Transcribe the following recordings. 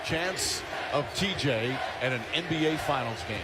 chance of TJ at an NBA Finals game.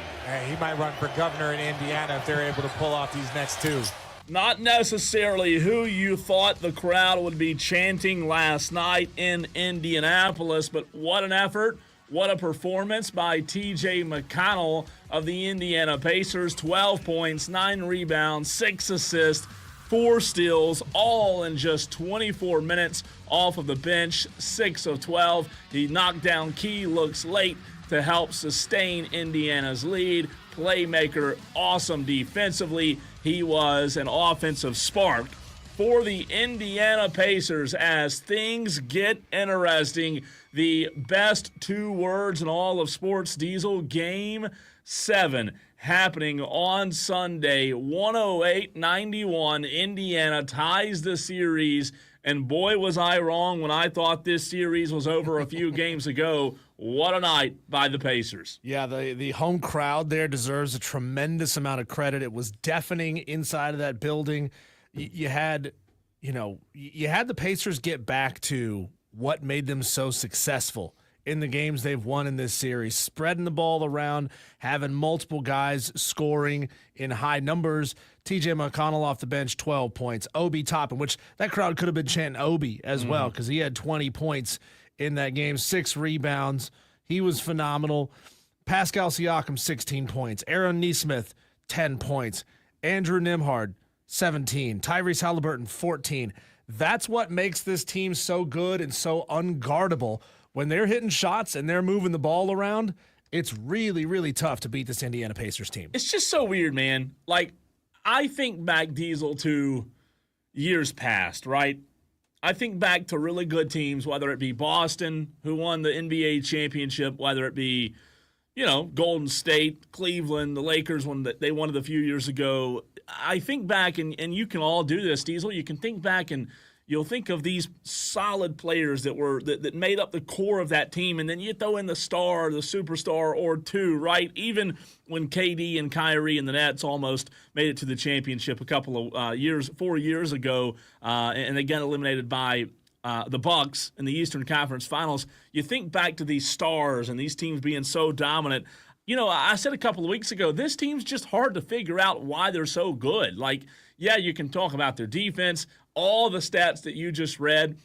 He might run for governor in Indiana if they're able to pull off these next two. Not necessarily who you thought the crowd would be chanting last night in Indianapolis, but what an effort. What a performance by TJ McConnell of the Indiana Pacers. 12 points, 9 rebounds, 6 assists, 4 steals, all in just 24 minutes off of the bench, 6 of 12. He knocked down key looks late to help sustain Indiana's lead. Playmaker, awesome defensively. He was an offensive spark for the Indiana Pacers as things get interesting. The best 2 words in all of sports, Diesel, Game 7 happening on Sunday. 108-91, Indiana ties the series. And boy, was I wrong when I thought this series was over a few games ago. What a night by the Pacers. Yeah, the home crowd there deserves a tremendous amount of credit. It was deafening inside of that building. You had the Pacers get back to what made them so successful in the games they've won in this series, spreading the ball around, having multiple guys scoring in high numbers. TJ McConnell off the bench, 12 points. Obi Toppin, which that crowd could have been chanting Obi as well because he had 20 points in that game, 6 rebounds. He was phenomenal. Pascal Siakam, 16 points. Aaron Nesmith, 10 points. Andrew Nembhard, 17. Tyrese Halliburton, 14. That's what makes this team so good and so unguardable. When they're hitting shots and they're moving the ball around, it's really, really tough to beat this Indiana Pacers team. It's just so weird, man. Like, I think back, Diesel, to years past, right? I think back to really good teams, whether it be Boston, who won the NBA championship, whether it be, Golden State, Cleveland, the Lakers, when they won it a few years ago. I think back, and you can all do this, Diesel. You can think back and you'll think of these solid players that made up the core of that team, and then you throw in the star, the superstar or two, right? Even when KD and Kyrie and the Nets almost made it to the championship a couple of 4 years ago, and again eliminated by the Bucks in the Eastern Conference Finals, you think back to these stars and these teams being so dominant. I said a couple of weeks ago, this team's just hard to figure out why they're so good. Like, yeah, you can talk about their defense, all the stats that you just read.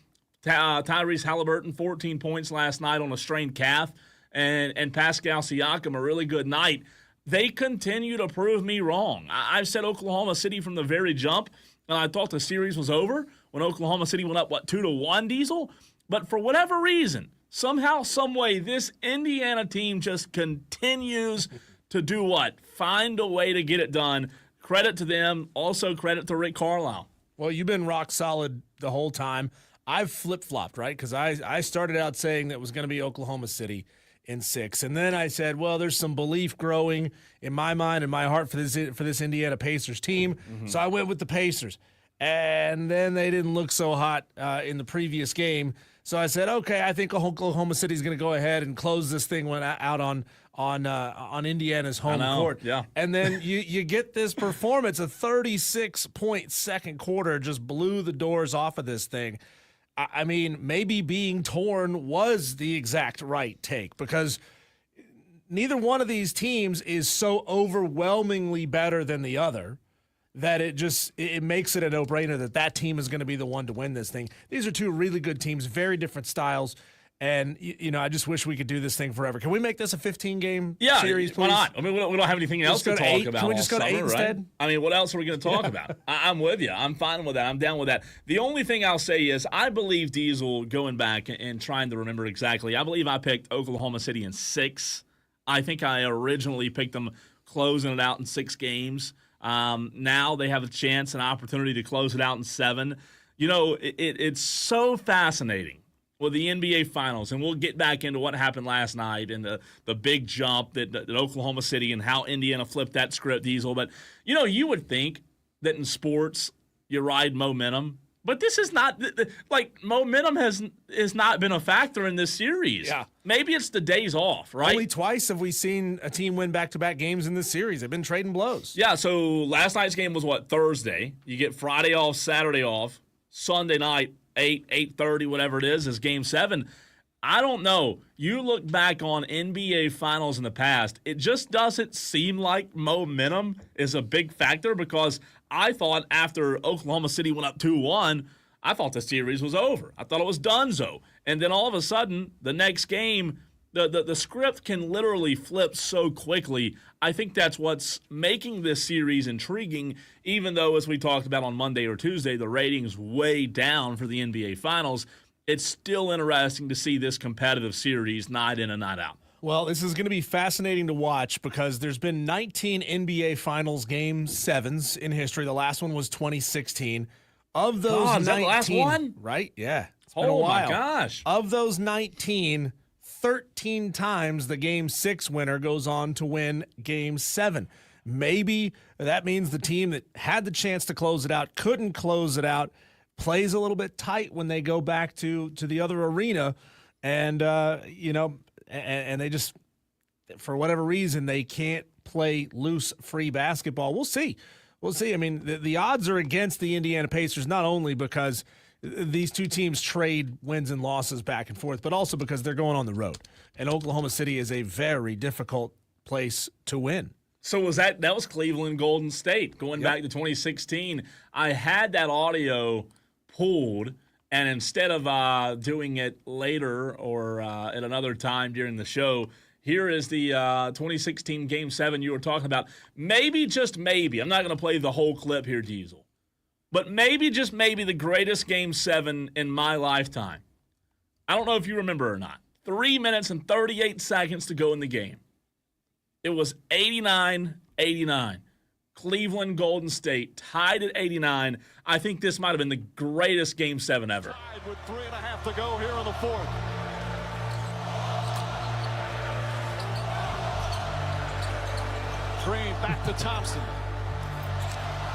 Tyrese Halliburton, 14 points last night on a strained calf, and Pascal Siakam, a really good night. They continue to prove me wrong. I've said Oklahoma City from the very jump, and I thought the series was over when Oklahoma City went up, 2-1, Diesel? But for whatever reason, somehow, someway, this Indiana team just continues to do what? Find a way to get it done. Credit to them. Also credit to Rick Carlisle. Well, you've been rock solid the whole time. I've flip-flopped, right? Because I started out saying that it was going to be Oklahoma City in 6. And then I said, well, there's some belief growing in my mind and my heart for this Indiana Pacers team. Mm-hmm. So I went with the Pacers. And then they didn't look so hot in the previous game. So I said, okay, I think Oklahoma City's going to go ahead and close this thing out on Indiana's home court. Yeah. And then you get this performance, a 36-point second quarter just blew the doors off of this thing. I mean, maybe being torn was the exact right take because neither one of these teams is so overwhelmingly better than the other that it makes it a no-brainer that team is going to be the one to win this thing. These are 2 really good teams, very different styles, and I just wish we could do this thing forever. Can we make this a 15-game series, please? Why not? I mean, we don't have anything else to talk about. Can we just go to 8 instead? Right? I mean, what else are we going to talk about? I'm with you. I'm fine with that. I'm down with that. The only thing I'll say is I believe Diesel, going back and trying to remember exactly, I believe I picked Oklahoma City in 6. I think I originally picked them closing it out in 6 games. Now they have a chance, an opportunity to close it out in 7. It's so fascinating with the NBA Finals, and we'll get back into what happened last night and the big jump that Oklahoma City and how Indiana flipped that script, Diesel. But, you would think that in sports you ride momentum. But this is not momentum has not been a factor in this series. Yeah. Maybe it's the days off, right? Only twice have we seen a team win back-to-back games in this series. They've been trading blows. Yeah, so last night's game was Thursday. You get Friday off, Saturday off. Sunday night, 8:30, whatever it is Game 7. I don't know. You look back on NBA Finals in the past, it just doesn't seem like momentum is a big factor because I thought after Oklahoma City went up 2-1, I thought the series was over. I thought it was donezo. And then all of a sudden, the next game, the script can literally flip so quickly. I think that's what's making this series intriguing, even though, as we talked about on Monday or Tuesday, the ratings way down for the NBA Finals. It's still interesting to see this competitive series night in and night out. Well, this is going to be fascinating to watch because there's been 19 NBA Finals Game 7s in history. The last one was 2016. Of those 19, is that the last one? Right? Yeah. It's been a Oh, while. my gosh. Of those 19, 13 times the Game 6 winner goes on to win Game 7. Maybe that means the team that had the chance to close it out couldn't close it out, plays a little bit tight when they go back to the other arena, and and they just, for whatever reason, they can't play loose, free basketball. We'll see. I mean, the odds are against the Indiana Pacers, not only because these two teams trade wins and losses back and forth, but also because they're going on the road, and Oklahoma City is a very difficult place to win. So that was Cleveland Golden State going back to 2016. I had that audio pulled, and instead of doing it later or at another time during the show, here is the 2016 Game 7 you were talking about. Maybe, just maybe, I'm not going to play the whole clip here, Diesel, but maybe, just maybe, the greatest Game 7 in my lifetime. I don't know if you remember or not. 3 minutes and 38 seconds to go in the game. It was 89-89. Cleveland Golden State tied at 89. I think this might have been the greatest Game 7 ever. Tied with 3.5 to go here in the fourth. Green back to Thompson.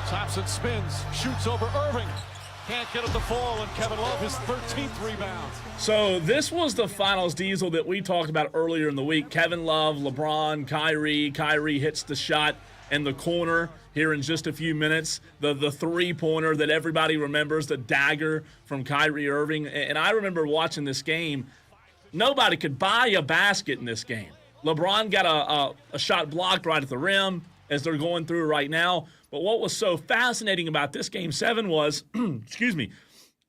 Thompson spins, shoots over Irving. Can't get it to fall, and Kevin Love, his 13th rebound. So this was the Finals, Diesel, that we talked about earlier in the week. Kevin Love, LeBron, Kyrie. Kyrie hits the shot in the corner here in just a few minutes. The three-pointer that everybody remembers, the dagger from Kyrie Irving. And I remember watching this game. Nobody could buy a basket in this game. LeBron got a shot blocked right at the rim, as they're going through right now. But what was so fascinating about this Game 7 was, excuse me,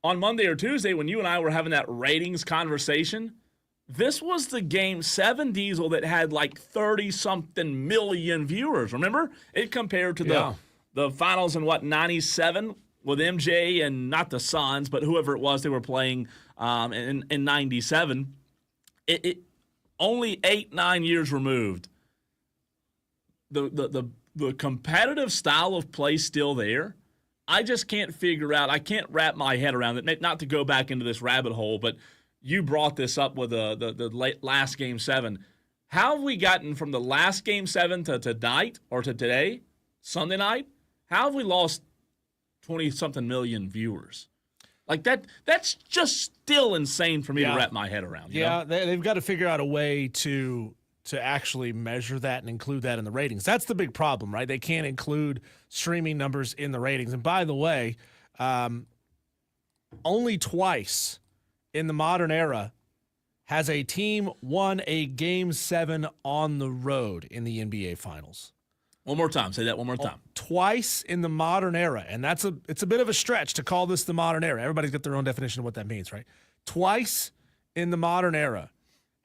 on Monday or Tuesday when you and I were having that ratings conversation, this was the Game 7, Diesel, that had like 30-something million viewers. Remember? It compared to the Finals in, 97 with MJ and not the Suns, but whoever it was they were playing in 97. It only 8-9 years removed. The competitive style of play still there. I just can't figure out. I can't wrap my head around it. Not to go back into this rabbit hole, but you brought this up with the last Game 7. How have we gotten from the last Game 7 to tonight or to today, Sunday night? How have we lost 20-something million viewers? Like that's just still insane for me to wrap my head around. You know? They've got to figure out a way to actually measure that and include that in the ratings. That's the big problem, right? They can't include streaming numbers in the ratings. And by the way, only twice in the modern era has a team won a Game 7 on the road in the NBA Finals. One more time. Say that one more time. Twice in the modern era. And it's a bit of a stretch to call this the modern era. Everybody's got their own definition of what that means, right? Twice in the modern era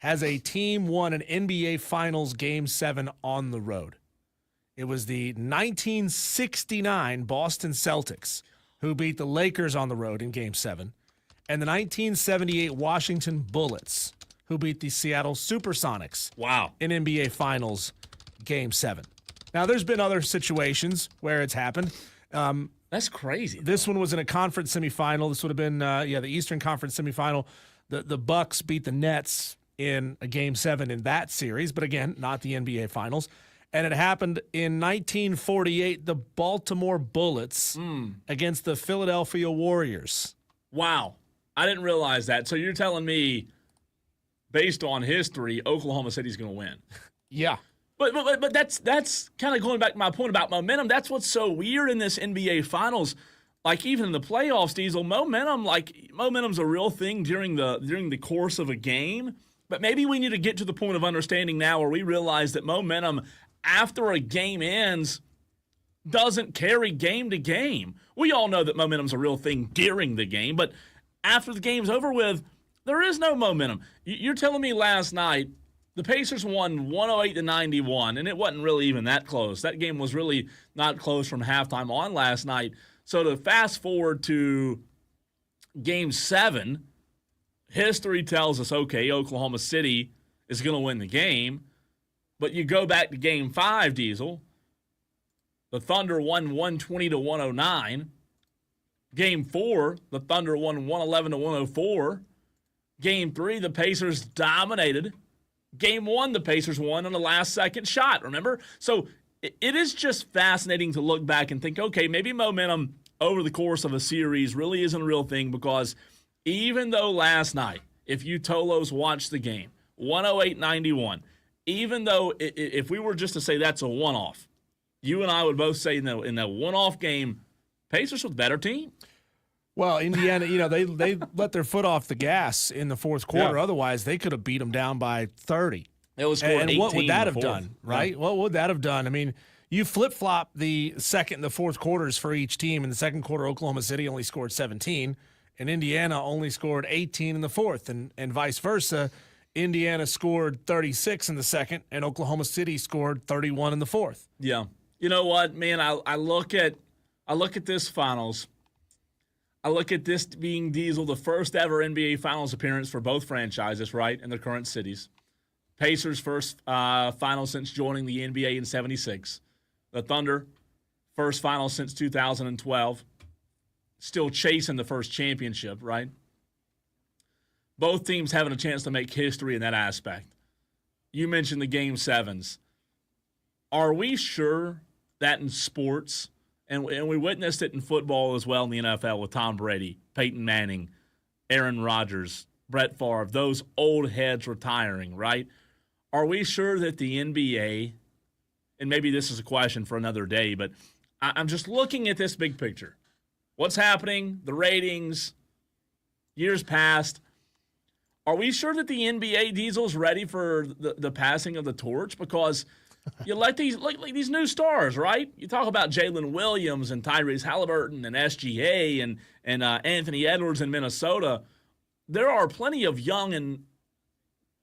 has a team won an NBA Finals Game 7 on the road. It was the 1969 Boston Celtics who beat the Lakers on the road in Game 7, and the 1978 Washington Bullets who beat the Seattle Supersonics in NBA Finals Game 7. Now, there's been other situations where it's happened. That's crazy. This one was in a conference semifinal. This would have been, the Eastern Conference semifinal. The Bucks beat the Nets in a Game 7 in that series, but again, not the NBA Finals. And it happened in 1948, the Baltimore Bullets against the Philadelphia Warriors. Wow. I didn't realize that. So you're telling me, based on history, Oklahoma City's going to win. Yeah. But that's kind of going back to my point about momentum. That's what's so weird in this NBA Finals. like even in the playoffs, Diesel, momentum's a real thing during the course of a game. But maybe we need to get to the point of understanding now where we realize that momentum after a game ends doesn't carry game to game. We all know that momentum's a real thing during the game, but after the game's over with, there is no momentum. You're telling me last night the Pacers won 108-91, and it wasn't really even that close. That game was really not close from halftime on last night. So to fast forward to Game 7, history tells us, okay, Oklahoma City is going to win the game. But you go back to Game 5, Diesel. The Thunder won 120-109. Game 4, the Thunder won 111-104. Game 3, the Pacers dominated. Game 1, the Pacers won on the last-second shot, remember? So it is just fascinating to look back and think, okay, maybe momentum over the course of a series really isn't a real thing, because even though last night, if you Tolos watched the game, 108-91, even though if we were just to say that's a one-off, you and I would both say in that one-off game, Pacers were the better team. Well, Indiana, they let their foot off the gas in the fourth quarter. Yeah. Otherwise, they could have beat them down by 30. It was scored 18 and what would that in the have fourth. done, right? Yeah. What would that have done? I mean, you flip-flop the second and the fourth quarters for each team. In the second quarter, Oklahoma City only scored 17, and Indiana only scored 18 in the fourth, and vice versa. Indiana scored 36 in the second, and Oklahoma City scored 31 in the fourth. Yeah. You know what, man? I look at this finals. I look at this being, Diesel, the first ever NBA Finals appearance for both franchises, right, in their current cities. Pacers' first final since joining the NBA in '76. The Thunder, first final since 2012. Still chasing the first championship, right? Both teams having a chance to make history in that aspect. You mentioned the Game 7s. Are we sure that in sports, and we witnessed it in football as well in the NFL with Tom Brady, Peyton Manning, Aaron Rodgers, Brett Favre, those old heads retiring, right? Are we sure that the NBA, and maybe this is a question for another day, but I'm just looking at this big picture. What's happening, the ratings, years past. Are we sure that the NBA, Diesel's ready for the passing of the torch? Because you like these new stars, right? You talk about Jalen Williams and Tyrese Halliburton and SGA and Anthony Edwards in Minnesota. There are plenty of young and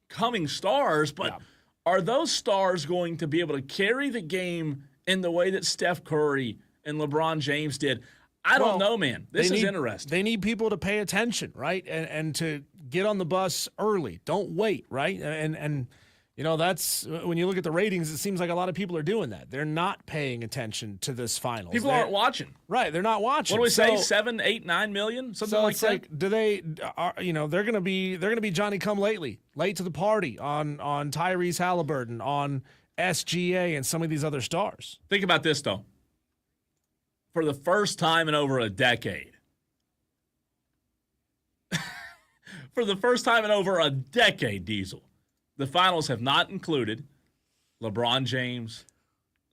coming stars, but are those stars going to be able to carry the game in the way that Steph Curry and LeBron James did? I don't know, man. This is interesting. They need people to pay attention, right? And to get on the bus early. Don't wait, right? And that's when you look at the ratings, it seems like a lot of people are doing that. They're not paying attention to this finals. People aren't watching. Right, they're not watching. What do we say? 7, 8, 9 million? Something like that? Like, do they they're gonna be Johnny come lately, late to the party on Tyrese Halliburton, on SGA and some of these other stars. Think about this though. For the first time in over a decade. Diesel, the finals have not included LeBron James,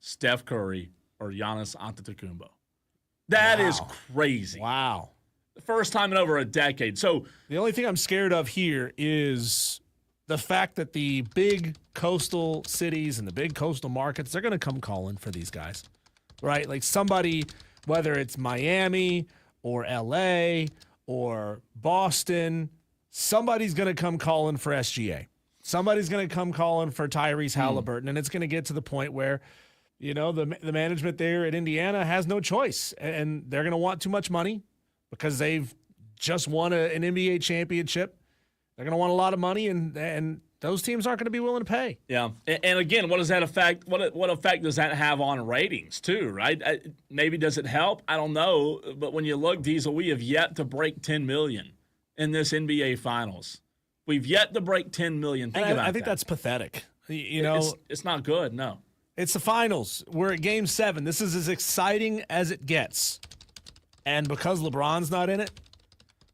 Steph Curry, or Giannis Antetokounmpo. That is crazy. Wow. The first time in over a decade. So the only thing I'm scared of here is the fact that the big coastal cities and the big coastal markets, they're going to come calling for these guys, right? Like somebody, whether it's Miami or LA or Boston, somebody's going to come calling for SGA. Somebody's going to come calling for Tyrese Halliburton, and it's going to get to the point where, the management there at Indiana has no choice, and they're going to want too much money because they've just won an NBA championship. They're going to want a lot of money, and those teams aren't going to be willing to pay. yeah, and again, what does that affect? What effect does that have on ratings too? Right? Maybe does it help? I don't know, but when you look, Diesel, we have yet to break 10 million in this NBA Finals. We've yet to break 10 million. Think about that. I think that's pathetic. It's not good. No. It's the finals. We're at Game 7. This is as exciting as it gets. And because LeBron's not in it,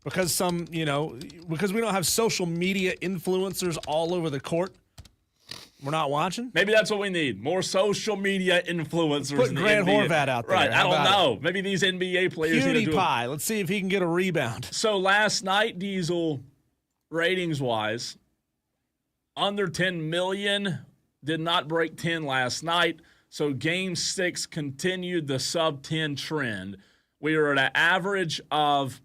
because because we don't have social media influencers all over the court We're not watching? Maybe that's what we need. More social media influencers. Put in the Grant NBA. Horvat out there. Right. I How don't about know. Maybe these NBA players need to Cutie do pie. Let's see if he can get a rebound. So last night, Diesel, ratings-wise, under 10 million, did not break 10 last night. So Game 6 continued the sub-10 trend. We are at an average of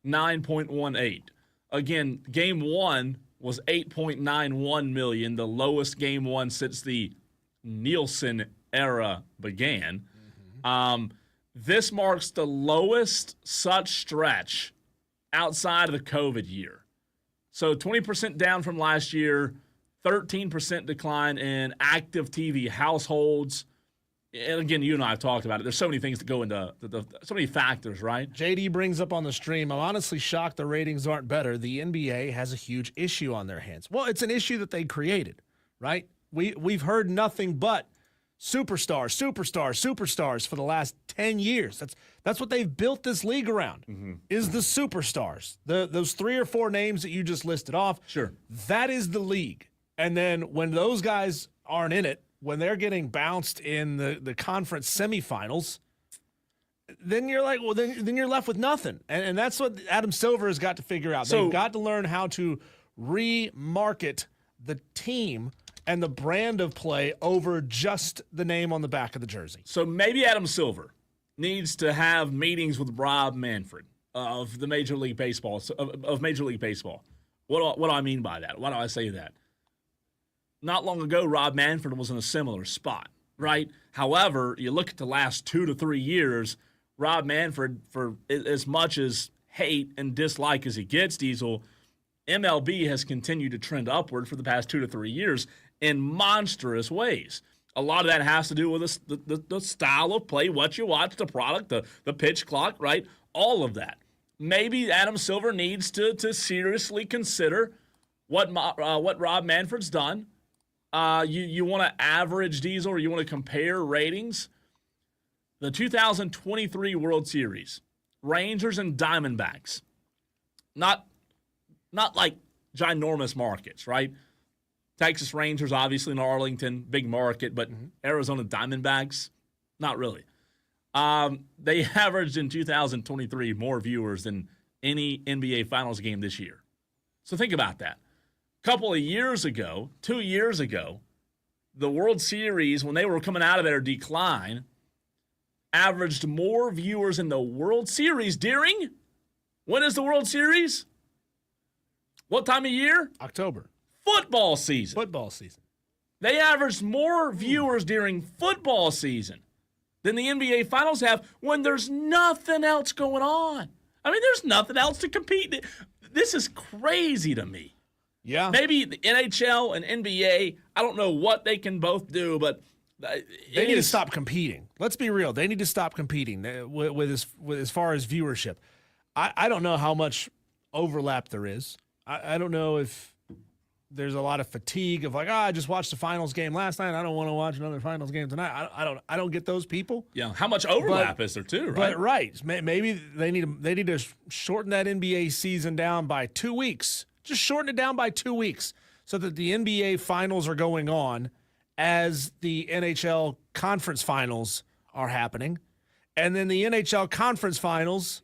9.18. Again, Game 1 was 8.91 million, the lowest Game 1 since the Nielsen era began. This marks the lowest such stretch outside of the COVID year. So 20% down from last year, 13% decline in active TV households. And again, you and I have talked about it. There's so many things that go into so many factors, right? JD brings up on the stream, I'm honestly shocked the ratings aren't better. The NBA has a huge issue on their hands. Well, it's an issue that they created, right? We've heard nothing but superstars for the last 10 years. That's what they've built this league around, is the superstars. Those 3 or 4 names that you just listed off. Sure. That is the league. And then when those guys aren't in it, when they're getting bounced in the conference semifinals, then you're like, well, then you're left with nothing. And that's what Adam Silver has got to figure out. So, they've got to learn how to remarket the team and the brand of play over just the name on the back of the jersey. So maybe Adam Silver needs to have meetings with Rob Manfred of the Major League Baseball, of Major League Baseball. What do I mean by that? Why do I say that? Not long ago, Rob Manfred was in a similar spot, right? However, you look at the last 2 to 3 years, Rob Manfred, for as much as hate and dislike as he gets, Diesel, MLB has continued to trend upward for the past 2 to 3 years in monstrous ways. A lot of that has to do with the style of play, what you watch, the product, the pitch clock, right? All of that. Maybe Adam Silver needs to seriously consider what Rob Manfred's done. You want to average, Diesel, or you want to compare ratings? The 2023 World Series, Rangers and Diamondbacks, not like ginormous markets, right? Texas Rangers, obviously in Arlington, big market, but Arizona Diamondbacks, not really. They averaged in 2023 more viewers than any NBA Finals game this year. So think about that. Couple of years ago, 2 years ago, the World Series, when they were coming out of their decline, averaged more viewers in the World Series during, when is the World Series? What time of year? October. Football season. Football season. They averaged more viewers during football season than the NBA Finals have when there's nothing else going on. I mean, there's nothing else to compete. This is crazy to me. Yeah. Maybe the NHL and NBA, I don't know what they can both do, but they need to stop competing. Let's be real. They need to stop competing with as far as viewership. I don't know how much overlap there is. I don't know if there's a lot of fatigue of like, I just watched the finals game last night. I don't want to watch another finals game tonight. I don't get those people. Yeah. How much overlap is there too, right? But maybe they need to shorten that NBA season down by 2 weeks. Just shorten it down by 2 weeks so that the NBA finals are going on as the NHL conference finals are happening. And then the NHL conference finals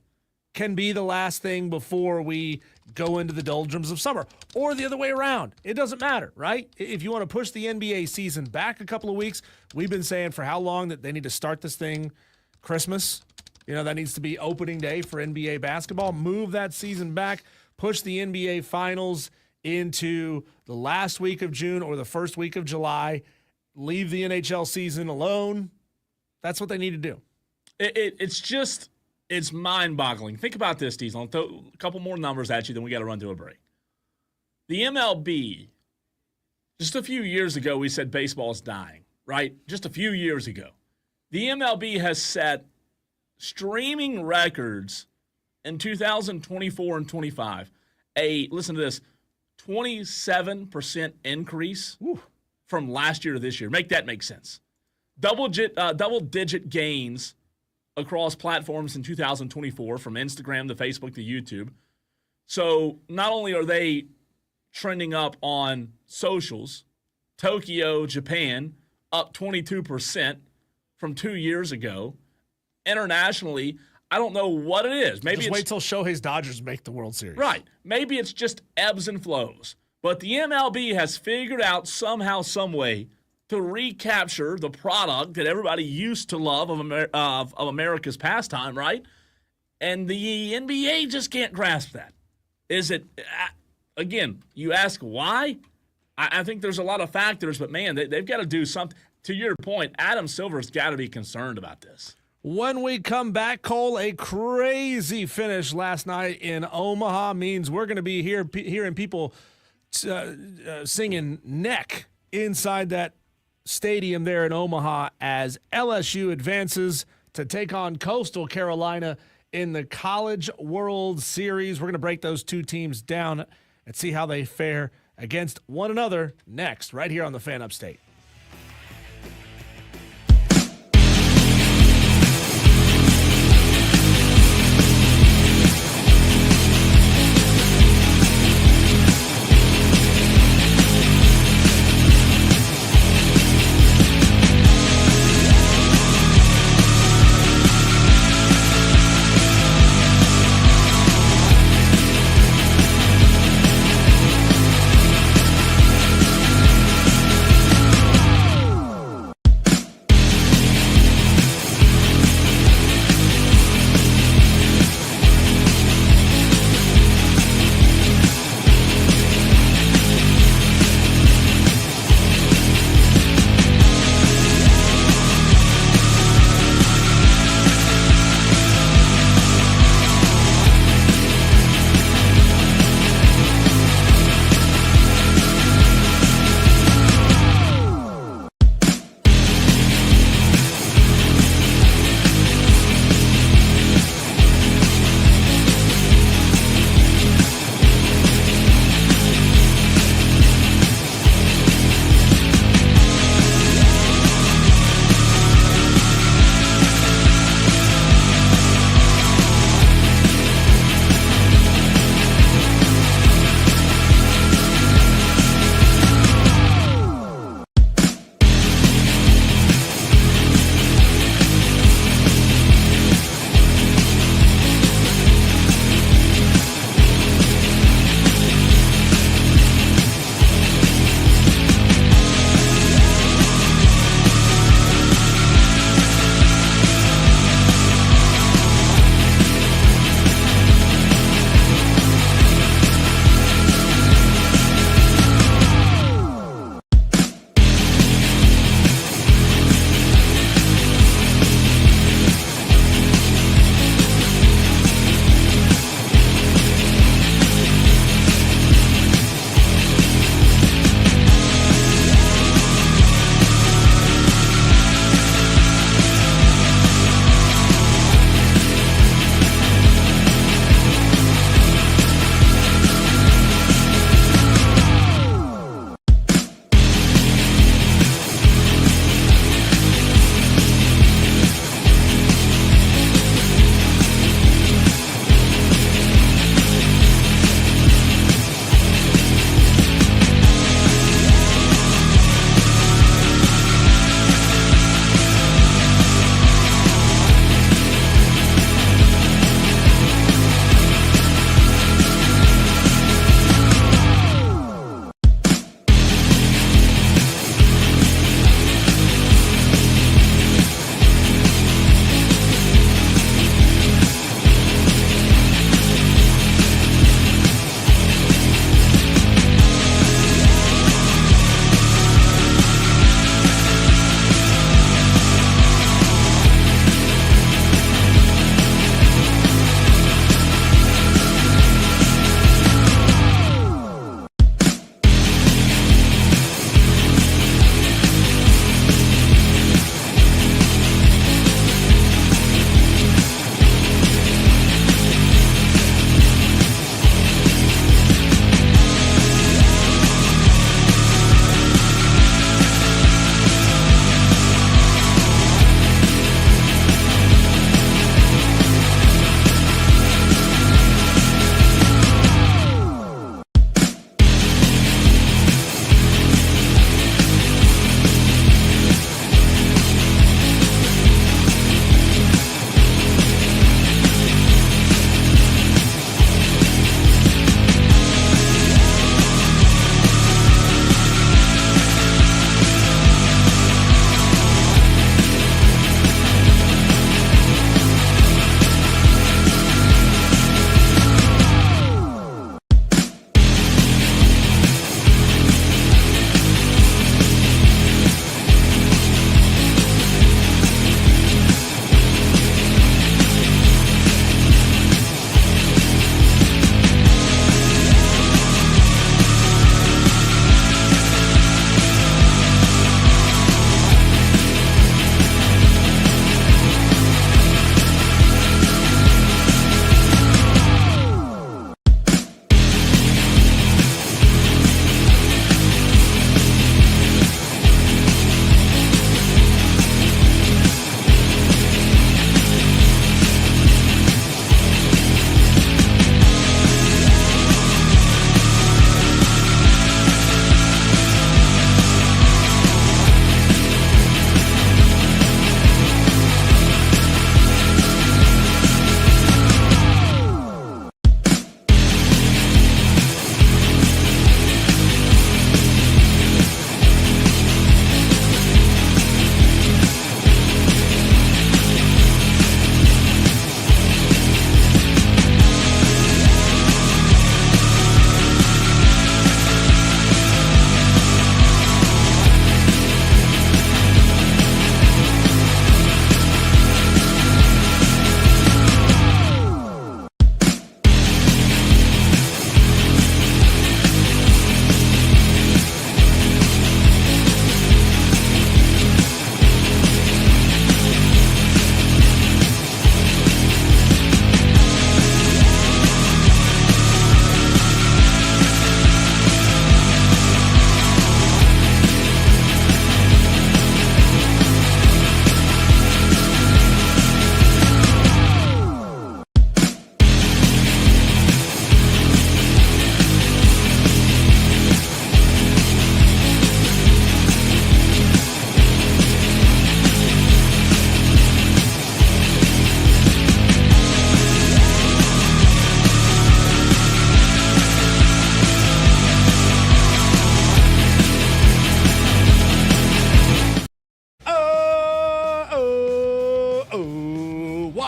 can be the last thing before we go into the doldrums of summer, or the other way around. It doesn't matter, right? If you want to push the NBA season back a couple of weeks, we've been saying for how long that they need to start this thing Christmas. You know, that needs to be opening day for NBA basketball. Move that season back. Push the NBA finals into the last week of June or the first week of July. Leave the NHL season alone. That's what they need to do. It's mind-boggling. Think about this, Diesel. I'll throw a couple more numbers at you, then we got to run to a break. The MLB, just a few years ago, we said baseball is dying, right? Just a few years ago. The MLB has set streaming records in 2024 and 25. Listen to this, 27% increase from last year to this year. Make that make sense. Double-digit gains across platforms in 2024, from Instagram to Facebook to YouTube. So not only are they trending up on socials, Tokyo, Japan, up 22% from 2 years ago. Internationally, I don't know what it is. Maybe Just it's, wait till Shohei's Dodgers make the World Series. right. Maybe it's just ebbs and flows. But the MLB has figured out somehow, some way to recapture the product that everybody used to love of America's pastime, right? And the NBA just can't grasp that. Is it, again, you ask why? I think there's a lot of factors, but man, they've got to do something. To your point, Adam Silver's got to be concerned about this. When we come back, Cole, a crazy finish last night in Omaha means we're going to be hearing people singing neck inside that stadium there in Omaha as LSU advances to take on Coastal Carolina in the College World Series. We're going to break those two teams down and see how they fare against one another next, right here on the Fan Upstate.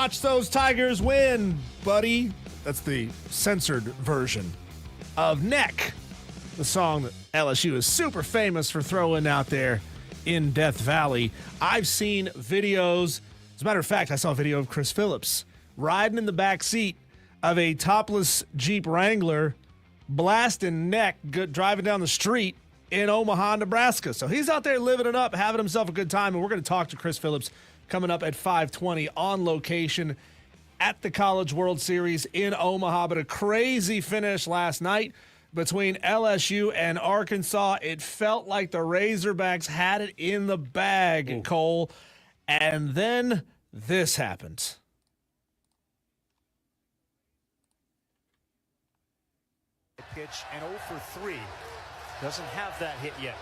Watch those Tigers win, buddy. That's the censored version of Neck, the song that LSU is super famous for throwing out there in Death Valley. I've seen videos. As a matter of fact, I saw a video of Chris Phillips riding in the back seat of a topless Jeep Wrangler, blasting Neck, driving down the street in Omaha, Nebraska. So he's out there living it up, having himself a good time. And we're going to talk to Chris Phillips coming up at 5:20 on location at the College World Series in Omaha. But a crazy finish last night between LSU and Arkansas. It felt like the Razorbacks had it in the bag, Cole. And then this happened. Pitch and 0 for 3. Doesn't have that hit yet.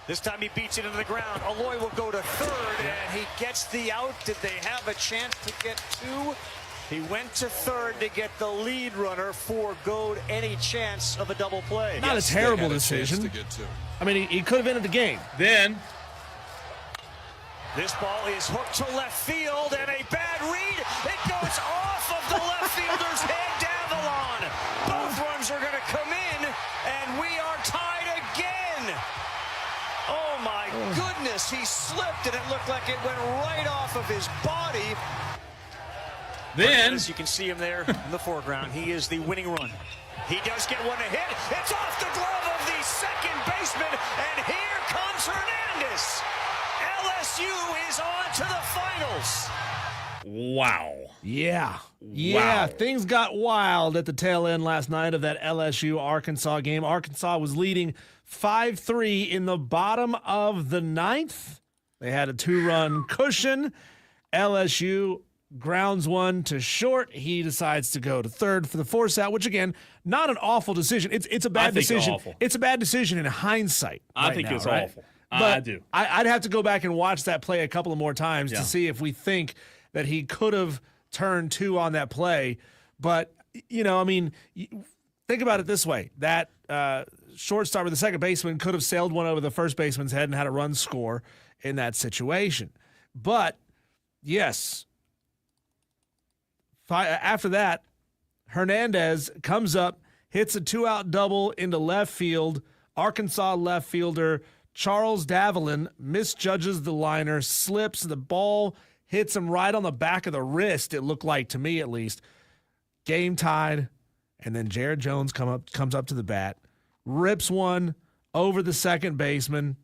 This time he beats it into the ground. Aloy will go to third, and he gets the out. Did they have a chance to get 2? He went to third to get the lead runner, foregoed any chance of a double play. Not a terrible decision. I mean, he could have ended the game. Then this ball is hooked to left field, and a bad read. It goes off of the left fielder's head down the lawn. Both runs are going to come in, and we are tied again. Oh, my goodness. He slipped, and it looked like it went right off of his body. Then, as you can see him there in the foreground, he is the winning run. He does get one to hit. It's off the glove of the second baseman, and here comes Hernandez. LSU is on to the finals. wow. Yeah. Wow. Things got wild at the tail end last night of that LSU-Arkansas game. Arkansas was leading 5-3 in the bottom of the ninth. They had a 2-run cushion. LSU grounds one to short. He decides to go to third for the force out, which, again, not an awful decision. It's a bad decision. It's a bad decision in hindsight. I think it's awful. But I do. I'd have to go back and watch that play a couple of more times to see if we think that he could have turned 2 on that play. But, you know, I mean, think about it this way. That shortstop or the second baseman could have sailed one over the first baseman's head and had a run score in that situation. But, yes, after that, Hernandez comes up, hits a 2-out double into left field. Arkansas left fielder Charles Davalin misjudges the liner, slips, the ball hits him right on the back of the wrist, it looked like to me at least. Game tied, and then Jared Jones comes up to the bat, rips one over the second baseman,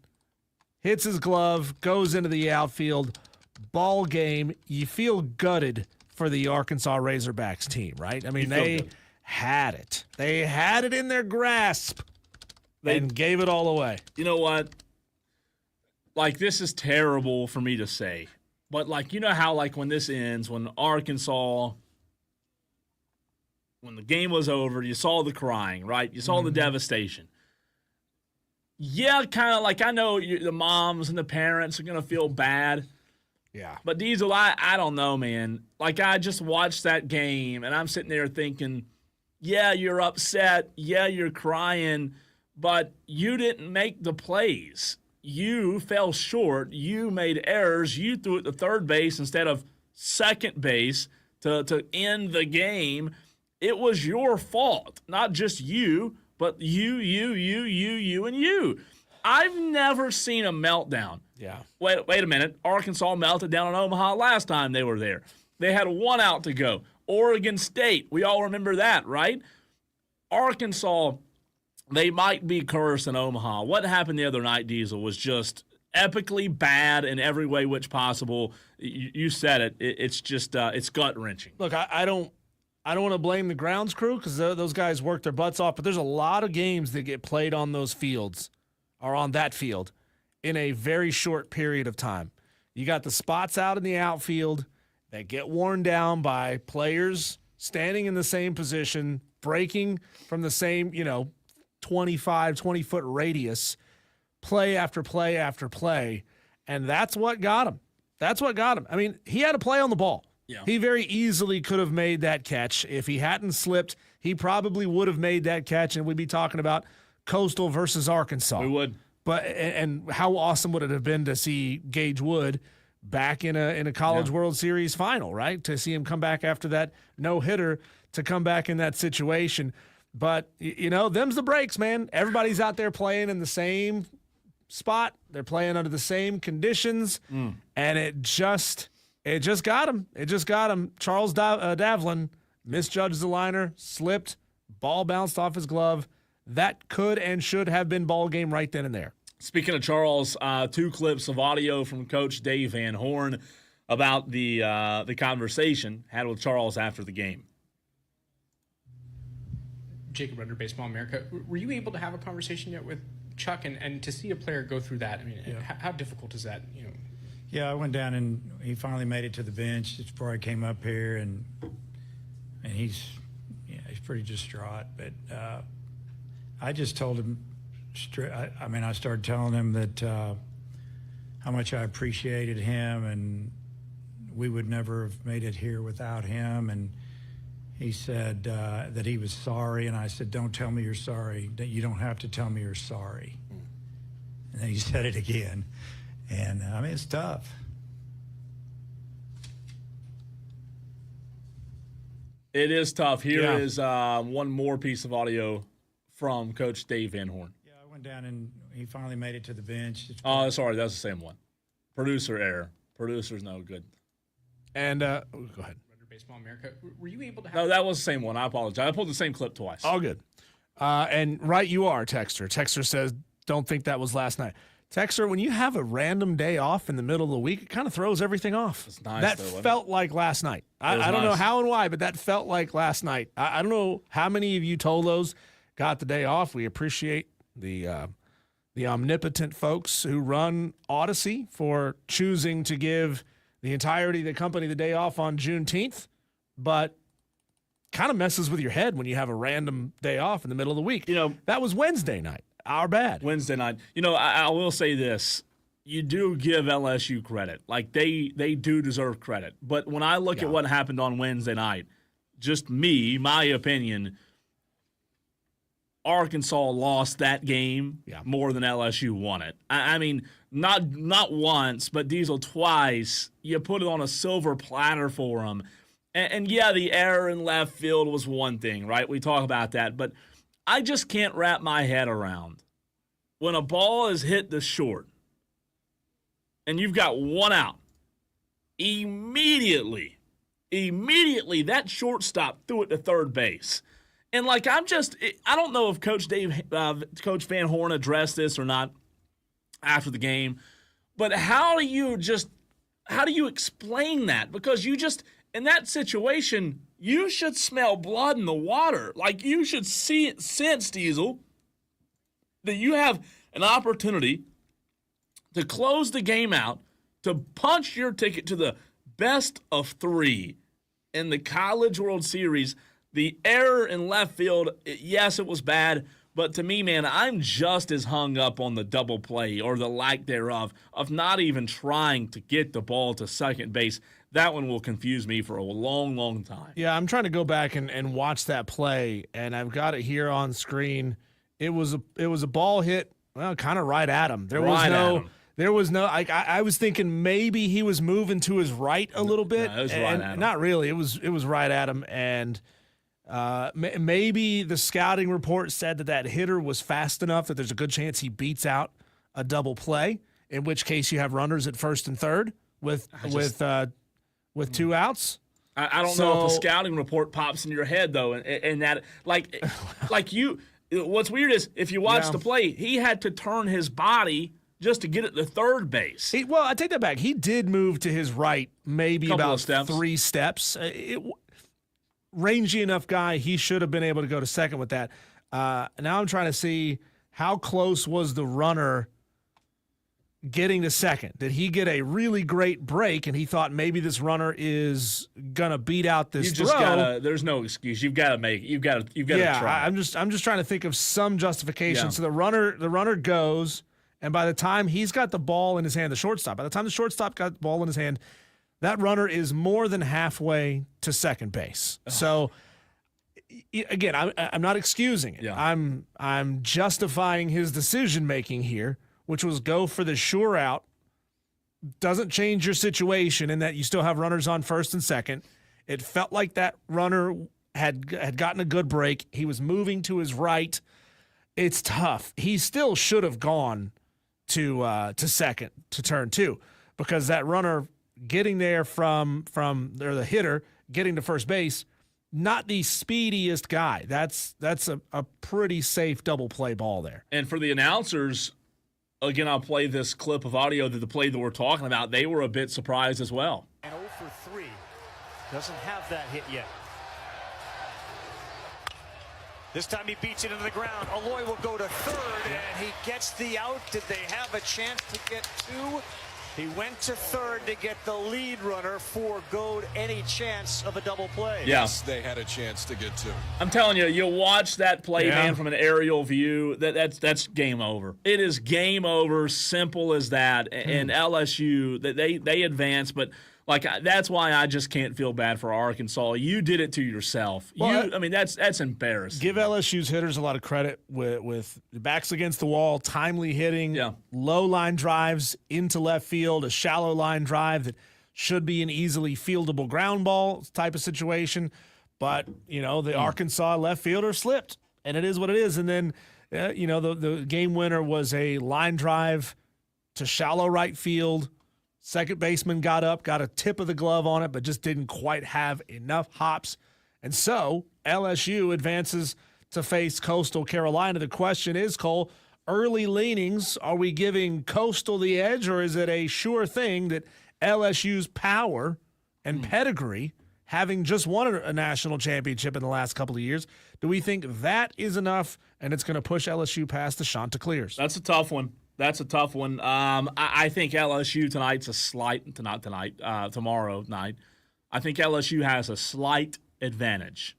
hits his glove, goes into the outfield. Ball game. You feel gutted for the Arkansas Razorbacks team, right? I mean, they had it. They had it in their grasp and gave it all away. You know what? Like, this is terrible for me to say. But, like, you know how, like, when this ends, when Arkansas, when the game was over, you saw the crying, right? You saw the devastation. Yeah, kind of like, I know the moms and the parents are going to feel bad. Yeah. But Diesel, I don't know, man. Like, I just watched that game, and I'm sitting there thinking, yeah, you're upset. Yeah, you're crying. But you didn't make the plays. You fell short. You made errors. You threw it to third base instead of second base to end the game. It was your fault. Not just you, but you, and you. I've never seen a meltdown. Yeah. Wait a minute. Arkansas melted down in Omaha last time they were there. They had 1 out to go. Oregon State. We all remember that, right? Arkansas, they might be cursed in Omaha. What happened the other night, Diesel, was just epically bad in every way which possible. You said it. It's just it's gut-wrenching. Look, I don't want to blame the grounds crew because those guys worked their butts off, but there's a lot of games that get played on those fields or on that field in a very short period of time. You got the spots out in the outfield that get worn down by players standing in the same position, breaking from the same, 20-foot radius, play after play after play, and that's what got him. That's what got him. I mean, he had a play on the ball. Yeah. He very easily could have made that catch. If he hadn't slipped, he probably would have made that catch, and we'd be talking about Coastal versus Arkansas. We would. But and how awesome would it have been to see Gage Wood back in a College World Series final, right? To see him come back after that no-hitter, to come back in that situation. But, them's the breaks, man. Everybody's out there playing in the same spot. They're playing under the same conditions, and it just got him. It just got him. Charles Davlin misjudged the liner, slipped, ball bounced off his glove. That could and should have been ball game right then and there. Speaking of Charles, 2 clips of audio from Coach Dave Van Horn about the conversation had with Charles after the game. Jacob Render, Baseball America. Were you able to have a conversation yet with Chuck and to see a player go through that? I mean, how difficult is that? Yeah, I went down and he finally made it to the bench just before I came up here, and he's pretty distraught. But I just told him straight. I started telling him that how much I appreciated him, and we would never have made it here without him. And he said that he was sorry, and I said, "Don't tell me you're sorry. You don't have to tell me you're sorry." And then he said it again, and it's tough. It is tough. Here is one more piece of audio from Coach Dave Van Horn. Yeah, I went down and he finally made it to the bench. Oh, sorry, that's the same one. Producer error. Producer's no good. And go ahead. Baseball America. Were you able to have No, that was the same one. I apologize. I pulled the same clip twice. All good. And right you are, Texter. Texter says, don't think that was last night. Texter, when you have a random day off in the middle of the week, it kind of throws everything off. It's nice, that though, wasn't felt like last night. I don't know nice. how and why, but that felt like last night. I don't know how many of you Tolos got the day off. We appreciate the omnipotent folks who run Odyssey for choosing to give the entirety of the company the day off on Juneteenth, but kind of messes with your head when you have a random day off in the middle of the week. That was Wednesday night. Our bad. Wednesday night. I will say this. You do give LSU credit. Like, they do deserve credit. But when I look at what happened on Wednesday night, just my opinion, Arkansas lost that game more than LSU won it. I mean, not once, but Diesel twice. You put it on a silver platter for them. And the error in left field was one thing, right? We talk about that. But I just can't wrap my head around when a ball is hit the short and you've got one out, immediately that shortstop threw it to third base. And I don't know if Coach Van Horn addressed this or not after the game, but how do you explain that? Because in that situation, you should smell blood in the water. Like, you should sense, Diesel, that you have an opportunity to close the game out, to punch your ticket to the best of 3 in the College World Series. The error in left field, yes, it was bad, but to me, man, I'm just as hung up on the double play or the lack thereof of not even trying to get the ball to second base. That one will confuse me for a long, long time. Yeah, I'm trying to go back and watch that play, and I've got it here on screen. It was a ball hit, kind of right at him. There was no. I was thinking maybe he was moving to his right a little bit. No, it was right at him. Not really. It was right at him, and maybe the scouting report said that hitter was fast enough that there's a good chance he beats out a double play. In which case, you have runners at first and third with 2 outs. I don't know if a scouting report pops in your head though, and that you. What's weird is if you watch the play, he had to turn his body just to get it to third base. I take that back. He did move to his right, maybe about 3 steps. Rangy enough guy, he should have been able to go to second with that. Now I'm trying to see how close was the runner getting to second. Did he get a really great break and he thought maybe this runner is gonna beat out this throw? There's no excuse. You've got to make it. You've got to try. I'm just trying to think of some justification. Yeah. So the runner goes, and by the time he's got the ball in his hand, by the time the shortstop got the ball in his hand, that runner is more than halfway to second base. Oh. So again, I'm not excusing it. Yeah. I'm justifying his decision making here, which was go for the sure out doesn't change your situation in that you still have runners on first and second. It felt like that runner had gotten a good break. He was moving to his right. It's tough. He still should have gone to second to turn two, because that runner getting there from or the hitter getting to first base, not the speediest guy. That's a pretty safe double play ball there. And for the announcers, again, I'll play this clip of audio that the play that we're talking about. They were a bit surprised as well. And 0 for 3. Doesn't have that hit yet. This time he beats it into the ground. Aloy will go to third, and he gets the out. Did they have a chance to get 2? He went to third to get the lead runner, foregoed any chance of a double play. Yeah. Yes, they had a chance to get 2. I'm telling you, you watch that play, Yeah. man, from an aerial view, that's game over. It is game over, simple as that. And LSU, they advance, but that's why I just can't feel bad for Arkansas. You did it to yourself. Well, That's embarrassing. Give LSU's hitters a lot of credit with backs against the wall, timely hitting, Yeah. low line drives into left field, a shallow line drive that should be an easily fieldable ground ball type of situation. But, the Arkansas left fielder slipped, and it is what it is. And then, the game winner was a line drive to shallow right field. Second baseman got up, got a tip of the glove on it, but just didn't quite have enough hops. And so LSU advances to face Coastal Carolina. The question is, Cole, early leanings, are we giving Coastal the edge, or is it a sure thing that LSU's power and pedigree, having just won a national championship in the last couple of years, do we think that is enough and it's going to push LSU past the Chanticleers? That's a tough one. I think LSU tomorrow night, I think LSU has a slight advantage.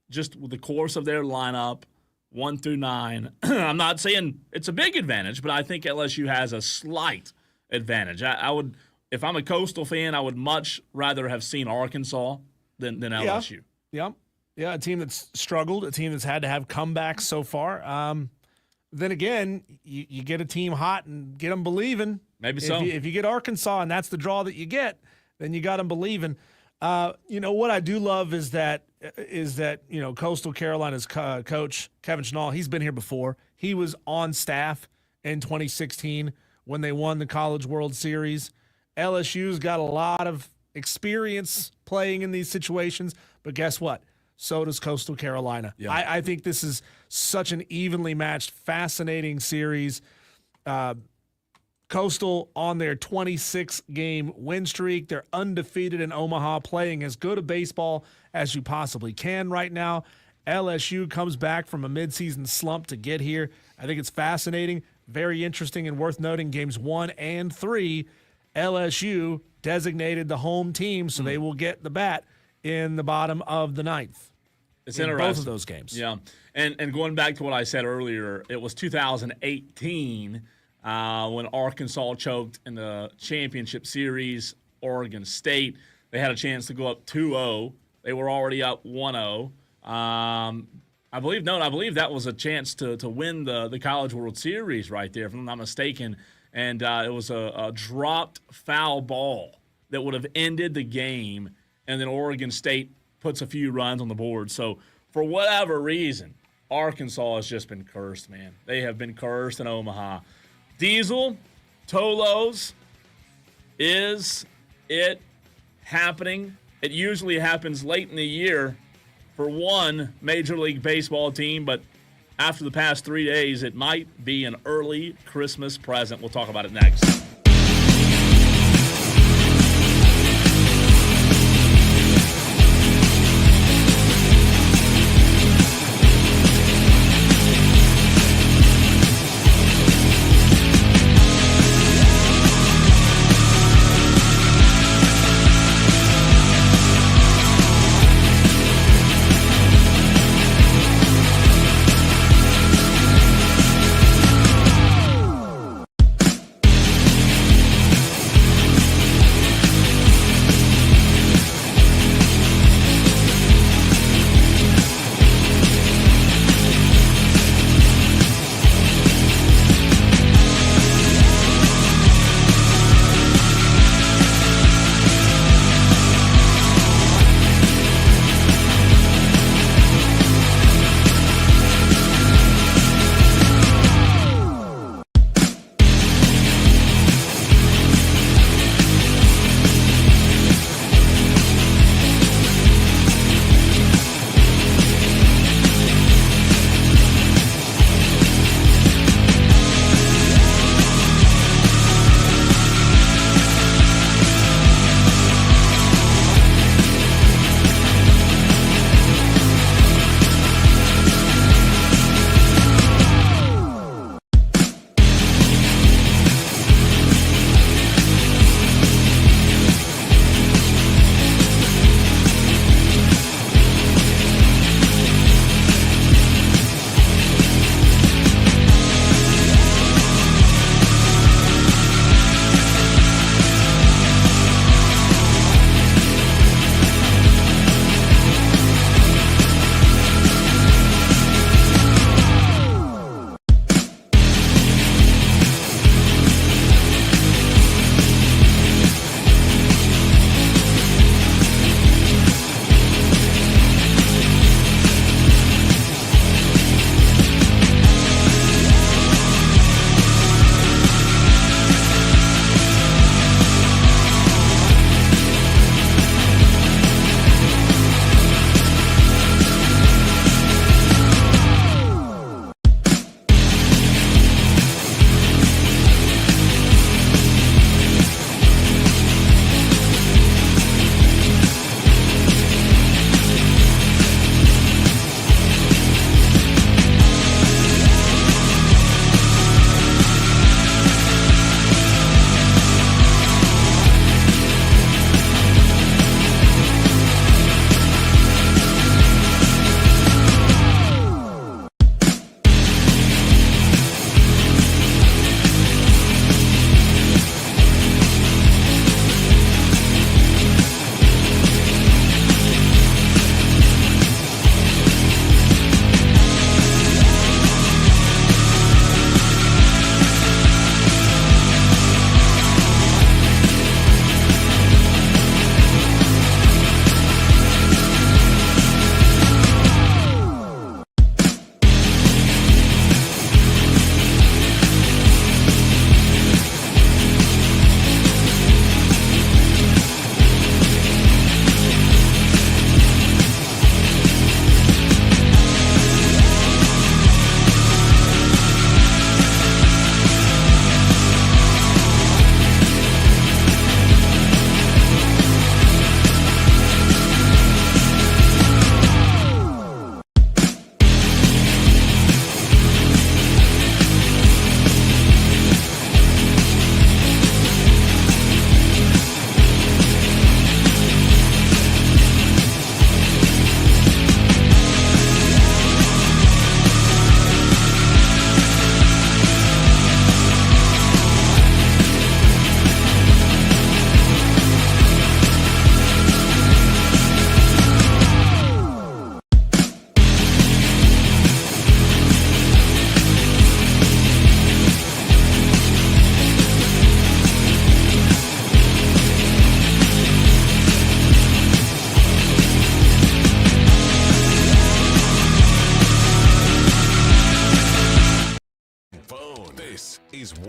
Just with the course of their lineup, 1 through 9. I'm not saying it's a big advantage, but I think LSU has a slight advantage. I would, if I'm a Coastal fan, I would much rather have seen Arkansas than LSU. Yeah, a team that's struggled, a team that's had to have comebacks so far. Then again, you get a team hot and get them believing. Maybe so. If you get Arkansas and that's the draw that you get, then you got them believing. What I do love is that Coastal Carolina's coach, Kevin Schnall, he's been here before. He was on staff in 2016 when they won the College World Series. LSU's got a lot of experience playing in these situations, but guess what? So does Coastal Carolina. Yeah. I think this is such an evenly matched, fascinating series. Coastal on their 26-game win streak. They're undefeated in Omaha, playing as good a baseball as you possibly can right now. LSU comes back from a midseason slump to get here. I think it's fascinating, very interesting, and worth noting games 1 and 3, LSU designated the home team, so they will get the bat in the bottom of the 9th. It's in interesting. both of those games. Yeah. And going back to what I said earlier, it was 2018 when Arkansas choked in the championship series, Oregon State. They had a chance to go up 2-0. They were already up 1-0. I believe that was a chance to win the College World Series right there, if I'm not mistaken. And it was a dropped foul ball that would have ended the game, and then Oregon State puts a few runs on the board. So for whatever reason, Arkansas has just been cursed, man. They have been cursed in Omaha. Diesel, Tolos, is it happening? It usually happens late in the year for one Major League Baseball team, but after the past 3 days, it might be an early Christmas present. We'll talk about it next.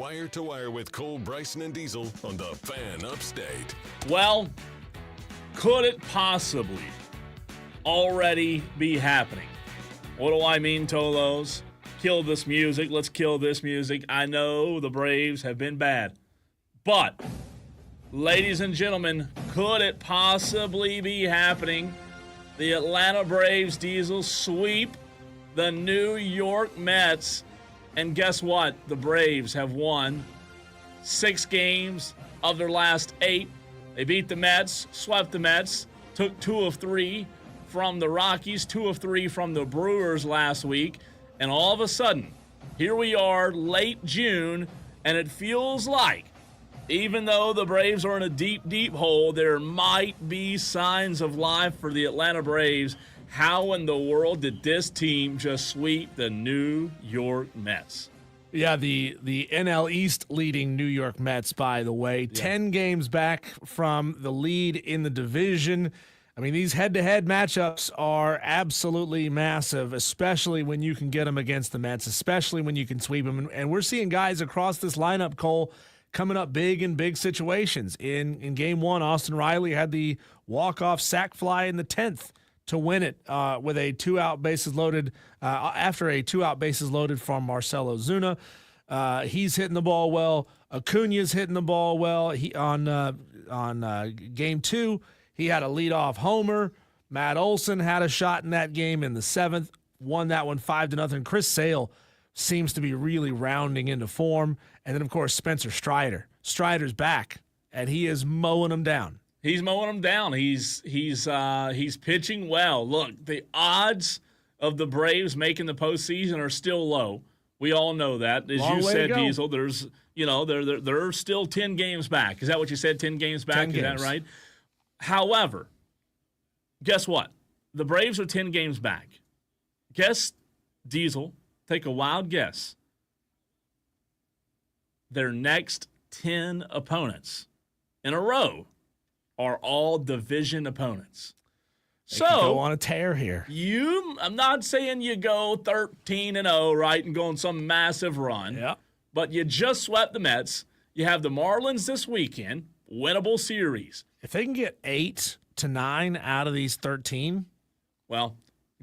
Wire to Wire with Cole, Bryson, and Diesel on the Fan Upstate. Well, could it possibly already be happening? What do I mean, Tolos? Kill this music. Let's kill this music. I know the Braves have been bad. But, ladies and gentlemen, could it possibly be happening? The Atlanta Braves, Diesel, sweep the New York Mets. And guess what? The Braves have won 6 games of their last 8. They beat the Mets, swept the Mets, took 2 of 3 from the Rockies, 2 of 3 from the Brewers last week. And all of a sudden, here we are, late June, and it feels like, even though the Braves are in a deep, deep hole, there might be signs of life for the Atlanta Braves. How in the world did this team just sweep the New York Mets? Yeah, the NL East leading New York Mets, by the way. 10 games back from the lead in the division. I mean, these head-to-head matchups are absolutely massive, especially when you can get them against the Mets, especially when you can sweep them. And we're seeing guys across this lineup, Cole, coming up big in big situations. In Game 1, Austin Riley had the walk-off sac fly in the 10th to win it with a 2-out bases loaded after a 2-out bases loaded from Marcell Ozuna. He's hitting the ball well. Acuna's hitting the ball well. He on Game 2, he had a leadoff homer. Matt Olson had a shot in that game in the 7th, won that one 5-0. Chris Sale seems to be really rounding into form. And then, of course, Spencer Strider. Strider's back, and he is mowing them down. He's mowing them down. He's pitching well. Look, the odds of the Braves making the postseason are still low. We all know that. As you said, Diesel, there's they're still 10 games back. Is that what you said? 10 games back? 10 Is games. that right? However, guess what? The Braves are 10 games back. Guess, Diesel, take a wild guess. Their next 10 opponents in a row are all division opponents. They could go on a tear here. I'm not saying you go 13-0, right, and go on some massive run. Yeah. But you just swept the Mets. You have the Marlins this weekend, winnable series. If they can get 8 to 9 out of these 13, well,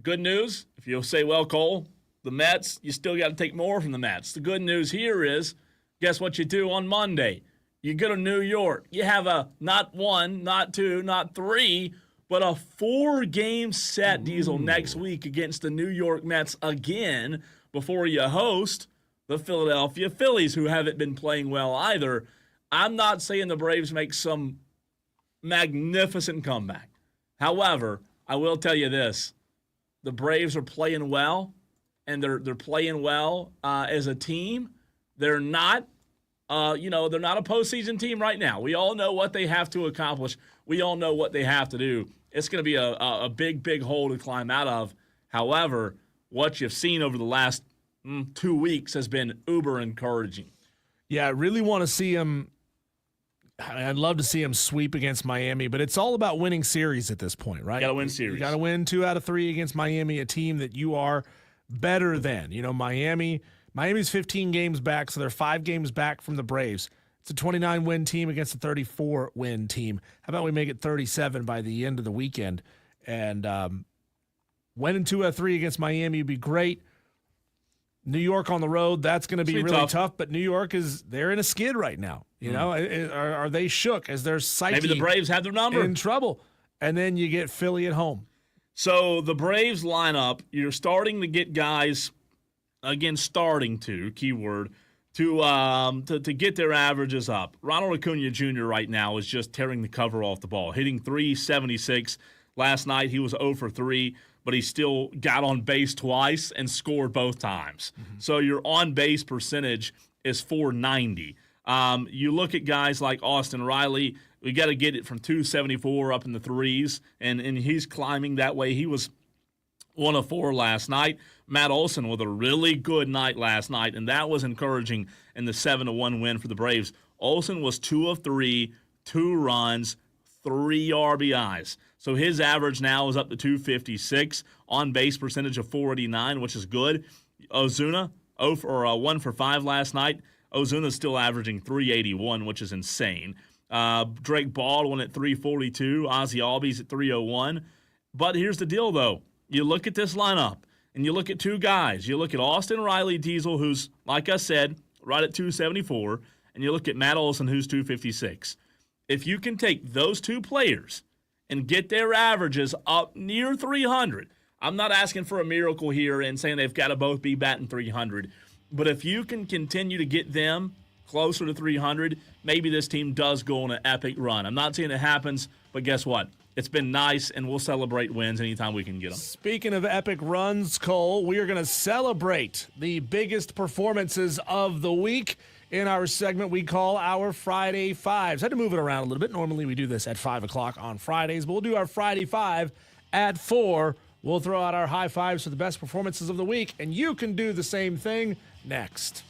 good news. If you'll say, well, Cole, the Mets, you still got to take more from the Mets. The good news here is, guess what you do on Monday? You go to New York. You have a not 1, not 2, not 3, but a 4-game set, Diesel, next week against the New York Mets again before you host the Philadelphia Phillies, who haven't been playing well either. I'm not saying the Braves make some magnificent comeback. However, I will tell you this. The Braves are playing well, and they're playing well as a team. They're not they're not a postseason team right now. We all know what they have to accomplish. We all know what they have to do. It's going to be a big, big hole to climb out of. However, what you've seen over the last 2 weeks has been uber encouraging. Yeah, I really want to see him. I'd love to see him sweep against Miami, but it's all about winning series at this point, right? You got to win series. You got to win 2 out of 3 against Miami, a team that you are better than. You know, Miami's 15 games back, so they're 5 games back from the Braves. It's a 29-win team against a 34-win team. How about we make it 37 by the end of the weekend? And winning 2 out of 3 against Miami would be great. New York on the road, that's going to be really tough. But New York they're in a skid right now. You know, are they shook? Is their psyche maybe the Braves have their number in trouble? And then you get Philly at home. So the Braves lineup, you're starting to get guys, again, keyword, to get their averages up. Ronald Acuna Jr. right now is just tearing the cover off the ball, hitting .376. Last night he was 0 for 3, but he still got on base twice and scored both times. So your on-base percentage is .490. You look at guys like Austin Riley, we got to get it from .274 up in the threes, and he's climbing that way. He was 1 of 4 last night. Matt Olson with a really good night last night, and that was encouraging in the 7-1 win for the Braves. Olson was 2 of 3, 2 runs, 3 RBIs. So his average now is up to .256, on-base percentage of .489, which is good. Ozuna, 1 for 5 last night. Ozuna's still averaging 381, which is insane. Drake Baldwin at 342. Ozzie Albies at 301. But here's the deal, though. You look at this lineup, and you look at two guys. You look at Austin Riley Diesel, who's, like I said, right at 274, and you look at Matt Olson, who's 256. If you can take those two players and get their averages up near 300, I'm not asking for a miracle here and saying they've got to both be batting 300, but if you can continue to get them closer to 300, maybe this team does go on an epic run. I'm not saying it happens, but guess what? It's been nice, and we'll celebrate wins anytime we can get them. Speaking of epic runs, Cole, we are going to celebrate the biggest performances of the week in our segment we call our Friday Fives. I had to move it around a little bit. Normally we do this at 5 o'clock on Fridays, but we'll do our Friday Five at 4. We'll throw out our high fives for the best performances of the week, and you can do the same thing next.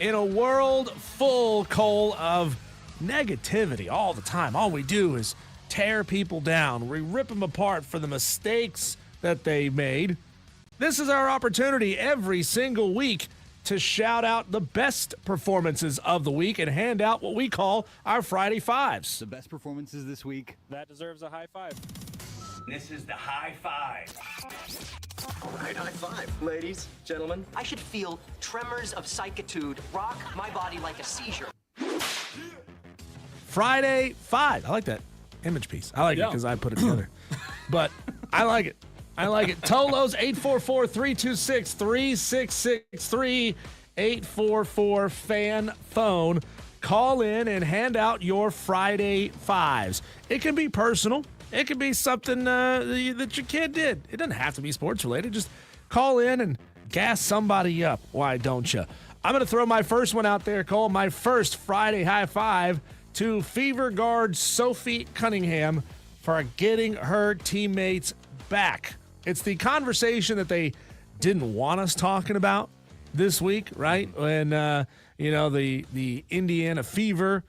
in a world full, Cole, of negativity all the time. All we do is tear people down. We rip them apart for the mistakes that they made. This is our opportunity every single week to shout out the best performances of the week and hand out what we call our Friday Fives. The best performances this week. That deserves a high five. This is the high five. All right, high five. Ladies, gentlemen. I should feel tremors of psychitude rock my body like a seizure. Friday Five. I like that image piece. I like it because I put it together. But I like it. I like it. Tolos, 844-326-3663, 844-FAN phone. Call in and hand out your Friday Fives. It can be personal. It can be something that your kid did. It doesn't have to be sports related. Just call in and gas somebody up. Why don't you? I'm going to throw my first one out there, Cole. My first Friday high five to Fever guard Sophie Cunningham for getting her teammates back. It's the conversation that they didn't want us talking about this week, right? When, the Indiana Fever,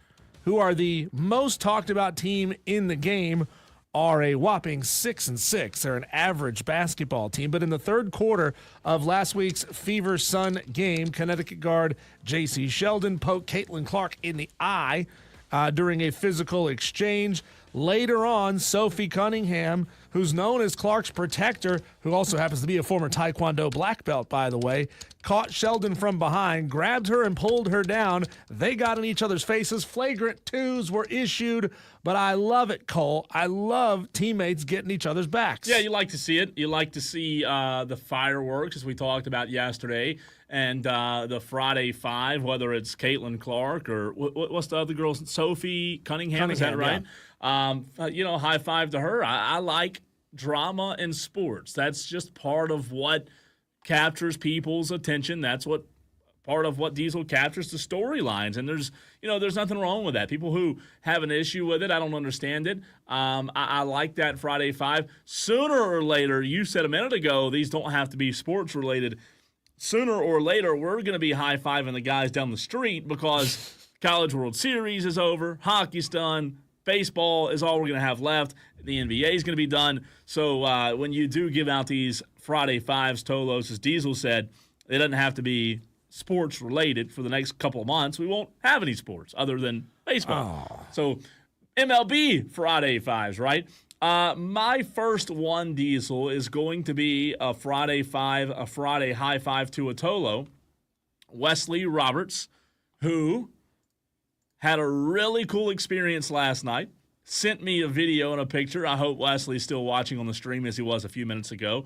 who are the most talked about team in the game, are a whopping 6-6. They're an average basketball team. But in the third quarter of last week's Fever Sun game, Connecticut guard J.C. Sheldon poked Caitlin Clark in the eye during a physical exchange. Later on, Sophie Cunningham, who's known as Clark's protector, who also happens to be a former Taekwondo black belt, by the way, caught Sheldon from behind, grabbed her and pulled her down. They got in each other's faces. Flagrant twos were issued, but I love it, Cole. I love teammates getting each other's backs. Yeah, you like to see it. You like to see the fireworks, as we talked about yesterday, and the Friday Five, whether it's Caitlin Clark or what's the other girl, Sophie Cunningham, is that right? Yeah. High five to her. I like drama in sports. That's just part of what captures people's attention. That's what part of what Diesel captures, the storylines. And there's nothing wrong with that. People who have an issue with it, I don't understand it. I like that Friday Five. Sooner or later, you said a minute ago, these don't have to be sports related. Sooner or later, we're going to be high-fiving the guys down the street because College World Series is over, hockey's done, baseball is all we're going to have left, the NBA is going to be done. So when you do give out these Friday Fives, Tolos, as Diesel said, it doesn't have to be sports related for the next couple of months. We won't have any sports other than baseball. So MLB Friday Fives, right? My first one, Diesel, is going to be a Friday Five, a Friday high five to a Tolo, Wesley Roberts, who had a really cool experience last night, sent me a video and a picture. I hope Wesley's still watching on the stream as he was a few minutes ago.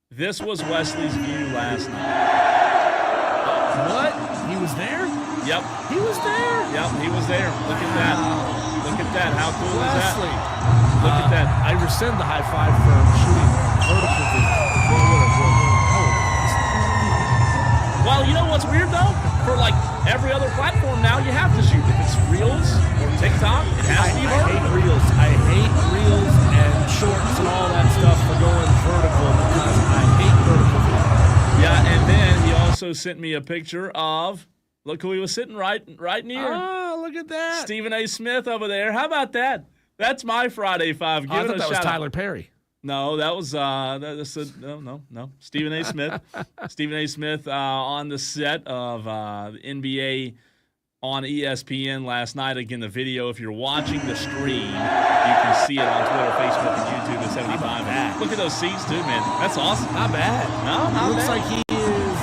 This was Wesley's view last night. What? He was there? Yep. He was there? Yep, he was there. Look at that. Look at that. How cool Wesley. is that? Look at that. I rescind the high five for shooting vertical video. Well, you know what's weird, though? For, every other platform now, you have to shoot. If it's Reels or TikTok, it has to be vertical. I hate Reels. I hate Reels and shorts and all that stuff for going vertical because I hate vertical video. Yeah, and then he also sent me a picture of, look who he was sitting right near. Oh, look at that. Stephen A. Smith over there. How about that? That's my Friday Five. Give I it thought a that was shout Tyler out. Perry. No, that was no. Stephen A. Smith. Stephen A. Smith on the set of the NBA on ESPN last night. Again, the video, if you're watching the stream, you can see it on Twitter, Facebook, and YouTube at 75. Look at those seats, too, man. That's awesome. Not bad. No, not looks bad. like he is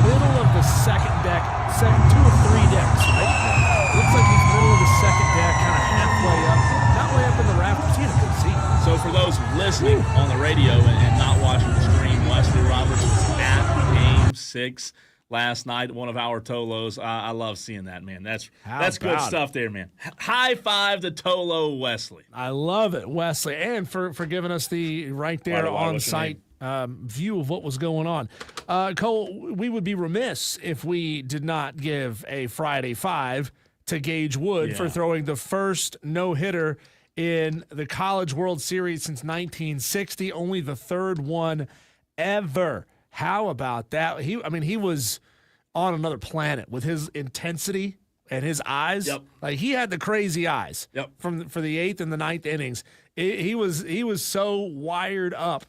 middle of the second deck, two or three decks, right? Looks like he's middle of the second deck, kind of halfway up, not way up in the rafters. He had a good seat. So for those listening on the radio and not watching the stream, Wesley Roberts was at Game 6 last night, one of our Tolos. I love seeing that, man. That's good stuff there, man. High five to Tolo Wesley. I love it, Wesley, and for giving us the right there on-site view of what was going on. Cole, we would be remiss if we did not give a Friday Five to Gage Wood for throwing the first no-hitter in the College World Series since 1960, only the third one ever. How about that? He was on another planet with his intensity and his eyes. Yep. Like he had the crazy eyes. Yep. For the 8th and the 9th innings. He was so wired up.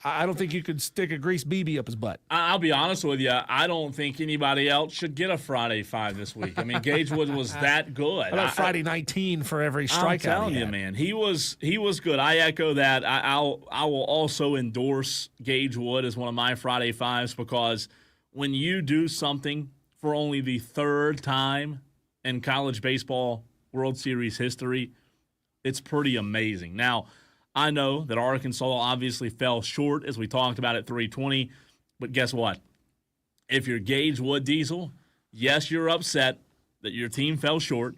I don't think you could stick a grease BB up his butt. I'll be honest with you. I don't think anybody else should get a Friday 5 this week. I mean, Gage Wood was that good. How about Friday 19 for every strikeout? I'm telling you, man, he was good. I echo that. I will also endorse Gage Wood as one of my Friday 5s because when you do something for only the 3rd time in college baseball World Series history, it's pretty amazing. Now, I know that Arkansas obviously fell short, as we talked about at 320, but guess what? If you're Gage Wood Diesel, yes, you're upset that your team fell short,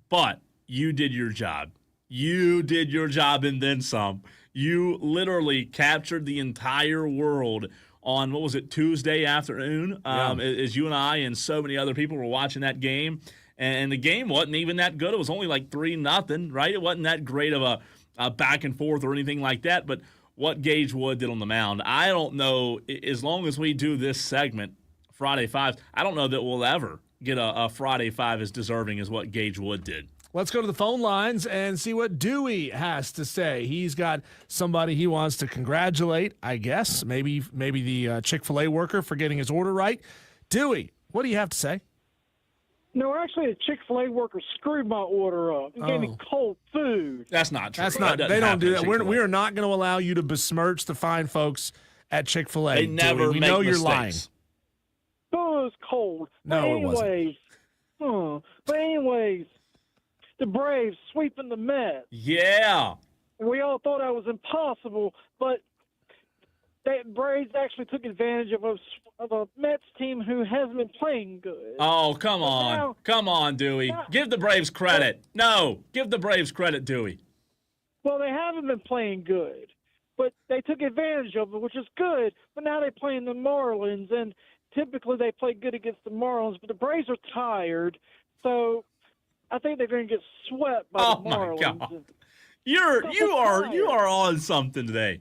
but you did your job. You did your job and then some. You literally captured the entire world on, what was it, Tuesday afternoon, as you and I and so many other people were watching that game. And the game wasn't even that good. It was only like 3-0, right? It wasn't that great of a back and forth or anything like that, but what Gage Wood did on the mound, I don't know, as long as we do this segment, Friday 5s, I don't know that we'll ever get a Friday 5 as deserving as what Gage Wood did. Let's go to the phone lines and see what Dewey has to say. He's got somebody he wants to congratulate, I guess, maybe the Chick-fil-A worker for getting his order right. Dewey, what do you have to say? No, actually, a Chick-fil-A worker screwed my order up and gave me cold food. That's not true. That's not. They don't do that. We are not going to allow you to besmirch the fine folks at Chick-fil-A. They never Dewey. We make know mistakes. you're lying. Oh, it was cold. No, it wasn't. But anyways, the Braves sweeping the Mets. Yeah. We all thought that was impossible, but the Braves actually took advantage of a Mets team who hasn't been playing good. Oh, come on. Now, come on, Dewey. Give the Braves credit. No, give the Braves credit, Dewey. Well, they haven't been playing good, but they took advantage of it, which is good. But now they're playing the Marlins, and typically they play good against the Marlins, but the Braves are tired, so I think they're going to get swept by the Marlins. Oh, my God. You are on something today.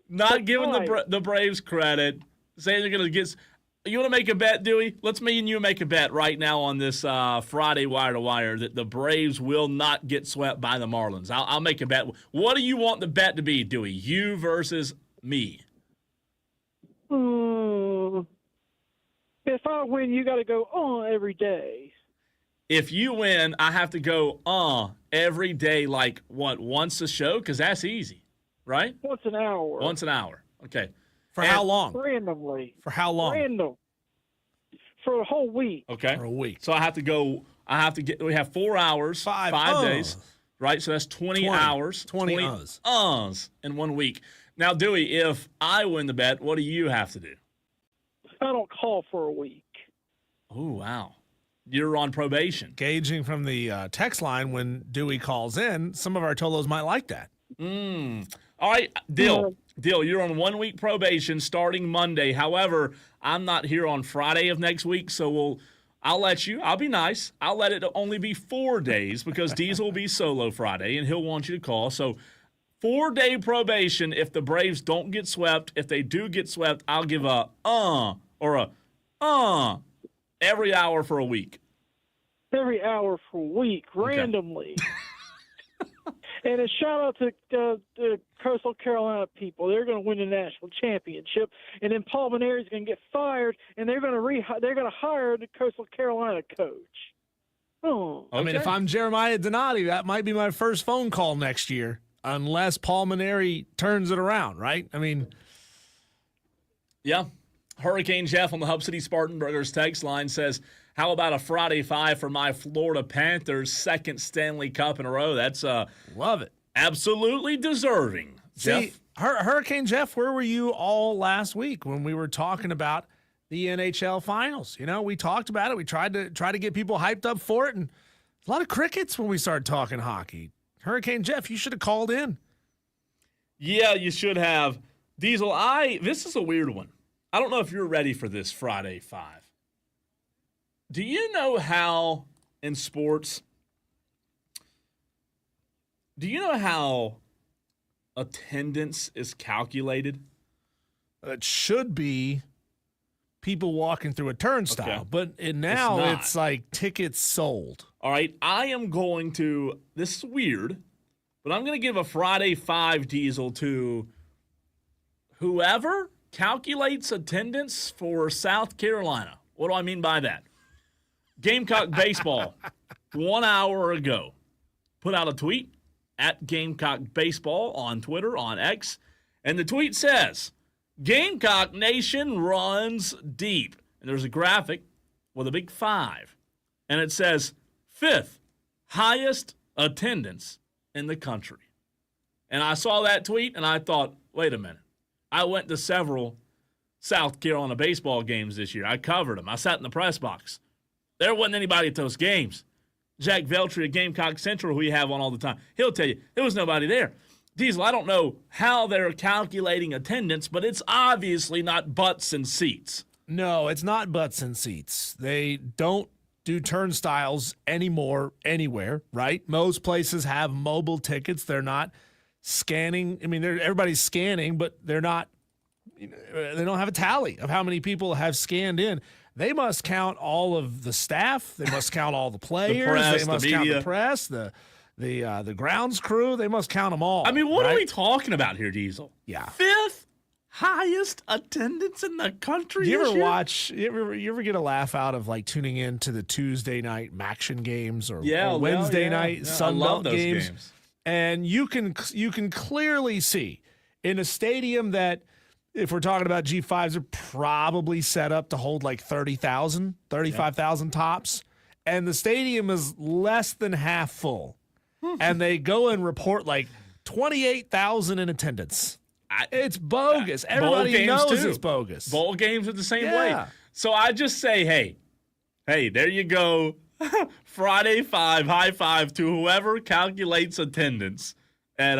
Not giving the Braves credit, saying they're going to get. You want to make a bet, Dewey? Let's me and you make a bet right now on this Friday wire to wire that the Braves will not get swept by the Marlins. I'll make a bet. What do you want the bet to be, Dewey? You versus me. If I win, you got to go every day. If you win, I have to go every day, like what, once a show? Because that's easy. Right? Once an hour. Once an hour. Okay. For how long? Randomly. For how long? Random. For a whole week. Okay. For a week. So we have 4 hours, 5 days, right? So that's 20 hours. 20 in 1 week. Now, Dewey, if I win the bet, what do you have to do? I don't call for a week. Oh, wow. You're on probation. Gauging from the text line when Dewey calls in, some of our Tolos might like that. All right, Dill, you're on 1 week probation starting Monday. However, I'm not here on Friday of next week, so I'll be nice. I'll let it only be 4 days because Diesel will be solo Friday, and he'll want you to call. So 4-day probation if the Braves don't get swept. If they do get swept, I'll give a or a every hour for a week. Every hour for a week, randomly. And a shout out to the Coastal Carolina people. They're going to win the national championship, and then Paul Mainieri is going to get fired, and they're going to hire the Coastal Carolina coach. Oh, I mean, if I'm Jeremiah Donati, that might be my first phone call next year, unless Paul Mainieri turns it around, right? I mean, yeah. Hurricane Jeff on the Hub City Spartanburgers text line says, how about a Friday 5 for my Florida Panthers' second Stanley Cup in a row? That's love it. Absolutely deserving. See, Jeff? Hurricane Jeff, where were you all last week when we were talking about the NHL Finals? You know, we talked about it. We tried to get people hyped up for it, and a lot of crickets when we started talking hockey. Hurricane Jeff, you should have called in. Yeah, you should have. Diesel, this is a weird one. I don't know if you're ready for this Friday 5. Do you know how in sports, attendance is calculated? It should be people walking through a turnstile. Okay. But now not. it's like tickets sold. All right, I am going to, this is weird, but I'm going to give a Friday 5 Diesel to whoever calculates attendance for South Carolina. What do I mean by that? Gamecock Baseball, 1 hour ago, put out a tweet at Gamecock Baseball on Twitter, on X, and the tweet says, Gamecock Nation runs deep. And there's a graphic with a big 5, and it says, 5th highest attendance in the country. And I saw that tweet, and I thought, wait a minute. I went to several South Carolina baseball games this year. I covered them. I sat in the press box. There wasn't anybody at those games. Jack Veltri at Gamecock Central, who we have on all the time, he'll tell you there was nobody there. Diesel, I don't know how they're calculating attendance, but it's obviously not butts and seats. No, it's not butts and seats. They don't do turnstiles anymore anywhere, right? Most places have mobile tickets. They're not scanning. I mean, everybody's scanning, but they're not. They don't have a tally of how many people have scanned in. They must count all of the staff. They must count all the players. The press, they must the count media. the press, the grounds crew. They must count them all. I mean, what right? are we talking about here, Diesel? Yeah. 5th highest attendance in the country. Do you this ever year? watch? You ever get a laugh out of like tuning in to the Tuesday night Maction games or Wednesday night Sun Belt games? And you can clearly see in a stadium that, if we're talking about G5s, are probably set up to hold like 30,000, 35,000 tops. And the stadium is less than half full. And they go and report like 28,000 in attendance. It's bogus. Everybody knows it's bogus. Bowl games are the same Yeah. way. So I just say, hey, there you go. Friday 5, high five to whoever calculates attendance at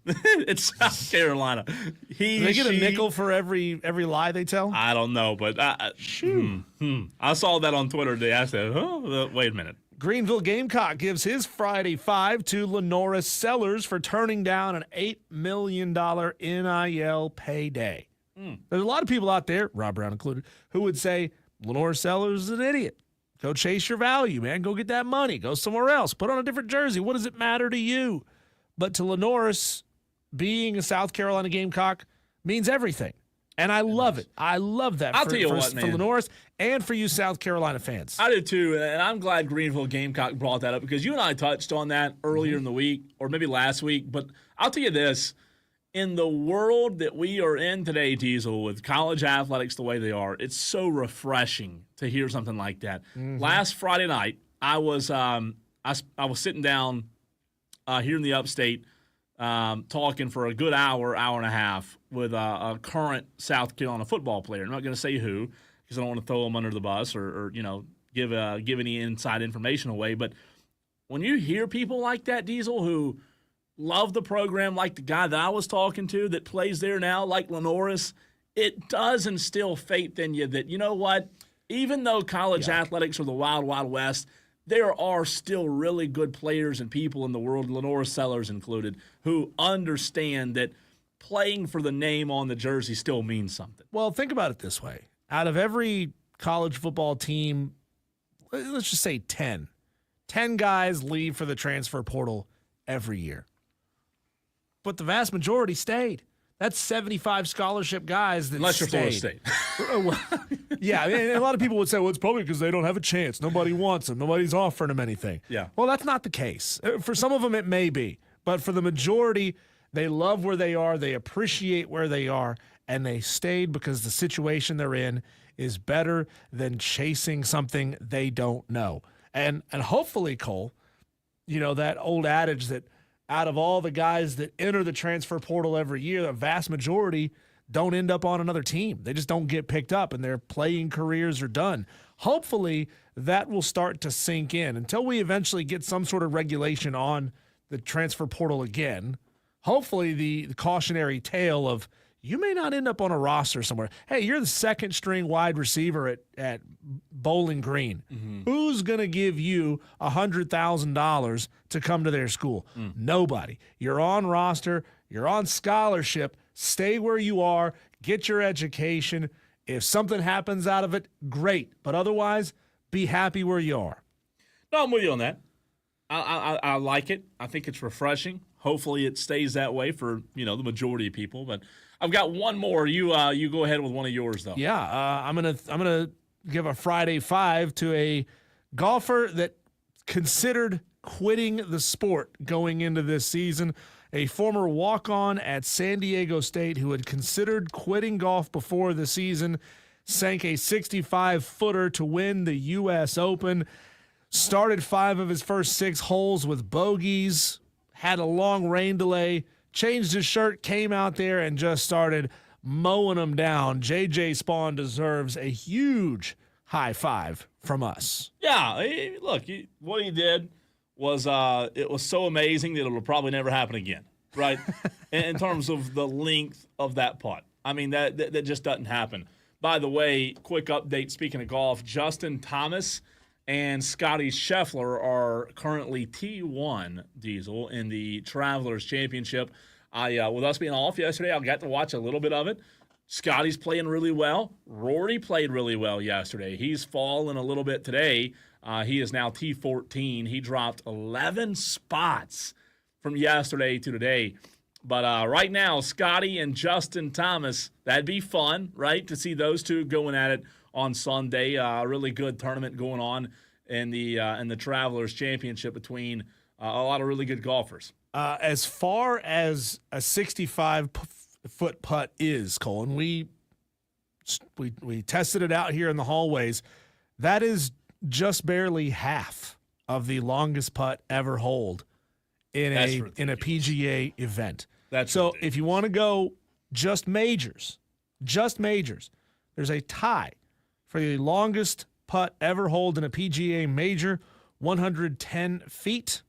it's South Carolina. Do they get a nickel for every lie they tell? I don't know, but I saw that on Twitter today. I said, wait a minute. Greenville Gamecock gives his Friday 5 to Lenora Sellers for turning down an $8 million NIL payday. There's a lot of people out there, Rob Brown included, who would say Lenora Sellers is an idiot. Go chase your value, man. Go get that money. Go somewhere else. Put on a different jersey. What does it matter to you? But to Lenoris, being a South Carolina Gamecock means everything. And I love it. I love that I'll for tell you what, man. for Lenoris and for you South Carolina fans. I do too, and I'm glad Greenville Gamecock brought that up because you and I touched on that earlier in the week, or maybe last week. But I'll tell you this. In the world that we are in today, Diesel, with college athletics the way they are, it's so refreshing to hear something like that. Last Friday night, I was sitting down here in the upstate talking for a good hour and a half with a current South Carolina football player. I'm not going to say who because I don't want to throw him under the bus or give any inside information away. But when you hear people like that, Diesel, who love the program like the guy that I was talking to that plays there now, like Lenoris, it does instill faith in you that, you know what, even though college athletics are the wild, wild west, there are still really good players and people in the world, Lenora Sellers included, who understand that playing for the name on the jersey still means something. Well, think about it this way. Out of every college football team, let's just say 10 guys leave for the transfer portal every year. But the vast majority stayed. That's 75 scholarship guys that Unless you're Florida stayed. State. Yeah, I mean, a lot of people would say, well, it's probably because they don't have a chance. Nobody wants them. Nobody's offering them anything. Yeah. Well, that's not the case. For some of them, it may be. But for the majority, they love where they are. They appreciate where they are. And they stayed because the situation they're in is better than chasing something they don't know. And hopefully, Cole, you know, that old adage that out of all the guys that enter the transfer portal every year, the vast majority don't end up on another team. They just don't get picked up and their playing careers are done. Hopefully that will start to sink in until we eventually get some sort of regulation on the transfer portal again. Hopefully the cautionary tale of you may not end up on a roster somewhere. Hey, you're the second string wide receiver at Bowling Green. Who's going to give you $100,000 to come to their school? Nobody. You're on roster. You're on scholarship. Stay where you are. Get your education. If something happens out of it, great. But otherwise, be happy where you are. No, I'm with you on that. I like it. I think it's refreshing. Hopefully it stays that way for, the majority of people. But I've got one more. You go ahead with one of yours, though. Yeah, I'm gonna give a Friday 5 to a golfer that considered quitting the sport going into this season. A former walk-on at San Diego State who had considered quitting golf before the season sank a 65-footer to win the U.S. Open. Started 5 of his first 6 holes with bogeys, had a long rain delay, changed his shirt, came out there, and just started mowing them down. J.J. Spawn deserves a huge high five from us. Yeah, look, what he did was it was so amazing that it'll probably never happen again, right? in terms of the length of that putt. I mean, that just doesn't happen. By the way, quick update, speaking of golf, Justin Thomas and Scotty Scheffler are currently T1, Diesel, in the Travelers Championship. With us being off yesterday, I got to watch a little bit of it. Scotty's playing really well. Rory played really well yesterday. He's fallen a little bit today. He is now T14. He dropped 11 spots from yesterday to today. But right now, Scotty and Justin Thomas, that'd be fun, right, to see those two going at it on Sunday. A really good tournament going on in the Travelers Championship between a lot of really good golfers. As far as a 65-foot putt is, Colin, we tested it out here in the hallways. That is just barely half of the longest putt ever holed in a PGA event. So if you want to go just majors, there's a tie for the longest putt ever holed in a PGA major, 110 feet,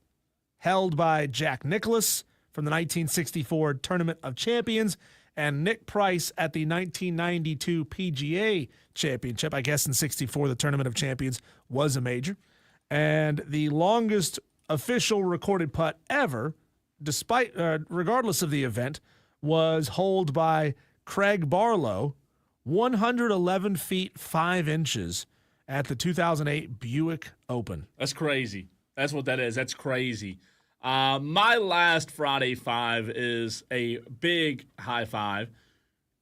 held by Jack Nicklaus from the 1964 Tournament of Champions and Nick Price at the 1992 PGA Championship. I guess in 64, the Tournament of Champions was a major. And the longest official recorded putt ever, regardless of the event, was holed by Craig Barlow, 111 feet 5 inches at the 2008 Buick Open. That's crazy. That's what that is. That's crazy. My last Friday 5 is a big high five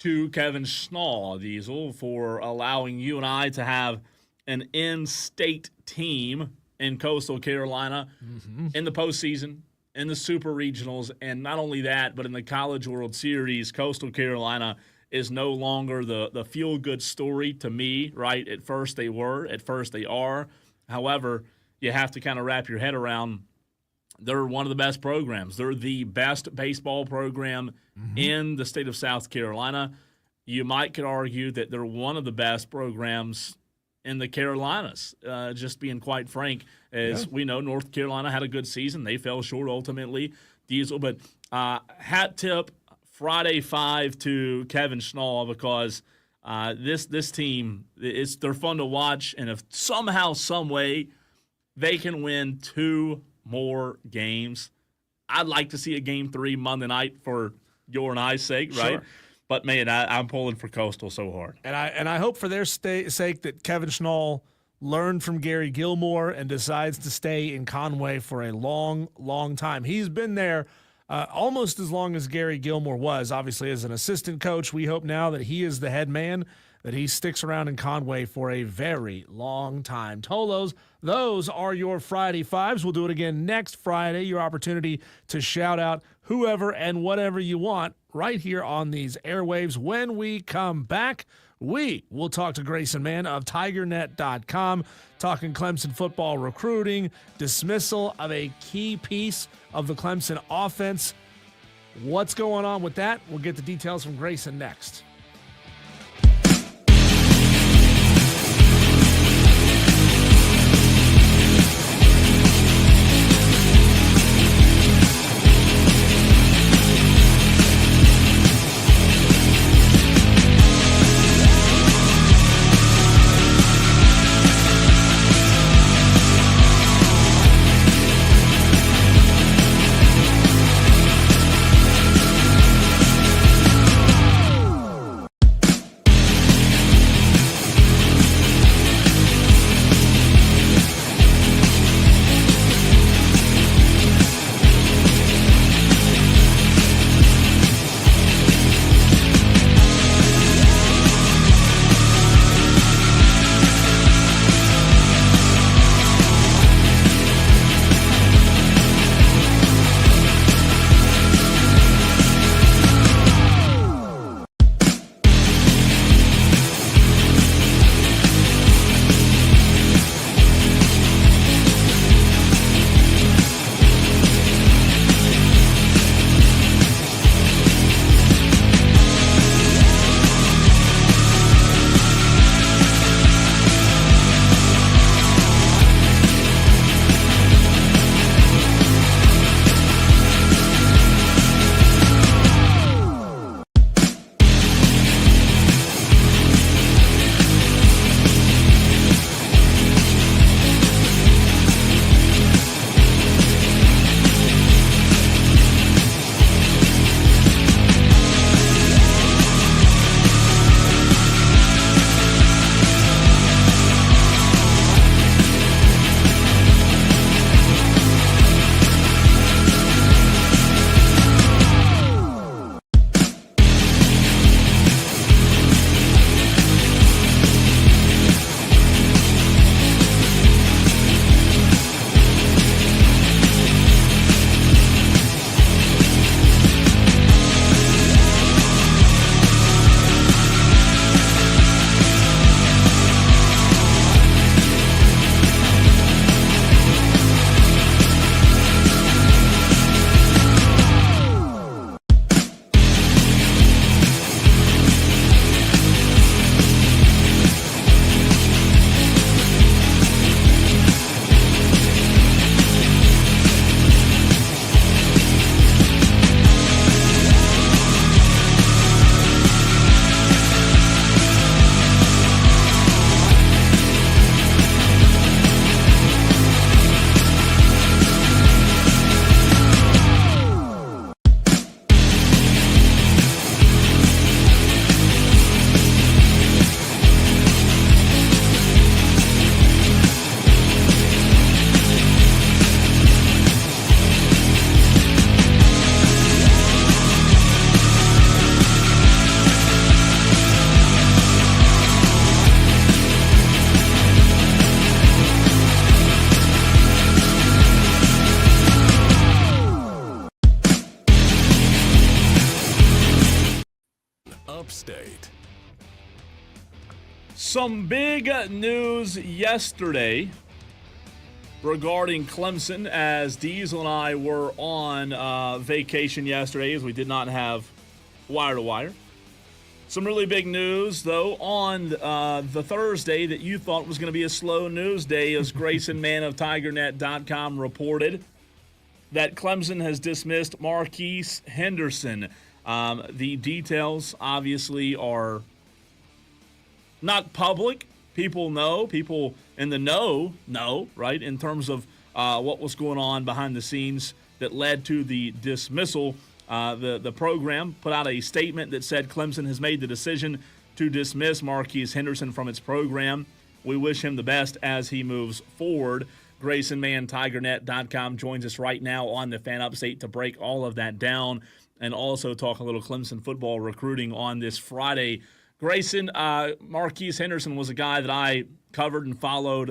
to Kevin Schnall, Diesel, for allowing you and I to have an in-state team in Coastal Carolina in the postseason, in the Super Regionals, and not only that, but in the College World Series. Coastal Carolina is no longer the feel-good story to me, right? At first they were. At first they are. However, you have to kind of wrap your head around they're one of the best programs. They're the best baseball program in the state of South Carolina. You could argue that they're one of the best programs in the Carolinas, just being quite frank. As we know, North Carolina had a good season. They fell short ultimately, Diesel. But hat tip, Friday 5 to Kevin Schnall, because this team, they're fun to watch. And if somehow, some way, they can win 2 more games, I'd like to see a Game 3 Monday night for your and I's sake, right? Sure. But, man, I'm pulling for Coastal so hard. And I hope for their sake that Kevin Schnall learned from Gary Gilmore and decides to stay in Conway for a long, long time. He's been there almost as long as Gary Gilmore was, obviously, as an assistant coach. We hope now that he is the head man, that he sticks around in Conway for a very long time. Tolos, those are your Friday Fives. We'll do it again next Friday. Your opportunity to shout out whoever and whatever you want right here on these airwaves. When we come back, we will talk to Grayson Mann of TigerNet.com, talking Clemson football recruiting, dismissal of a key piece of the Clemson offense. What's going on with that? We'll get the details from Grayson next. Upstate. Some big news yesterday regarding Clemson, as Diesel and I were on vacation yesterday, as we did not have wire to wire. Some really big news, though, on the Thursday that you thought was going to be a slow news day, as Grayson Mann of TigerNet.com reported that Clemson has dismissed Marquise Henderson. The details, obviously, are not public. People know. People in the know, right, in terms of what was going on behind the scenes that led to the dismissal. The program put out a statement that said Clemson has made the decision to dismiss Marquise Henderson from its program. We wish him the best as he moves forward. Grayson Mann, TigerNet.com, joins us right now on the Fan Upstate to break all of that down and also talk a little Clemson football recruiting on this Friday. Grayson, Marquise Henderson was a guy that I covered and followed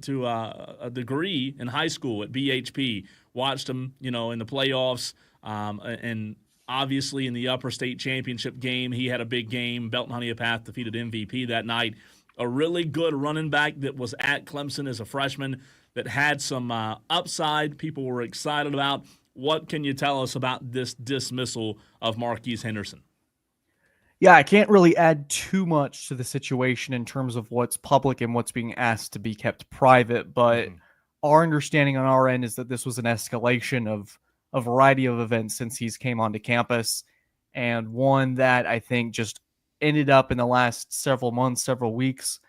to a degree in high school at BHP. Watched him, in the playoffs. And obviously in the Upper State Championship game, he had a big game. Belton Honeypath defeated MVP that night. A really good running back that was at Clemson as a freshman that had some upside people were excited about. What can you tell us about this dismissal of Marquise Henderson? Yeah, I can't really add too much to the situation in terms of what's public and what's being asked to be kept private, but our understanding on our end is that this was an escalation of a variety of events since he's came onto campus, and one that I think just ended up in the last several months, several weeks,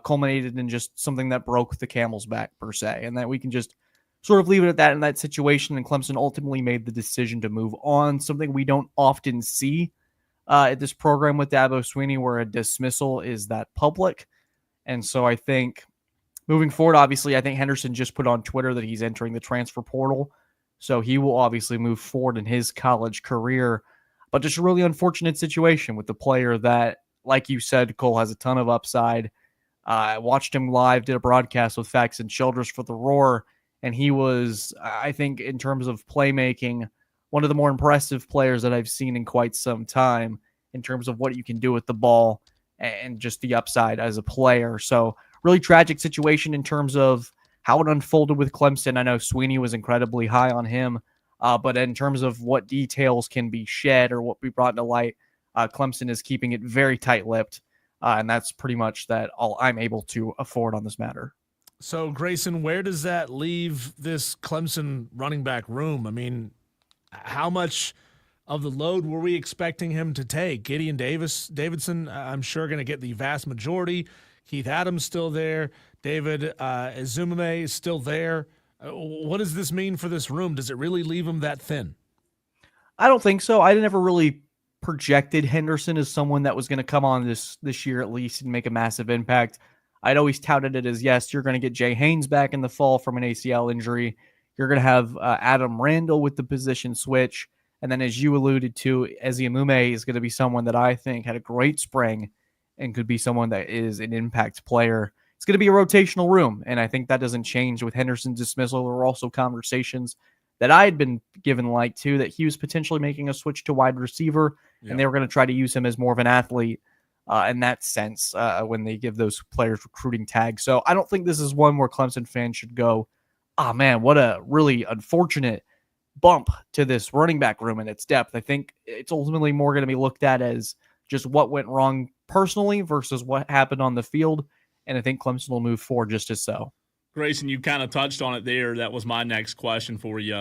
culminated in just something that broke the camel's back, per se, and that we can just sort of leave it at that in that situation, and Clemson ultimately made the decision to move on, something we don't often see at this program with Dabo Swinney, where a dismissal is that public. And so I think moving forward, obviously, I think Henderson just put on Twitter that he's entering the transfer portal, so he will obviously move forward in his college career. But just a really unfortunate situation with the player that, like you said, Cole, has a ton of upside. I watched him live, did a broadcast with Facts and Childress for the Roar, and he was, I think, in terms of playmaking, one of the more impressive players that I've seen in quite some time in terms of what you can do with the ball and just the upside as a player. So really tragic situation in terms of how it unfolded with Clemson. I know Swinney was incredibly high on him, but in terms of what details can be shed or what we brought to light, Clemson is keeping it very tight-lipped, and that's pretty much that all I'm able to afford on this matter. So, Grayson, where does that leave this Clemson running back room? I mean, how much of the load were we expecting him to take? Gideon Davidson, I'm sure, going to get the vast majority. Keith Adams still there. David Ezumame is still there. What does this mean for this room? Does it really leave him that thin? I don't think so. I never really projected Henderson as someone that was going to come on this year at least and make a massive impact. I'd always touted it as, yes, you're going to get Jay Haynes back in the fall from an ACL injury. You're going to have Adam Randall with the position switch. And then as you alluded to, Ezeume is going to be someone that I think had a great spring and could be someone that is an impact player. It's going to be a rotational room, and I think that doesn't change with Henderson's dismissal. There were also conversations that I had been given light to that he was potentially making a switch to wide receiver, and they were going to try to use him as more of an athlete in that sense when they give those players recruiting tags. So I don't think this is one where Clemson fans should go, oh man, what a really unfortunate bump to this running back room and its depth. I think it's ultimately more going to be looked at as just what went wrong personally versus what happened on the field. And I think Clemson will move forward just as so. Grayson, you kind of touched on it there. That was my next question for you.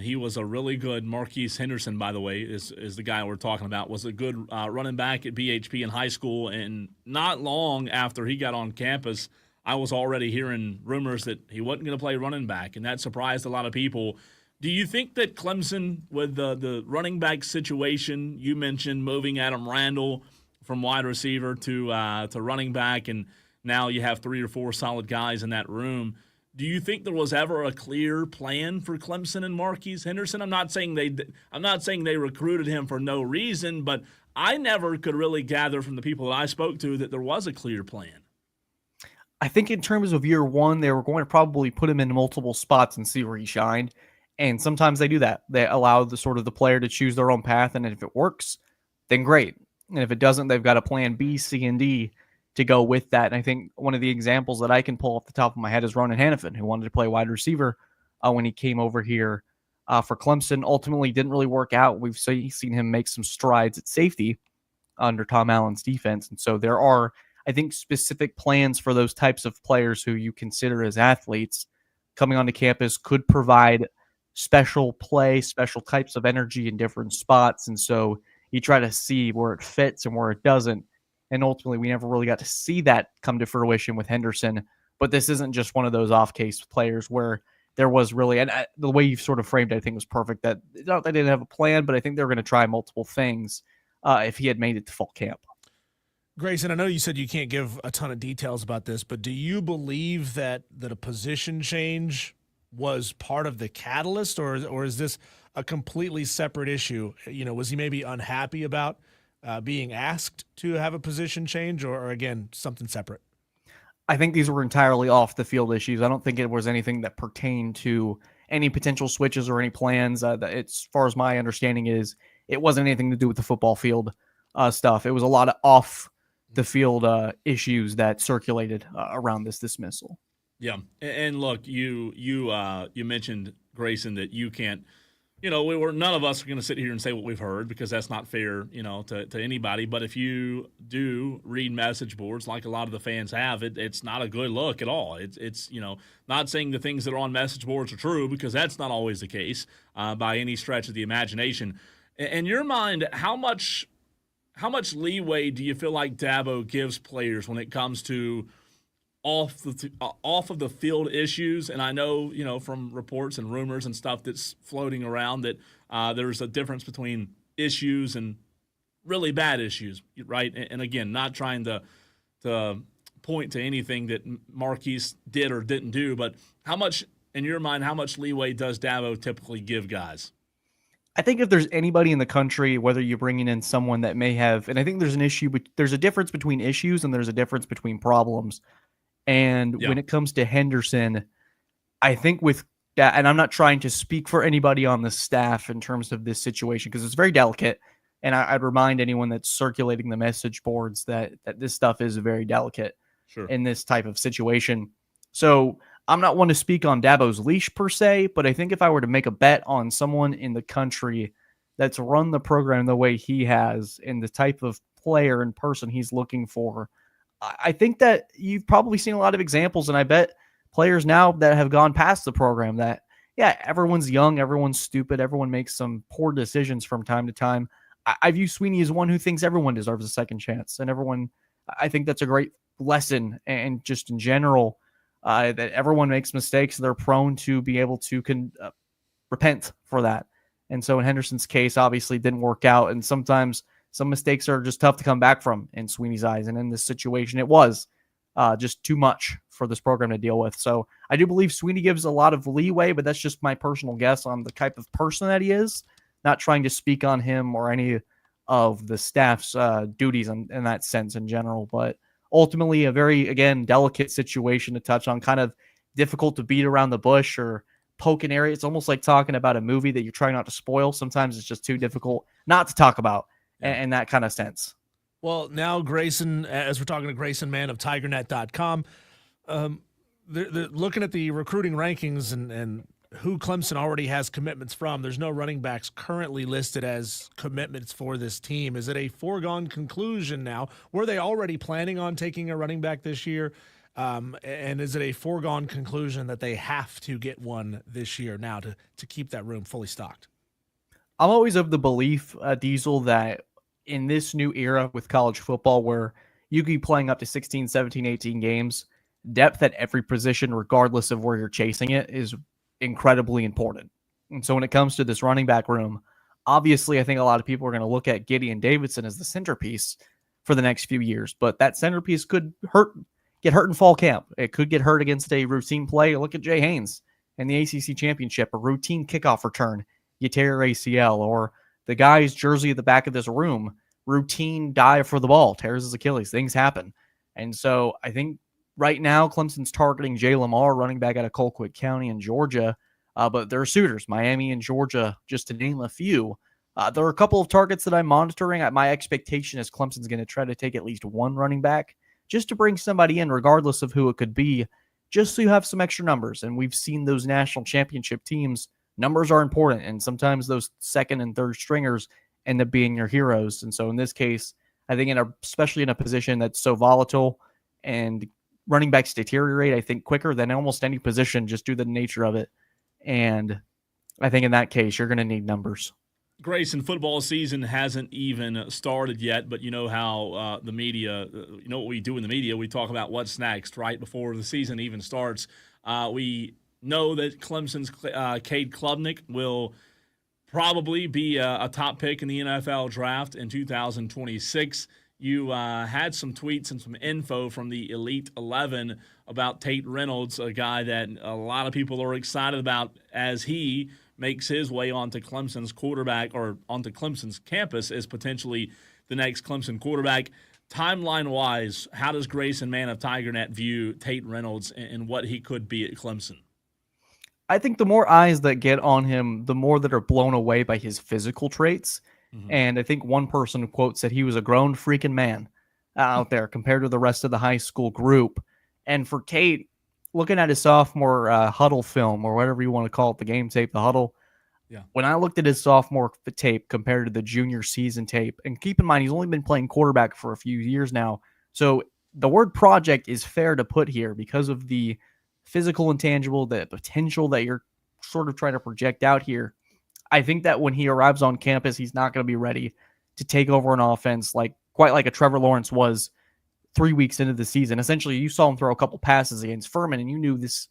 He was a really good Marquise Henderson, by the way, is the guy we're talking about, was a good running back at BHP in high school. And not long after he got on campus, I was already hearing rumors that he wasn't going to play running back, and that surprised a lot of people. Do you think that Clemson, with the running back situation, you mentioned moving Adam Randall from wide receiver to running back, and now you have 3 or 4 solid guys in that room. Do you think there was ever a clear plan for Clemson and Marquise Henderson? I'm not saying they recruited him for no reason, but I never could really gather from the people that I spoke to that there was a clear plan. I think in terms of year one, they were going to probably put him in multiple spots and see where he shined. And sometimes they do that. They allow the player to choose their own path, and if it works, then great. And if it doesn't, they've got a plan B, C, and D to go with that. And I think one of the examples that I can pull off the top of my head is Ronan Hannafin, who wanted to play wide receiver when he came over here for Clemson. Ultimately didn't really work out. We've seen him make some strides at safety under Tom Allen's defense. And so there are, I think, specific plans for those types of players who you consider as athletes coming onto campus could provide special play, special types of energy in different spots. And so you try to see where it fits and where it doesn't. And ultimately, we never really got to see that come to fruition with Henderson. But this isn't just one of those off-case players where there was really, and the way you've sort of framed it, I think was perfect, that not they didn't have a plan, but I think they were going to try multiple things if he had made it to fall camp. Grayson, I know you said you can't give a ton of details about this, but do you believe that a position change was part of the catalyst, or is this a completely separate issue? You know, was he maybe unhappy about being asked to have a position change, or again, something separate? I think these were entirely off the field issues. I don't think it was anything that pertained to any potential switches or any plans. As far as my understanding is, it wasn't anything to do with the football field stuff. It was a lot of off the field issues that circulated around this dismissal. Yeah, and look, you mentioned, Grayson, that you can't. You know, none of us are going to sit here and say what we've heard, because that's not fair, you know, to anybody. But if you do read message boards like a lot of the fans have, it's not a good look at all. It's you know, not saying the things that are on message boards are true, because that's not always the case by any stretch of the imagination. In your mind, how much leeway do you feel like Dabo gives players when it comes to off of the field issues? And I know, you know, from reports and rumors and stuff that's floating around that there's a difference between issues and really bad issues, right? And again, not trying to point to anything that Marquise did or didn't do, but how much, in your mind, how much leeway does Dabo typically give guys? I think if there's anybody in the country, whether you're bringing in someone that may have, and I think there's an issue, but there's a difference between issues and there's a difference between problems. And when it comes to Henderson, I think with that, and I'm not trying to speak for anybody on the staff in terms of this situation, because it's very delicate. And I'd remind anyone that's circulating the message boards that this stuff is very delicate in this type of situation. So I'm not one to speak on Dabo's leash per se, but I think if I were to make a bet on someone in the country that's run the program the way he has and the type of player and person he's looking for, I think that you've probably seen a lot of examples, and I bet players now that have gone past the program that, yeah, everyone's young, everyone's stupid, everyone makes some poor decisions from time to time. I view Sweeney as one who thinks everyone deserves a second chance, and I think that's a great lesson, and just in general, that everyone makes mistakes. They're prone to be able to repent for that. And so in Henderson's case, obviously didn't work out, and sometimes some mistakes are just tough to come back from in Sweeney's eyes. And in this situation, it was just too much for this program to deal with. So I do believe Sweeney gives a lot of leeway, but that's just my personal guess on the type of person that he is, not trying to speak on him or any of the staff's duties in that sense in general. But ultimately, a very, again, delicate situation to touch on, kind of difficult to beat around the bush or poke an area. It's almost like talking about a movie that you're trying not to spoil. Sometimes it's just too difficult not to talk about. In that kind of sense. Well, now Grayson, as we're talking to Grayson Mann of TigerNet.com, they're looking at the recruiting rankings and who Clemson already has commitments from. There's no running backs currently listed as commitments for this team. Is it a foregone conclusion now? Were they already planning on taking a running back this year? And is it a foregone conclusion that they have to get one this year now to keep that room fully stocked? I'm always of the belief, Diesel, that in this new era with college football where you could be playing up to 16, 17, 18 games, depth at every position, regardless of where you're chasing it, is incredibly important. And so when it comes to this running back room, obviously I think a lot of people are going to look at Gideon Davidson as the centerpiece for the next few years, but that centerpiece could get hurt in fall camp. It could get hurt against a routine play. Look at Jay Haynes in the ACC championship, a routine kickoff return. You tear your ACL, or the guy's jersey at the back of this room, routine dive for the ball, tears his Achilles. Things happen. And so I think right now Clemson's targeting Jay Lamar, running back out of Colquitt County in Georgia, but there are suitors, Miami and Georgia, just to name a few, There are a couple of targets that I'm monitoring. My expectation is Clemson's going to try to take at least one running back just to bring somebody in, regardless of who it could be, just so you have some extra numbers. And we've seen those national championship teams, numbers are important. And sometimes those second and third stringers end up being your heroes. And so in this case, I think especially in a position that's so volatile and running backs deteriorate, I think, quicker than almost any position just due to the nature of it. And I think in that case, you're going to need numbers. Grayson, football season hasn't even started yet, but you know how the media, you know what we do in the media, we talk about what's next, right, before the season even starts. We know that Clemson's Cade Klubnik will probably be a top pick in the NFL draft in 2026. You had some tweets and some info from the Elite 11 about Tate Reynolds, a guy that a lot of people are excited about as he makes his way onto Clemson's quarterback or onto Clemson's campus as potentially the next Clemson quarterback. Timeline-wise, how does Grayson, man of TigerNet, view Tate Reynolds and what he could be at Clemson? I think the more eyes that get on him, the more that are blown away by his physical traits. Mm-hmm. And I think one person, quote, said he was a grown freaking man out there compared to the rest of the high school group. And for Tate, looking at his sophomore huddle film, or whatever you want to call it, the game tape, the huddle. Yeah. When I looked at his sophomore tape compared to the junior season tape, and keep in mind, he's only been playing quarterback for a few years now. So the word project is fair to put here because of the physical intangible, the potential that you're sort of trying to project out here. I think that when he arrives on campus, he's not going to be ready to take over an offense quite like a Trevor Lawrence was 3 weeks into the season. Essentially, you saw him throw a couple passes against Furman, and you knew this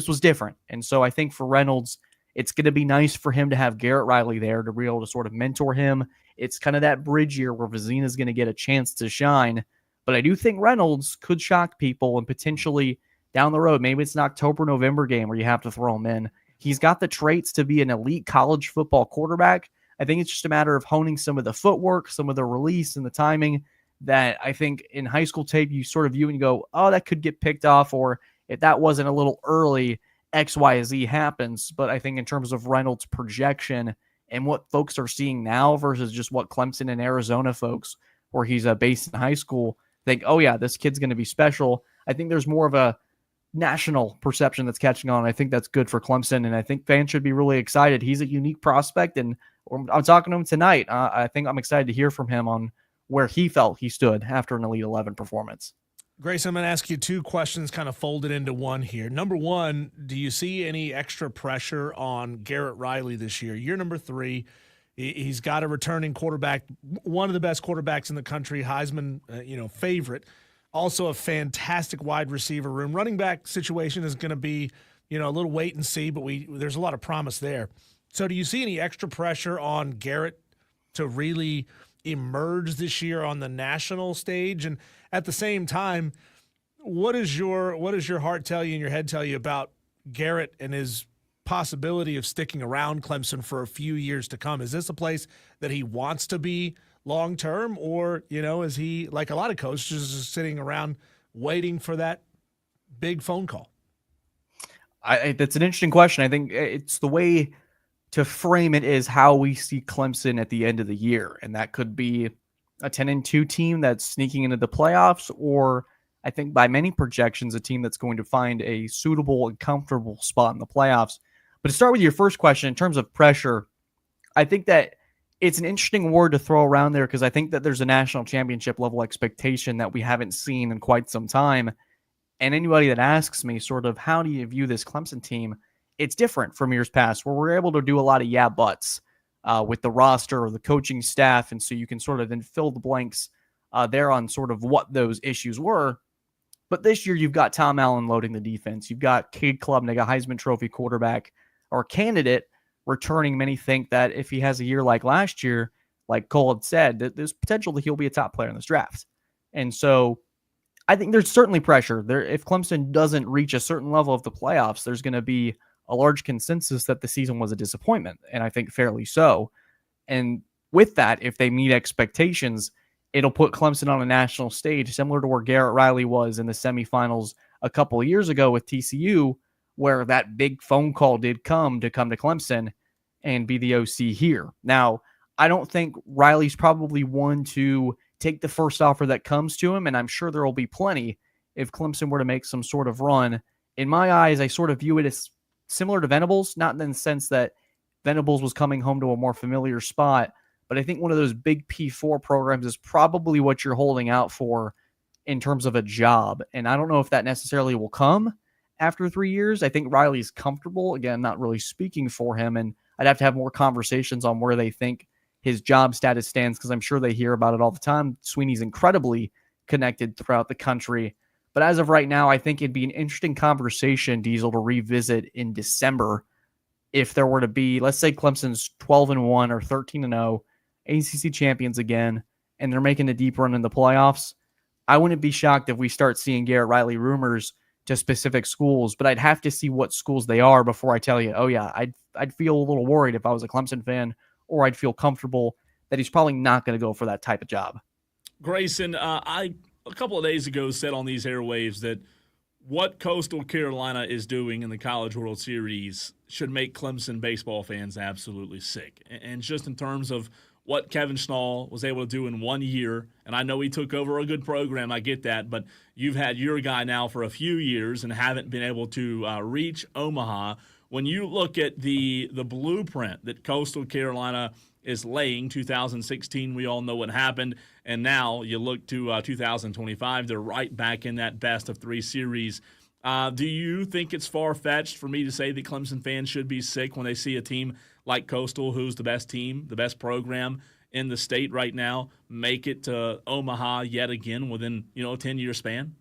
was different. And so I think for Reynolds, it's going to be nice for him to have Garrett Riley there to be able to sort of mentor him. It's kind of that bridge year where Vizina is going to get a chance to shine. But I do think Reynolds could shock people and potentially down the road, maybe it's an October, November game where you have to throw him in. He's got the traits to be an elite college football quarterback. I think it's just a matter of honing some of the footwork, some of the release and the timing that I think in high school tape, you sort of view and you go, oh, that could get picked off, or if that wasn't a little early, X, Y, Z happens. But I think in terms of Reynolds' projection and what folks are seeing now versus just what Clemson and Arizona folks, where he's based in high school, think, oh, yeah, this kid's going to be special. I think there's more of a national perception that's catching on. I think that's good for Clemson, and I think fans should be really excited. He's a unique prospect, and I'm talking to him tonight. I think I'm excited to hear from him on where he felt he stood after an Elite 11 performance. Grayson, I'm going to ask you two questions kind of folded into one here. Number one, do you see any extra pressure on Garrett Riley this year? Year number 3, he's got a returning quarterback, one of the best quarterbacks in the country, Heisman, favorite. Also a fantastic wide receiver room. Running back situation is going to be, a little wait and see, but there's a lot of promise there. So do you see any extra pressure on Garrett to really emerge this year on the national stage? And at the same time, what does your heart tell you and your head tell you about Garrett and his possibility of sticking around Clemson for a few years to come? Is this a place that he wants to be long term, or is he, like a lot of coaches, just sitting around waiting for that big phone call? That's an interesting question. I think it's the way to frame it is how we see Clemson at the end of the year. And that could be a 10-2 team that's sneaking into the playoffs, or I think by many projections, a team that's going to find a suitable and comfortable spot in the playoffs. But to start with your first question, in terms of pressure, I think that it's an interesting word to throw around there because I think that there's a national championship level expectation that we haven't seen in quite some time. And anybody that asks me sort of, how do you view this Clemson team? It's different from years past where we're able to do a lot of yeah buts with the roster or the coaching staff. And so you can sort of then fill the blanks there on sort of what those issues were. But this year you've got Tom Allen loading the defense. You've got Cade Klubnik, a Heisman Trophy quarterback or candidate, returning. Many think that if he has a year like last year, like Cole had said, that there's potential that he'll be a top player in this draft. And so I think there's certainly pressure there. If Clemson doesn't reach a certain level of the playoffs, there's going to be a large consensus that the season was a disappointment, and I think fairly so. And with that, if they meet expectations, it'll put Clemson on a national stage, similar to where Garrett Riley was in the semifinals a couple of years ago with TCU, where that big phone call did come to Clemson and be the OC here. Now, I don't think Riley's probably one to take the first offer that comes to him, and I'm sure there will be plenty if Clemson were to make some sort of run. In my eyes, I sort of view it as similar to Venables, not in the sense that Venables was coming home to a more familiar spot, but I think one of those big P4 programs is probably what you're holding out for in terms of a job. And I don't know if that necessarily will come after 3 years. I think Riley's comfortable. Again, not really speaking for him, and I'd have to have more conversations on where they think his job status stands, because I'm sure they hear about it all the time. Sweeney's incredibly connected throughout the country. But as of right now, I think it'd be an interesting conversation, Diesel, to revisit in December if there were to be, let's say Clemson's 12-1 or 13-0, ACC champions again, and they're making a deep run in the playoffs. I wouldn't be shocked if we start seeing Garrett Riley rumors to specific schools, but I'd have to see what schools they are before I tell you, oh yeah, I'd feel a little worried if I was a Clemson fan, or I'd feel comfortable that he's probably not going to go for that type of job. Grayson, I a couple of days ago said on these airwaves that what Coastal Carolina is doing in the College World Series should make Clemson baseball fans absolutely sick. And just in terms of what Kevin Schnall was able to do in 1 year, and I know he took over a good program, I get that, but you've had your guy now for a few years and haven't been able to reach Omaha. When you look at the blueprint that Coastal Carolina is laying, 2016, we all know what happened, and now you look to 2025, they're right back in that best-of-3 series. Do you think it's far-fetched for me to say that Clemson fans should be sick when they see a team like Coastal, who's the best team, the best program in the state right now, make it to Omaha yet again within, a 10-year span?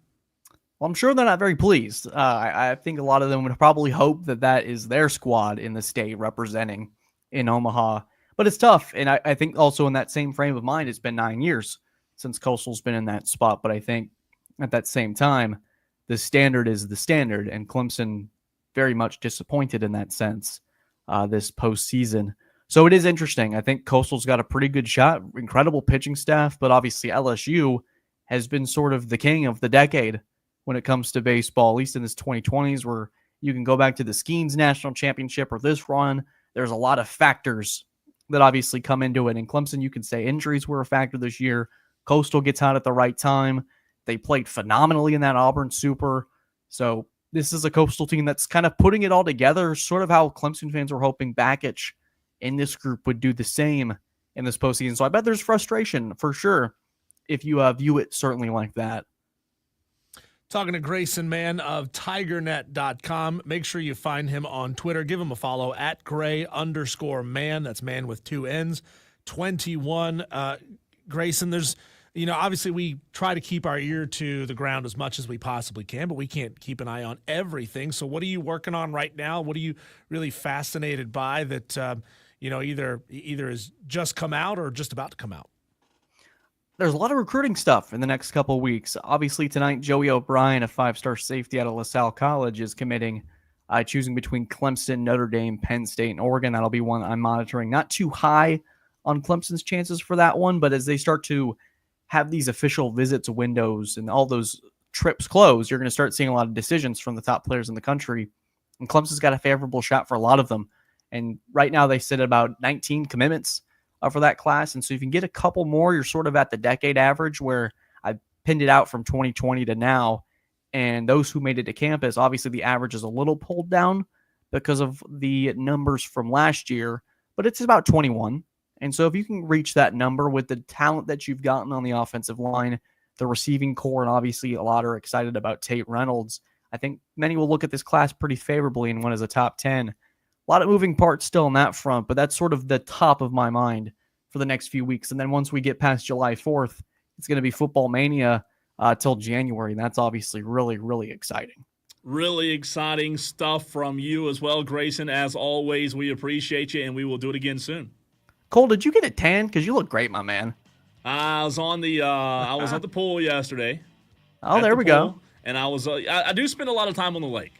Well, I'm sure they're not very pleased. I think a lot of them would probably hope that is their squad in the state representing in Omaha. But it's tough, and I think also in that same frame of mind, it's been 9 years since Coastal's been in that spot. But I think at that same time, the standard is the standard, and Clemson very much disappointed in that sense this postseason. So it is interesting. I think Coastal's got a pretty good shot, incredible pitching staff, but obviously LSU has been sort of the king of the decade when it comes to baseball, at least in this 2020s, where you can go back to the Skeens National Championship or this run. There's a lot of factors that obviously come into it. And Clemson, you can say injuries were a factor this year. Coastal gets out at the right time. They played phenomenally in that Auburn Super. So this is a Coastal team that's kind of putting it all together, sort of how Clemson fans were hoping Bakich in this group would do the same in this postseason. So I bet there's frustration for sure if you view it certainly like that. Talking to Grayson Mann of TigerNet.com. Make sure you find him on Twitter. Give him a follow at Gray_man. That's man with 2 N's. 21. Grayson, there's, obviously we try to keep our ear to the ground as much as we possibly can, but we can't keep an eye on everything. So what are you working on right now? What are you really fascinated by that, either has just come out or just about to come out? There's a lot of recruiting stuff in the next couple of weeks. Obviously, tonight, Joey O'Brien, a 5-star safety out of LaSalle College, is committing, choosing between Clemson, Notre Dame, Penn State, and Oregon. That'll be one I'm monitoring. Not too high on Clemson's chances for that one, but as they start to have these official visits windows and all those trips close, you're going to start seeing a lot of decisions from the top players in the country. And Clemson's got a favorable shot for a lot of them. And right now, they sit at about 19 commitments for that class. And so if you can get a couple more, you're sort of at the decade average where I pinned it out from 2020 to now. And those who made it to campus, obviously the average is a little pulled down because of the numbers from last year, but it's about 21. And so if you can reach that number with the talent that you've gotten on the offensive line, the receiving core, and obviously a lot are excited about Tate Reynolds, I think many will look at this class pretty favorably and one as a top 10. A lot of moving parts still on that front, but that's sort of the top of my mind for the next few weeks. And then once we get past July 4th, it's going to be football mania till January. And that's obviously really, really exciting. Really exciting stuff from you as well, Grayson. As always, we appreciate you, and we will do it again soon. Cole, did you get a tan? Because you look great, my man. I was on the at the pool yesterday. Oh, there we go. And I was I do spend a lot of time on the lake.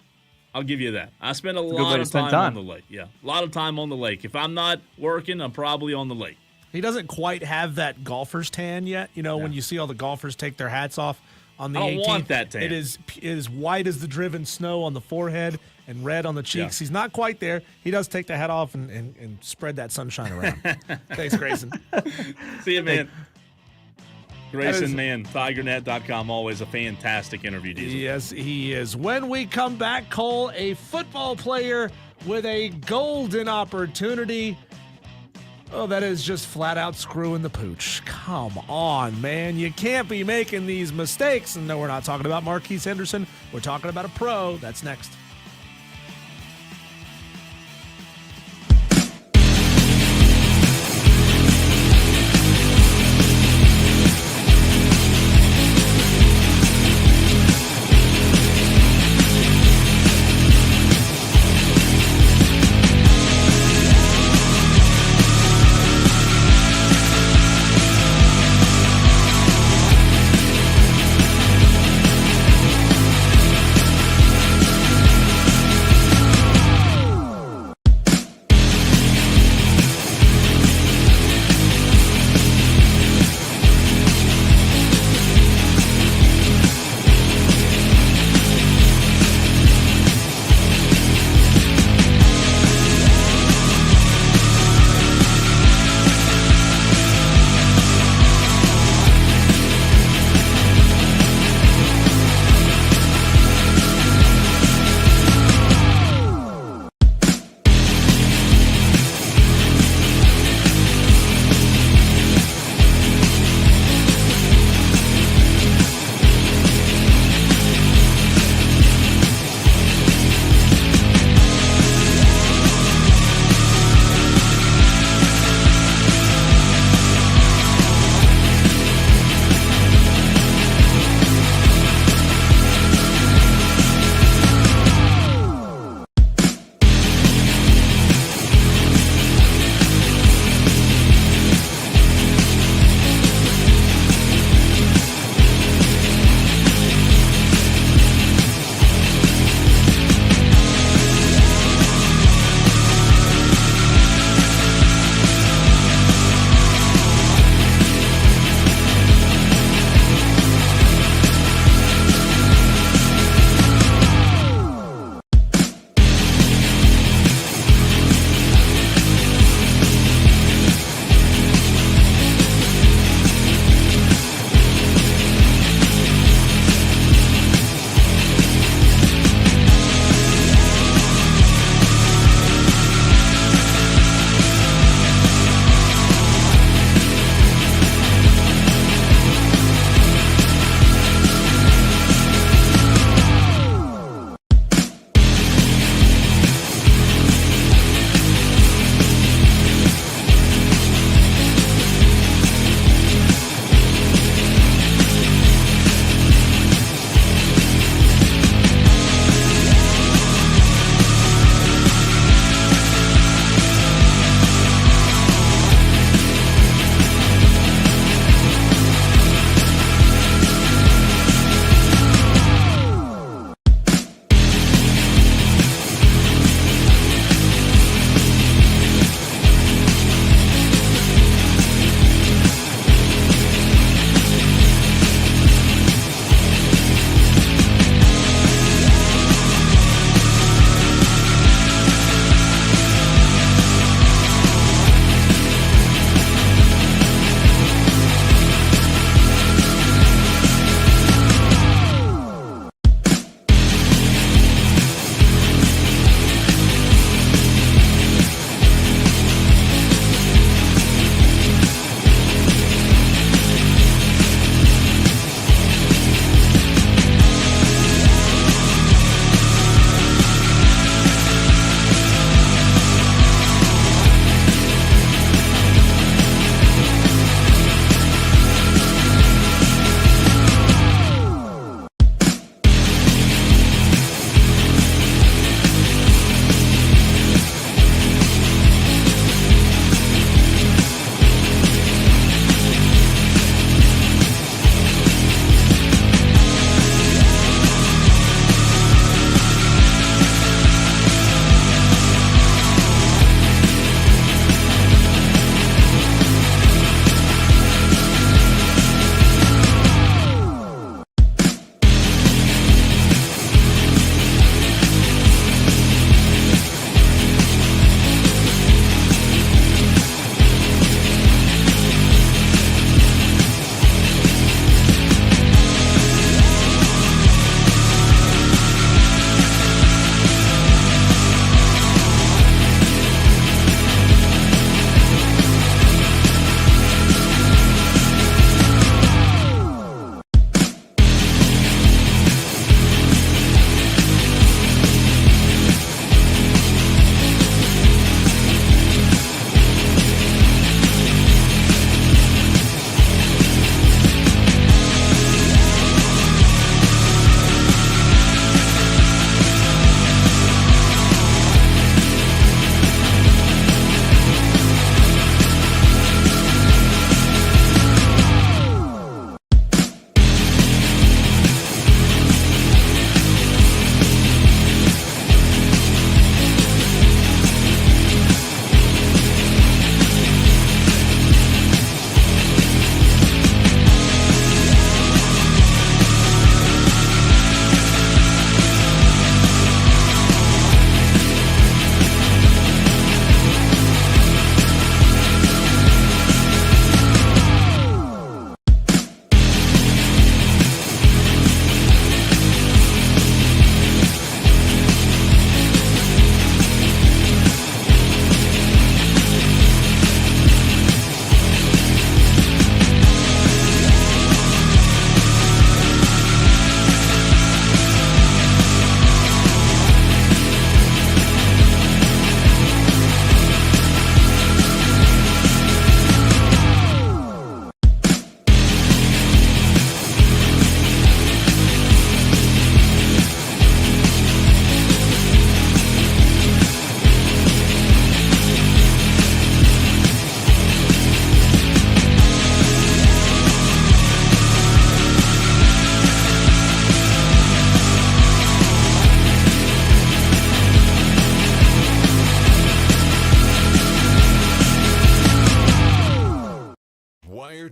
I'll give you that. I spend a lot of time on the lake. Yeah, a lot of time on the lake. If I'm not working, I'm probably on the lake. He doesn't quite have that golfer's tan yet. When you see all the golfers take their hats off on the I 18th. don't want that tan. It is white as the driven snow on the forehead and red on the cheeks. He's not quite there. He does take the hat off and spread that sunshine around. Thanks, Grayson. See you, man. Grayson, man, TigerNet.com, always a fantastic interview, Diesel. Yes, he is. When we come back, Cole, a football player with a golden opportunity. Oh, that is just flat out screwing the pooch. Come on, man. You can't be making these mistakes. And no, we're not talking about Marquise Henderson. We're talking about a pro. That's next.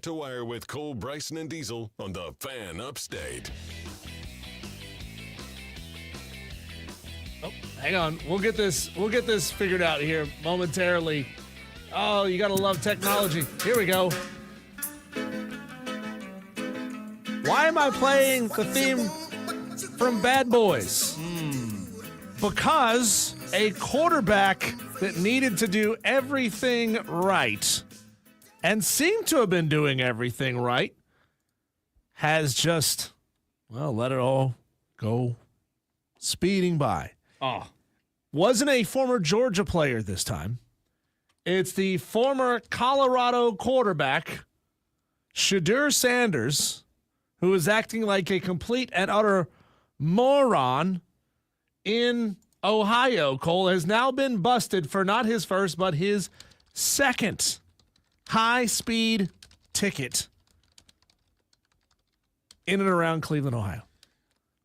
to Wire with Cole, Bryson, and Diesel on the Fan Upstate. Oh, hang on. We'll get this figured out here momentarily. Oh, you gotta love technology. Here we go. Why am I playing the theme from Bad Boys? Because a quarterback that needed to do everything right and seemed to have been doing everything right has just, well, let it all go speeding by. Oh. Wasn't a former Georgia player this time. It's the former Colorado quarterback, Shedeur Sanders, who is acting like a complete and utter moron in Ohio. Cole has now been busted for not his first, but his second high-speed ticket in and around Cleveland, Ohio.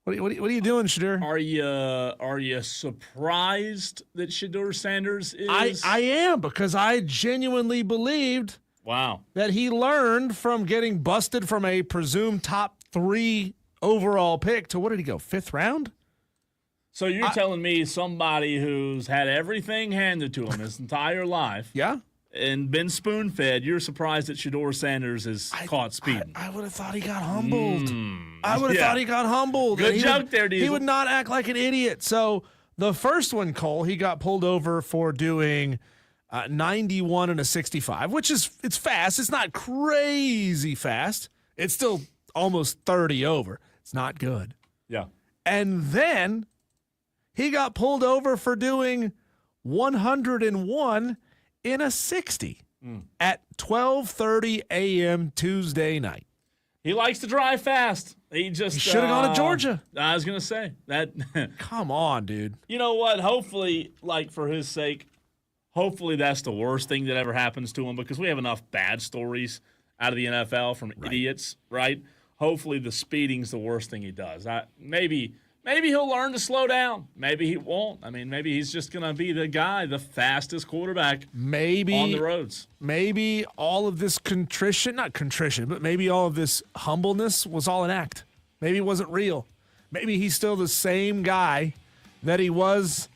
What are you doing, Shedeur? Are you surprised that Shedeur Sanders is? I am, because I genuinely believed that he learned from getting busted from a presumed top 3 overall pick to, what did he go, 5th round? So you're telling me somebody who's had everything handed to him his entire life, and been spoon-fed, you're surprised that Shedeur Sanders is caught speeding? I would have thought he got humbled. I would have thought he got humbled. Good joke there, Diesel. He would not act like an idiot. So the first one, Cole, he got pulled over for doing 91 and a 65, which it's fast. It's not crazy fast. It's still almost 30 over. It's not good. Yeah. And then he got pulled over for doing 101 in a 60 at 12:30 a.m. Tuesday night. He likes to drive fast. He should have gone to Georgia. I was going to say that. Come on, dude. You know what? Hopefully, like, for his sake, hopefully that's the worst thing that ever happens to him, because we have enough bad stories out of the NFL from idiots, right? Hopefully the speeding's the worst thing he does. Maybe he'll learn to slow down. Maybe he won't. I mean, maybe he's just going to be the guy, the fastest quarterback on the roads. Maybe all of this not contrition, but maybe all of this humbleness was all an act. Maybe it wasn't real. Maybe he's still the same guy that he was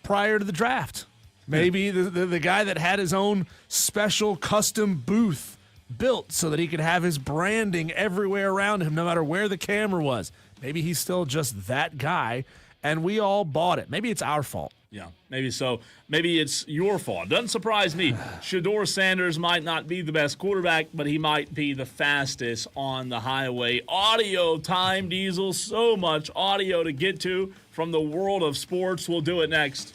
prior to the draft. Maybe the guy that had his own special custom booth built so that he could have his branding everywhere around him, no matter where the camera was. Maybe he's still just that guy, and we all bought it. Maybe it's our fault. Yeah, maybe so. Maybe it's your fault. Doesn't surprise me. Shedeur Sanders might not be the best quarterback, but he might be the fastest on the highway. Audio time, Diesel. So much audio to get to from the world of sports. We'll do it next.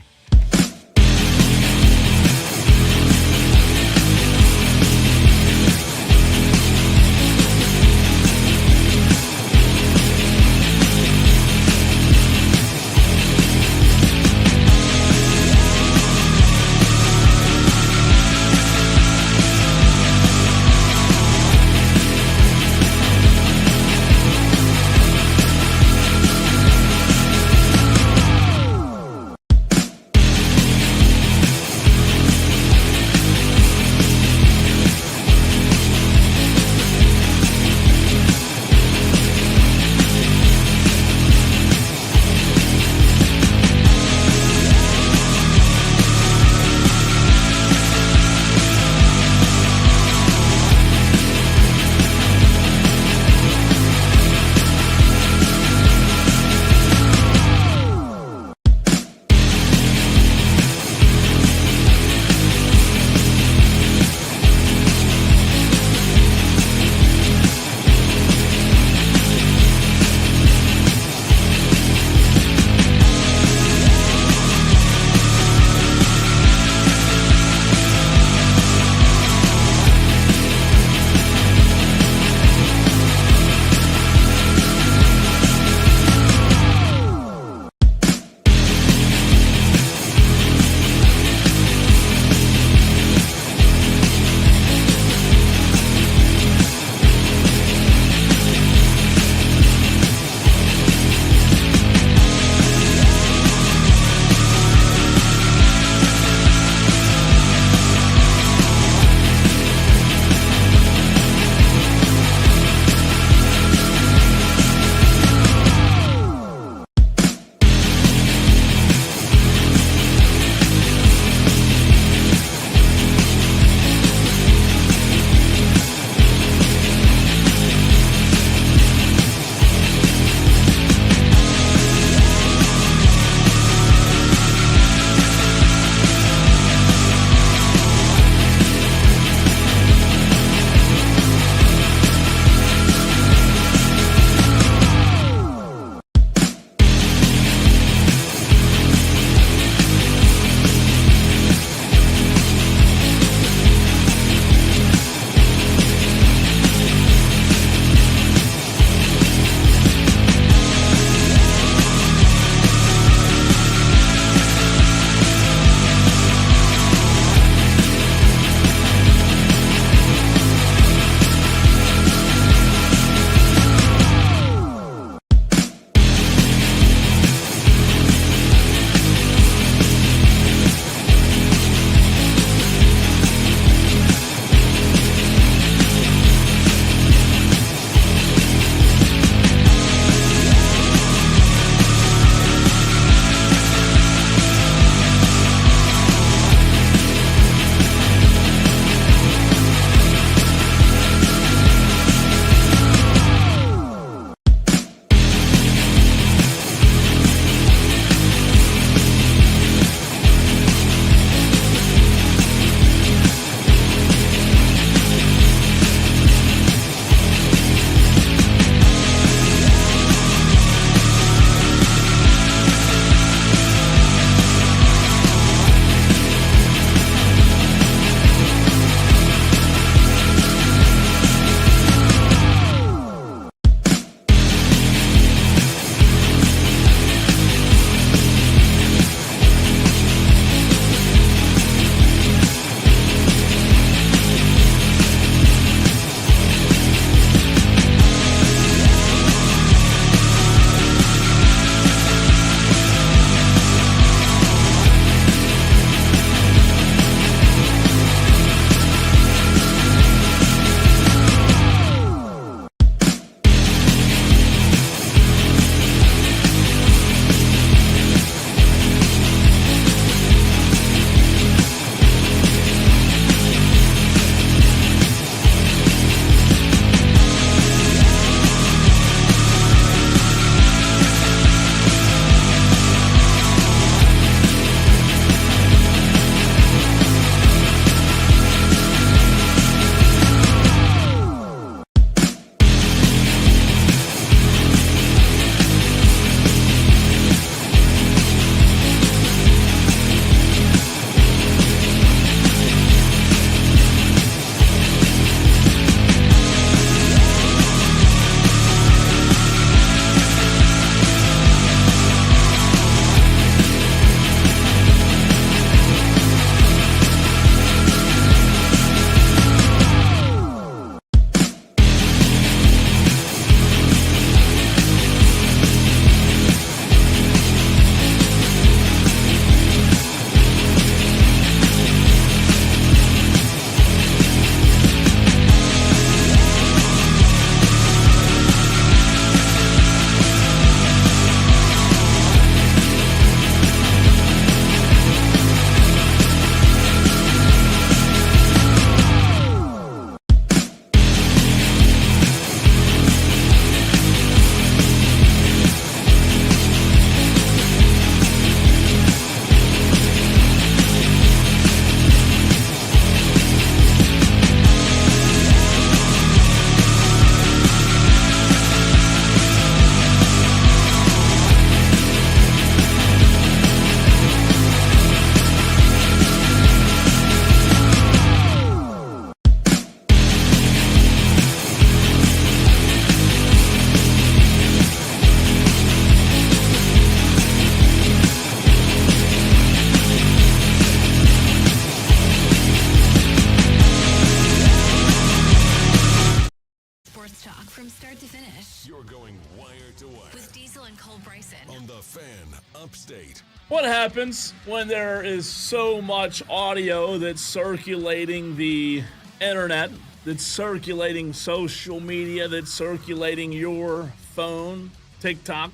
sports talk from start to finish. You're going wire to wire With Diesel and Cole Bryson. on the Fan Upstate. What happens when there is so much audio that's circulating the internet, that's circulating social media, that's circulating your phone, TikTok,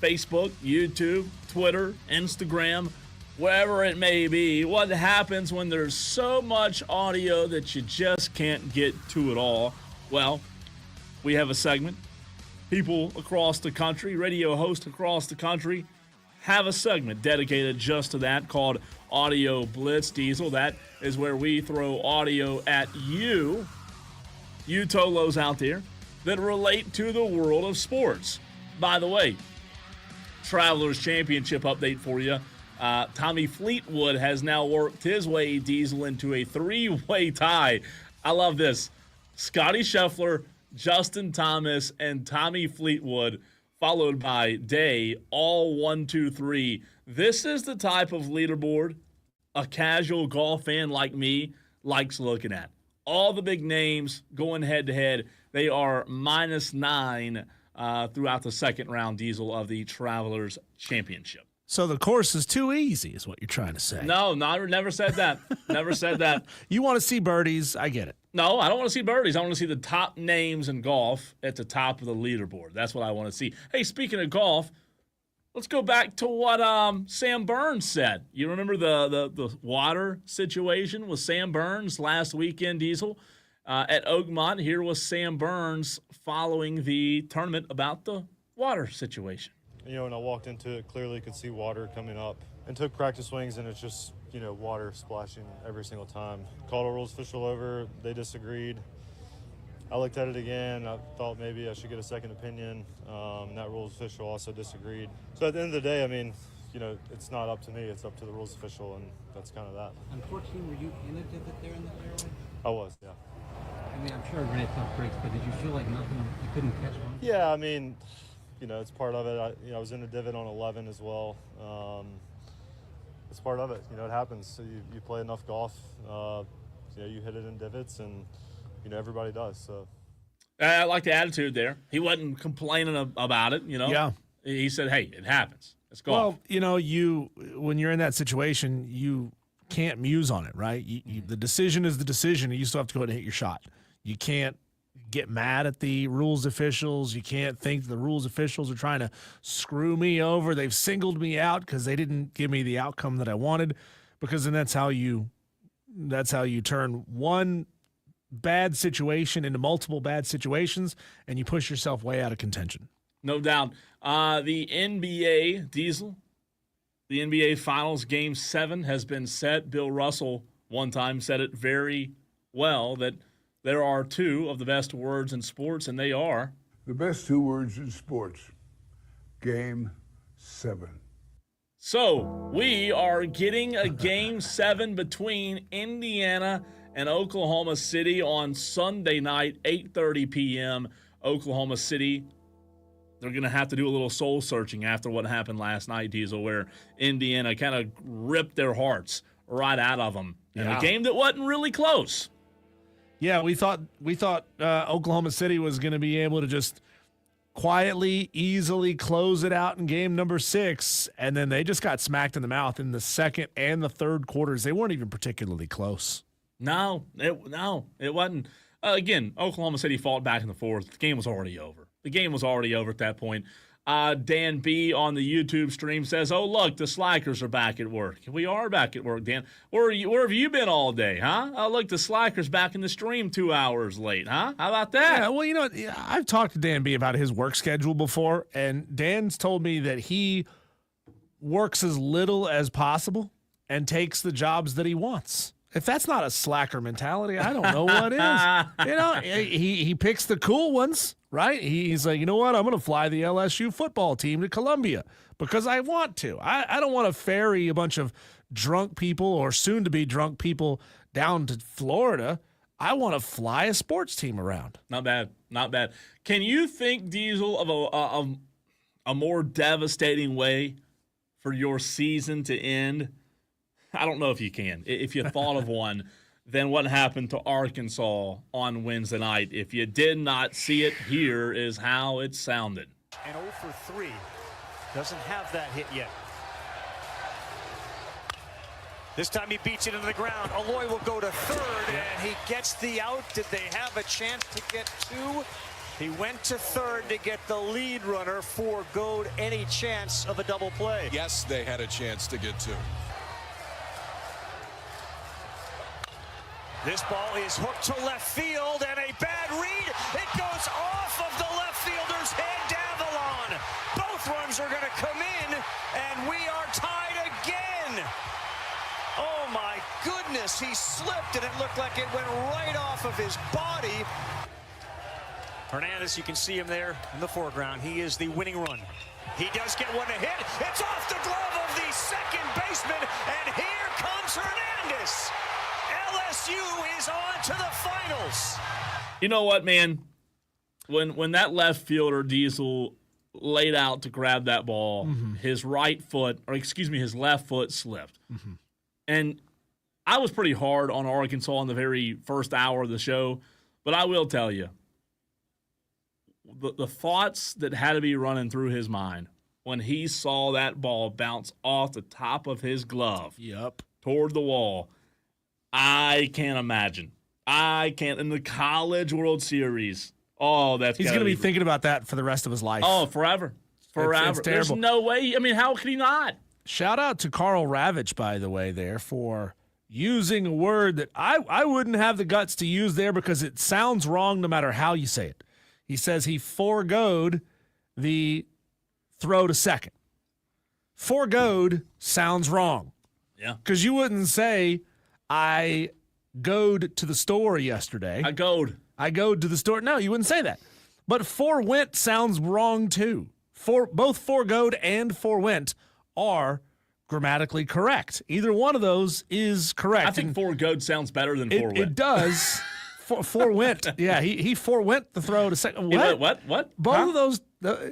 Facebook, YouTube, Twitter, Instagram, wherever it may be? What happens when there's so much audio that you just can't get to it all? Well, we have a segment. People across the country, radio hosts across the country, have a segment dedicated just to that called Audio Blitz. Diesel, that is where we throw audio at you Tolos out there, that relate to the world of sports. By the way, Travelers Championship update for you. Tommy Fleetwood has now worked his way, Diesel, into a three-way tie. I love this. Scotty Scheffler, Justin Thomas, and Tommy Fleetwood, followed by Day, all 1, 2, 3. This is the type of leaderboard a casual golf fan like me likes looking at. All the big names going head-to-head. They are -9 throughout the second round, Diesel, of the Travelers Championship. So the course is too easy, is what you're trying to say. No, never said that. Never said that. You want to see birdies. I get it. No, I don't want to see birdies. I want to see the top names in golf at the top of the leaderboard. That's what I want to see. Hey, speaking of golf, let's go back to what Sam Burns said. You remember the water situation with Sam Burns last weekend, Diesel, at Oakmont? Here was Sam Burns following the tournament about the water situation. You know, when I walked into it, clearly could see water coming up and took practice swings, and it's just, you know, water splashing every single time. Called a rules official over. They disagreed. I looked at it again. I thought maybe I should get a second opinion. That rules official also disagreed. So at the end of the day, I mean, you know, it's not up to me. It's up to the rules official, and that's kind of that. Unfortunately, were you in a divot there in the fairway? I was, yeah. I mean, I'm sure it ran tough breaks, but did you feel like nothing, you couldn't catch one? Yeah, I mean, you know, it's part of it. I was in a divot on 11 as well. It's part of it. You know, it happens. So you play enough golf, you know, you hit it in divots, and, you know, everybody does. So I like the attitude there. He wasn't complaining about it, you know. Yeah. He said, hey, it happens. It's golf. Well, you know, when you're in that situation, you can't muse on it, right? The decision is the decision, and you still have to go ahead and hit your shot. You can't get mad at the rules officials. You can't think the rules officials are trying to screw me over. They've singled me out because they didn't give me the outcome that I wanted, because then that's how you turn one bad situation into multiple bad situations, and you push yourself way out of contention. No doubt. The NBA, Diesel, the NBA Finals Game 7 has been set. Bill Russell one time said it very well, that there are two of the best words in sports, and they are the best two words in sports. Game 7. So we are getting a Game 7 between Indiana and Oklahoma City on Sunday night, 8:30 p.m. Oklahoma City. They're going to have to do a little soul searching after what happened last night, Diesel, where Indiana kind of ripped their hearts right out of them in a game that wasn't really close. Yeah, we thought Oklahoma City was going to be able to just quietly, easily close it out in game number 6, and then they just got smacked in the mouth in the second and the third quarters. They weren't even particularly close. No, it wasn't. Again, Oklahoma City fought back in the fourth. The game was already over. The game was already over at that point. Dan B on the YouTube stream says, "Oh, look, the Slackers are back at work." We are back at work, Dan. Where have you been all day, huh? Oh, look, the Slackers back in the stream 2 hours late, huh? How about that? Yeah, well, you know, I've talked to Dan B about his work schedule before, and Dan's told me that he works as little as possible and takes the jobs that he wants. If that's not a slacker mentality, I don't know what is. You know, he picks the cool ones, right? He's like, you know what? I'm going to fly the LSU football team to Columbia because I want to. I don't want to ferry a bunch of drunk people or soon-to-be drunk people down to Florida. I want to fly a sports team around. Not bad. Not bad. Can you think, Diesel, of a more devastating way for your season to end? I don't know if you can. If you thought of one, than what happened to Arkansas on Wednesday night. If you did not see it, here is how it sounded. And 0 for 3. Doesn't have that hit yet. This time he beats it into the ground. Aloy will go to third, and he gets the out. Did they have a chance to get 2? He went to third to get the lead runner, foregoed any chance of a double play. Yes, they had a chance to get 2. This ball is hooked to left field, and a bad read. It goes off of the left fielder's head down the lawn. Both runs are going to come in, and we are tied again. Oh, my goodness. He slipped, and it looked like it went right off of his body. Hernandez, you can see him there in the foreground. He is the winning run. He does get one to hit. It's off the glove of the second baseman, and here comes Hernandez. LSU is on to the finals. You know what, man? When that left fielder, Diesel, laid out to grab that ball, his left foot slipped. And I was pretty hard on Arkansas in the very first hour of the show, but I will tell you, the thoughts that had to be running through his mind when he saw that ball bounce off the top of his glove toward the wall, I can't imagine. I can't. In the College World Series, he's going to be thinking about that for the rest of his life. Oh, forever. It's There's terrible. no way. I mean, how could he not? Shout out to Carl Ravitch, by the way, there for using a word that I wouldn't have the guts to use there because it sounds wrong no matter how you say it. He says he foregoed the throw to second. Foregoed sounds wrong. Yeah. Because you wouldn't say, I goed to the store yesterday. I goed to the store. No, you wouldn't say that. But forewent sounds wrong too. Both foregoed and forewent are grammatically correct. Either one of those is correct. I think foregoed sounds better than forewent. It does. Forewent. Yeah, he forewent the throw to second. What? Both of those,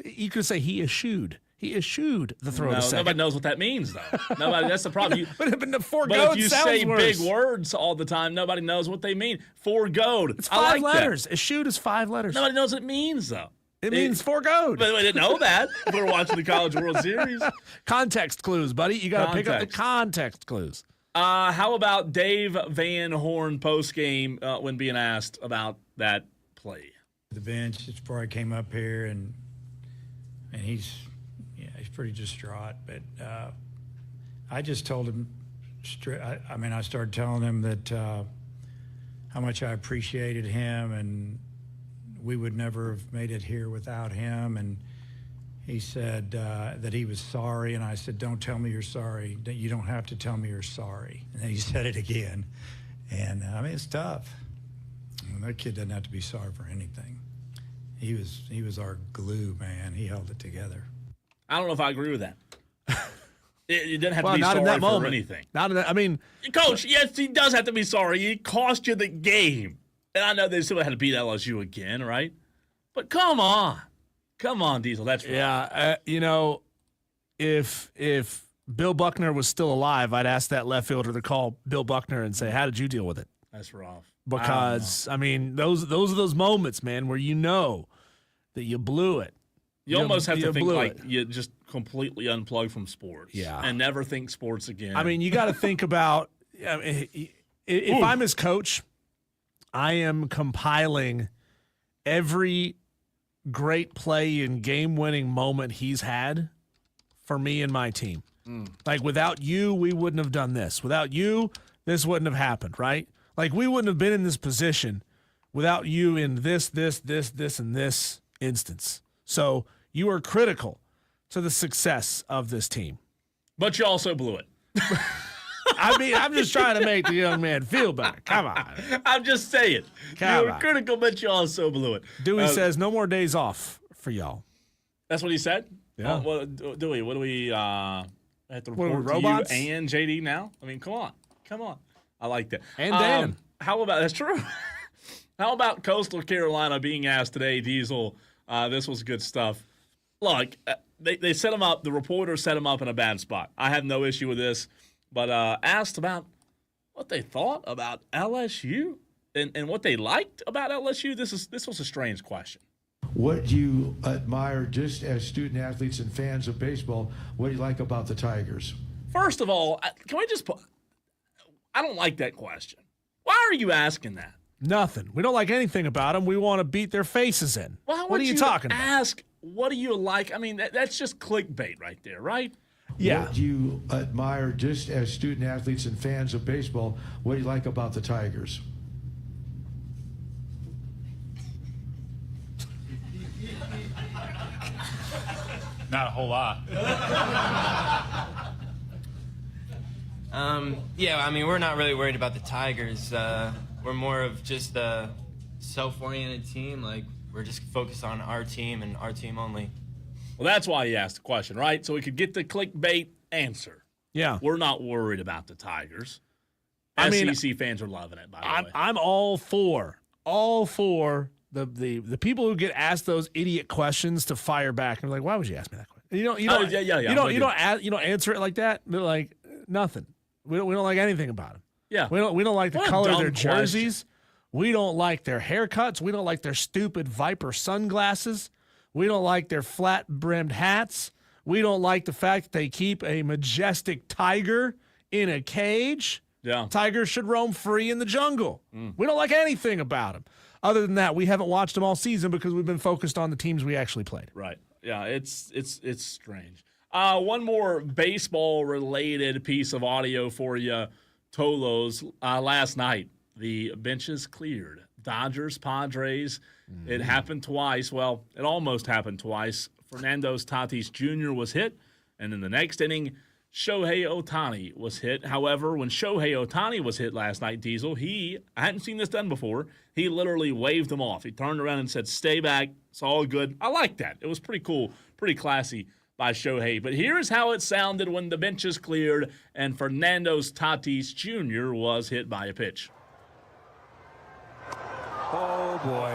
you could say he eschewed. He eschewed the throw to second. Nobody knows what that means, though. That's the problem. But if you sounds say worse. big words all the time, nobody knows what they mean. Foregoed. It's 5 letters. Eschewed is 5 letters. Nobody knows what it means, though. It means foregoed. But we didn't know that. We're watching the College World Series. Context clues, buddy. You got to pick up the context clues. How about Dave Van Horn postgame when being asked about that play? The bench just before I came up here, and he's pretty distraught. But I just told him I started telling him that how much I appreciated him, and we would never have made it here without him. And he said that he was sorry, and I said, "Don't tell me you're sorry. You don't have to tell me you're sorry." And then he said it again, and it's tough. That kid doesn't have to be sorry for anything. He was our glue, man. He held it together. I don't know if I agree with that. You didn't have to be not in sorry that for moment. anything. Not in that. I mean, Coach, yes, he does have to be sorry. He cost you the game. And I know they still had to beat LSU again, right? But come on. Come on, Diesel. That's right. Yeah, if Bill Buckner was still alive, I'd ask that left fielder to call Bill Buckner and say, "How did you deal with it?" That's rough. Because those are those moments, man, where you know that you blew it. You almost have to think like you just completely unplug from sports. Yeah. And never think sports again. I mean, you got to think about if I'm his coach, I am compiling every great play and game-winning moment he's had for me and my team. Like, without you, we wouldn't have done this. Without you, this wouldn't have happened, right? Like, we wouldn't have been in this position without you in this, and this instance. So you are critical to the success of this team. But you also blew it. I mean, I'm just trying to make the young man feel better. Come on. I'm just saying. You were critical, but you also blew it. Dewey says no more days off for y'all. That's what he said? Yeah. Dewey, what do we have to What are we, report to robots? you and JD now? I mean, come on. I like that. And Dan. How about, that's true. How about Coastal Carolina being asked today, Diesel? This was good stuff. Look, they set him up. The reporter set him up in a bad spot. I have no issue with this. But asked about what they thought about LSU and what they liked about LSU, this was a strange question. What do you admire just as student athletes and fans of baseball? What do you like about the Tigers? First of all, can we just put – I don't like that question. Why are you asking that? Nothing. We don't like anything about them. We want to beat their faces in. Why what are you talking about? Ask, what do you like? I mean, that's just clickbait right there, right? Yeah. What do you admire just as student athletes and fans of baseball? What do you like about the Tigers? Not a whole lot. Yeah, I mean, we're not really worried about the Tigers. We're more of just a self-oriented team. Like, we're just focused on our team and our team only. Well, that's why he asked the question, right? So we could get the clickbait answer. Yeah. We're not worried about the Tigers. I mean, SEC fans are loving it, by the way. I'm all for the people who get asked those idiot questions to fire back and be like, why would you ask me that question? You don't answer it like that. They're like, nothing. We don't like anything about them. Yeah. We don't like the What a color of dumb their jerseys. We don't like their haircuts. We don't like their stupid Viper sunglasses. We don't like their flat-brimmed hats. We don't like the fact that they keep a majestic tiger in a cage. Yeah. Tigers should roam free in the jungle. We don't like anything about them. Other than that, we haven't watched them all season because we've been focused on the teams we actually played. Right. Yeah, it's strange. One more baseball-related piece of audio for you, Tolos. Last night, the benches cleared. Dodgers, Padres. It happened twice. Well, it almost happened twice. Fernando Tatis Jr. was hit, and in the next inning, Shohei Ohtani was hit. However, when Shohei Ohtani was hit last night, Diesel, I hadn't seen this done before. He literally waved him off. He turned around and said, "Stay back. It's all good." I like that. It was pretty cool, pretty classy by Shohei. But here's how it sounded when the benches cleared and Fernando Tatis Jr. was hit by a pitch. Oh, boy.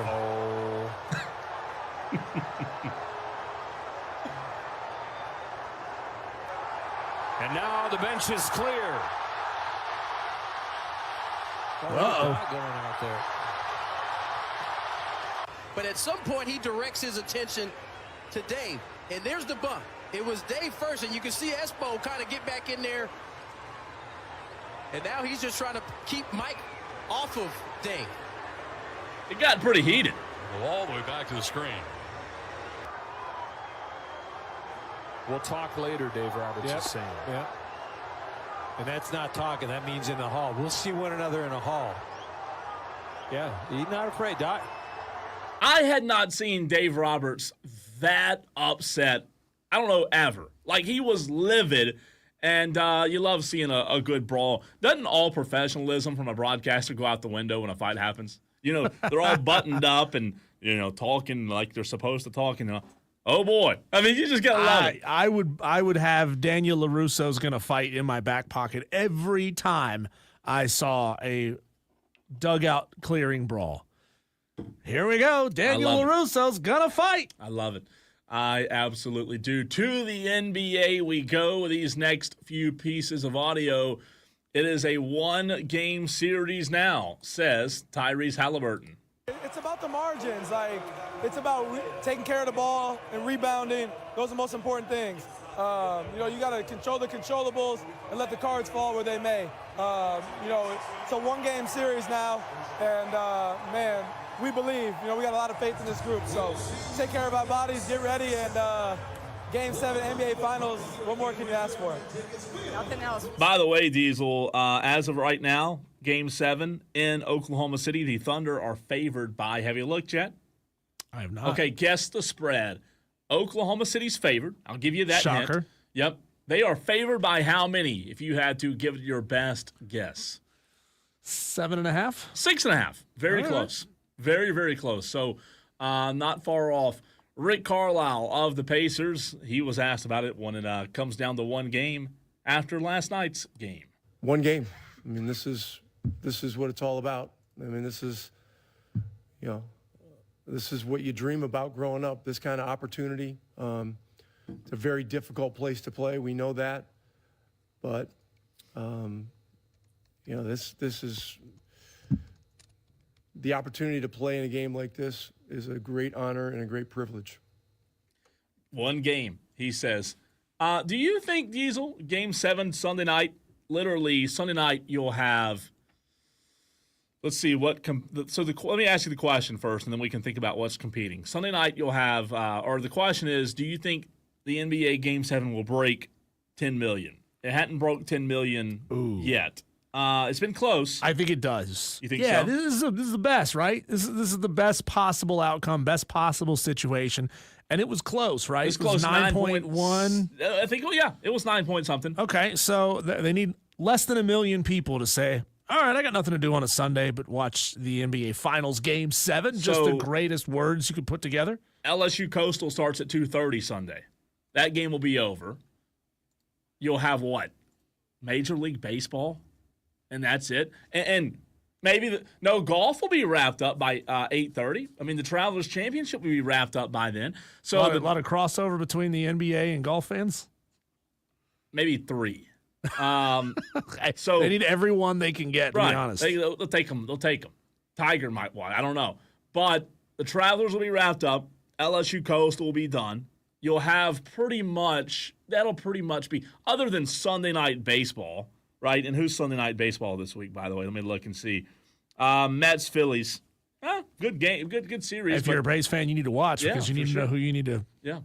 And now the bench is clear. Uh-oh. Going out there. But at some point, he directs his attention to Dave. And there's the bump. It was Dave first, and you can see Espo kind of get back in there. And now he's just trying to keep Mike off of Dave. It got pretty heated. Well, all the way back to the screen. We'll talk later, Dave Roberts is saying. Yeah. And that's not talking. That means in the hall. We'll see one another in a hall. Yeah, he's not afraid, Doc. I had not seen Dave Roberts that upset, I don't know, ever. Like, he was livid, and you love seeing a good brawl. Doesn't all professionalism from a broadcaster go out the window when a fight happens? You know, they're all buttoned up and, talking like they're supposed to talk, oh boy. I mean, you just gotta love it. I would have Daniel LaRusso's gonna fight in my back pocket every time I saw a dugout clearing brawl. Here we go. Daniel LaRusso's gonna fight. I love it. I absolutely do. To the NBA we go. These next few pieces of audio. It is a one-game series now, says Tyrese Halliburton. It's about the margins. Like, it's about taking care of the ball and rebounding. Those are the most important things. You got to control the controllables and let the cards fall where they may. It's a one-game series now, and, man, we believe. We got a lot of faith in this group. So take care of our bodies, get ready, and Game 7 NBA Finals, what more can you ask for? Nothing else. By the way, Diesel, as of right now, Game 7 in Oklahoma City, the Thunder are favored by, have you looked yet? I have not. Okay, guess the spread. Oklahoma City's favored. I'll give you that hint. Shocker. Yep. They are favored by how many, if you had to give it your best guess? 7.5? 6.5. Very All close. Right. Very, very close. So not far off. Rick Carlisle of the Pacers, he was asked about it when it comes down to one game after last night's game. One game. I mean, this is what it's all about. I mean, this is what you dream about growing up, this kind of opportunity. It's a very difficult place to play. We know that. But, This is the opportunity to play in a game like this is a great honor and a great privilege. One game, he says. Do you think, Diesel, Game 7 Sunday night, literally Sunday night you'll have, let's see, let me ask you the question first, and then we can think about what's competing. Sunday night you'll have, or the question is, do you think the NBA Game 7 will break 10 million? It hadn't broke 10 million yet. It's been close. I think it does. You think so? Yeah, this is the best, right? This is the best possible outcome, best possible situation. And it was close, right? It was close, 9.1. I think, it was 9 point something. Okay, so they need less than 1 million people to say, all right, I got nothing to do on a Sunday but watch the NBA Finals Game 7. Just the greatest words you could put together. LSU Coastal starts at 2:30 Sunday. That game will be over. You'll have what? Major League Baseball? And that's it? And maybe golf will be wrapped up by 8:30. I mean, the Travelers Championship will be wrapped up by then. So a lot of crossover between the NBA and golf fans? Maybe 3. So they need everyone they can get, to right, be honest. They'll take them. Tiger might want. I don't know. But the Travelers will be wrapped up. LSU Coastal will be done. You'll have that'll pretty much be, other than Sunday Night Baseball, right? And who's Sunday Night Baseball this week, by the way? Let me look and see. Mets, Phillies. Good game, good series. If you're a Braves fan, you need to watch because you need to know who you need to. Yeah.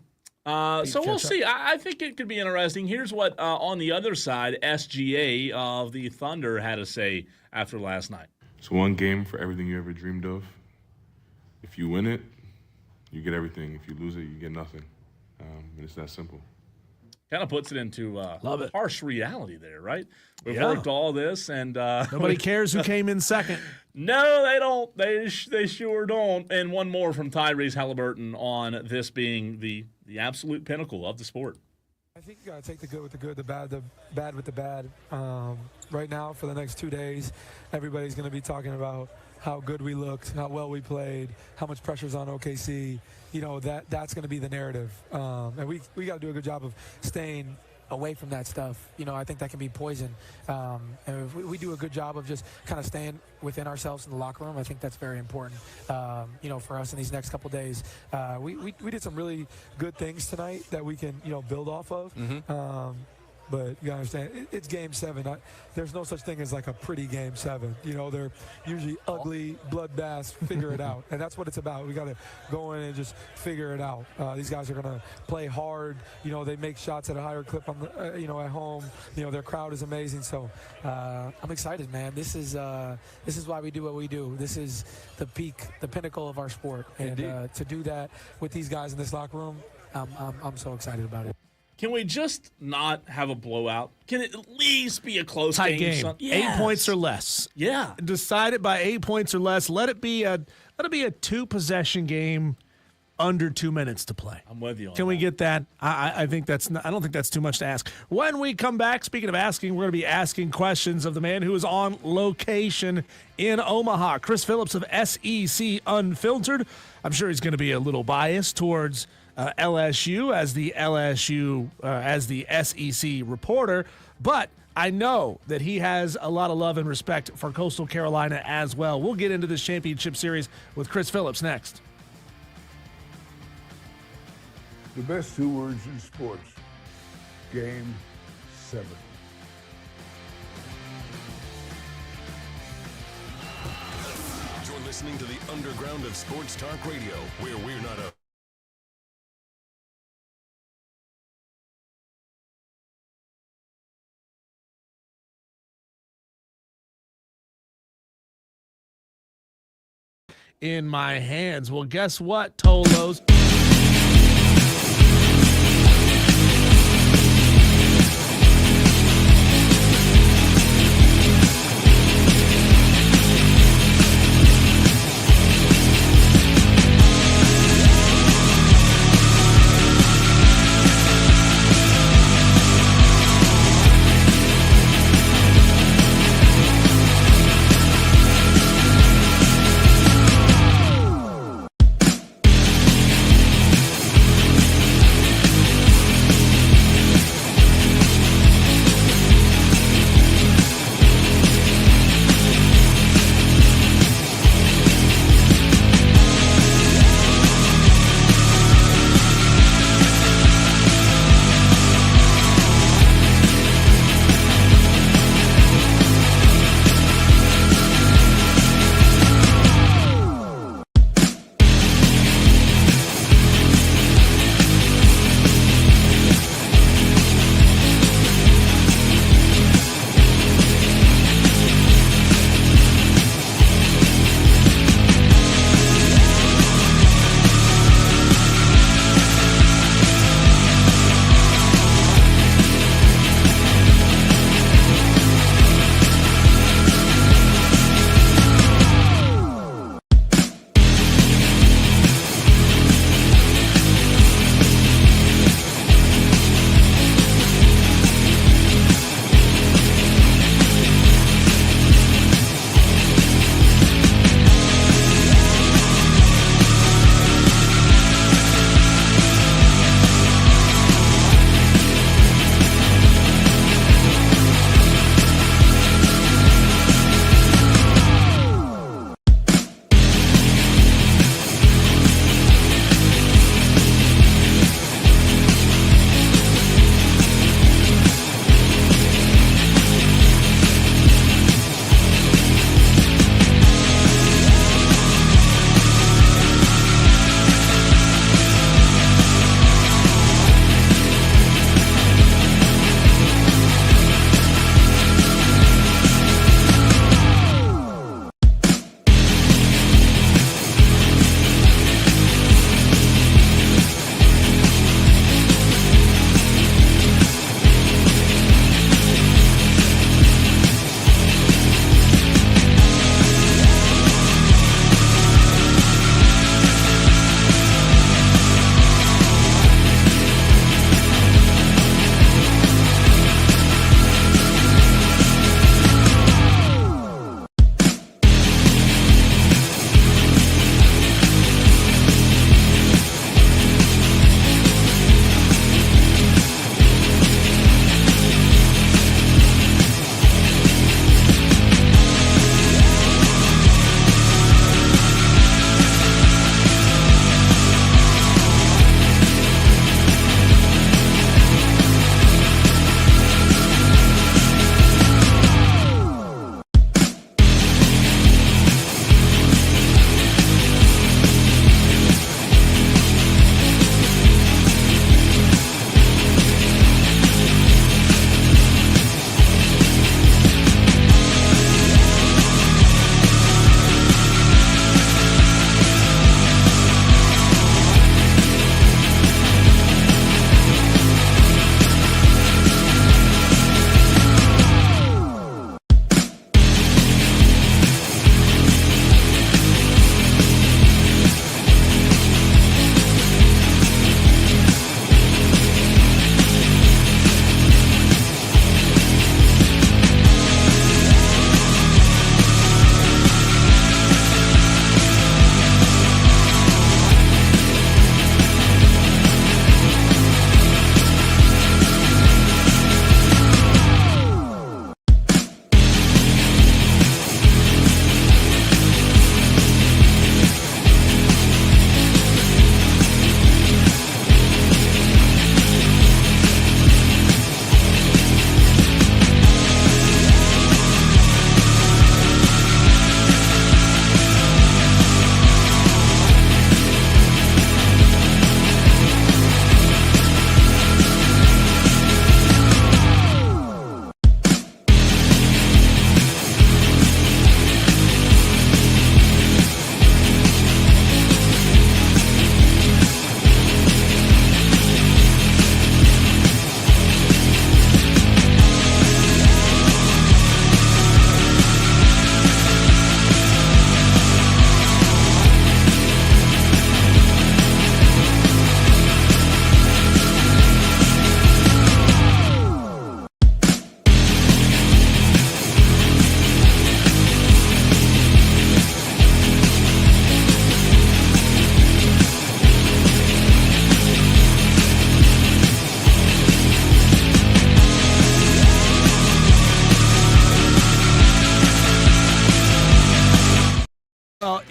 So we'll see. I think it could be interesting. Here's what on the other side, SGA of the Thunder had to say after last night. It's one game for everything you ever dreamed of. If you win it, you get everything. If you lose it, you get nothing. And it's that simple. Kind of puts it into harsh reality there, right? We've Yeah. worked all this, and Nobody cares who came in second. No, they don't. They sure don't. And one more from Tyrese Halliburton on this being the absolute pinnacle of the sport. I think you got to take the good with the good, the bad with the bad. Right now, for the next 2 days, everybody's going to be talking about how good we looked, how well we played, how much pressure's on OKC. That's going to be the narrative. And we got to do a good job of staying away from that stuff. I think that can be poison. And if we do a good job of just kind of staying within ourselves in the locker room, I think that's very important, for us in these next couple days. We did some really good things tonight that we can, build off of. But you gotta understand, it's Game 7. There's no such thing as like a pretty Game 7. They're usually ugly, bloodbaths. Figure it out, and that's what it's about. We gotta go in and just figure it out. These guys are gonna play hard. They make shots at a higher clip on the, at home. Their crowd is amazing. So I'm excited, man. This is why we do what we do. This is the peak, the pinnacle of our sport, and to do that with these guys in this locker room, I'm so excited about it. Can we just not have a blowout? Can it at least be a close Tight game. Yes. 8 points or less. Yeah. Decide it by 8 points or less. Let it be a 2-possession game under 2 minutes to play. I'm with you on Can we get that? I think that's not, I don't think that's too much to ask. When we come back, speaking of asking, we're going to be asking questions of the man who is on location in Omaha, Chris Phillips of SEC Unfiltered. I'm sure he's going to be a little biased towards LSU as the SEC reporter, but I know that he has a lot of love and respect for Coastal Carolina as well. We'll get into this championship series with Chris Phillips next. The best 2 words in sports. Game 7. You're listening to the underground of Sports Talk Radio, where we're not a in my hands. Well, guess what, Tolos?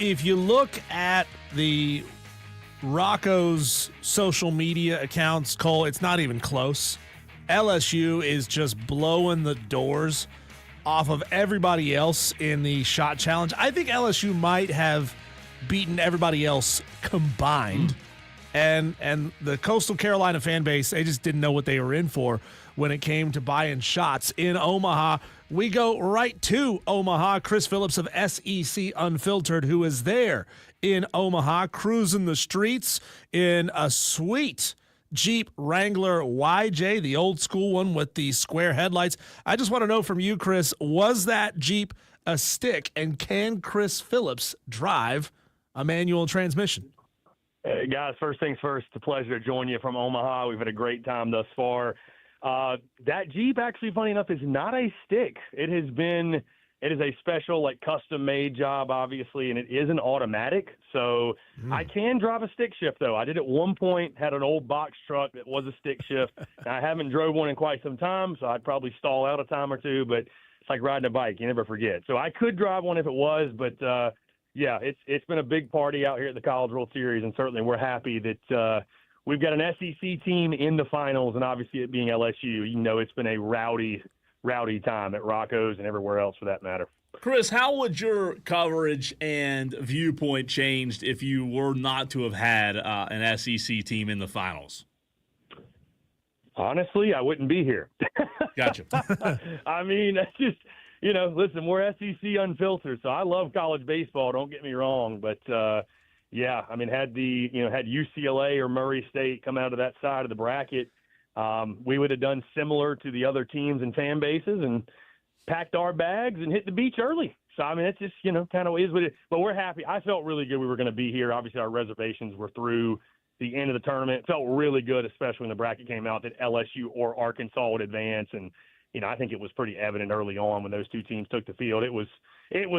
if you look at the Rocco's social media accounts, Cole, it's not even close. LSU is just blowing the doors off of everybody else in the shot challenge. I think LSU might have beaten everybody else combined. And the Coastal Carolina fan base, they just didn't know what they were in for when it came to buying shots in Omaha. We go right to Omaha. Chris Phillips of SEC Unfiltered, who is there in Omaha, cruising the streets in a sweet Jeep Wrangler YJ, the old school one with the square headlights. I just want to know from you, Chris, was that Jeep a stick, and can Chris Phillips drive a manual transmission? Hey, guys, first things first, it's a pleasure to join you from Omaha. We've had a great time thus far. That Jeep, actually, funny enough, is not a stick. It is a special, like, custom-made job, obviously, and it is an automatic. So I can drive a stick shift, though. I did at one point, had an old box truck that was a stick shift. I haven't drove one in quite some time, so I'd probably stall out a time or two, but it's like riding a bike. You never forget. So I could drive one if it was, but yeah, it's been a big party out here at the College World Series, and certainly we're happy that we've got an SEC team in the finals, and obviously it being LSU, you know, it's been a rowdy time at Rocco's and everywhere else for that matter. Chris, how would your coverage and viewpoint changed if you were not to have had an SEC team in the finals? Honestly, I wouldn't be here. Gotcha. I mean, that's just, you know, listen, we're SEC Unfiltered, so I love college baseball, don't get me wrong, but yeah, I mean, had UCLA or Murray State come out of that side of the bracket, we would have done similar to the other teams and fan bases and packed our bags and hit the beach early. So, I mean, it's just, you know, kind of is what it is. But we're happy. I felt really good we were going to be here. Obviously, our reservations were through the end of the tournament. It felt really good, especially when the bracket came out, that LSU or Arkansas would advance. And, you know, I think it was pretty evident early on when those two teams took the field. It was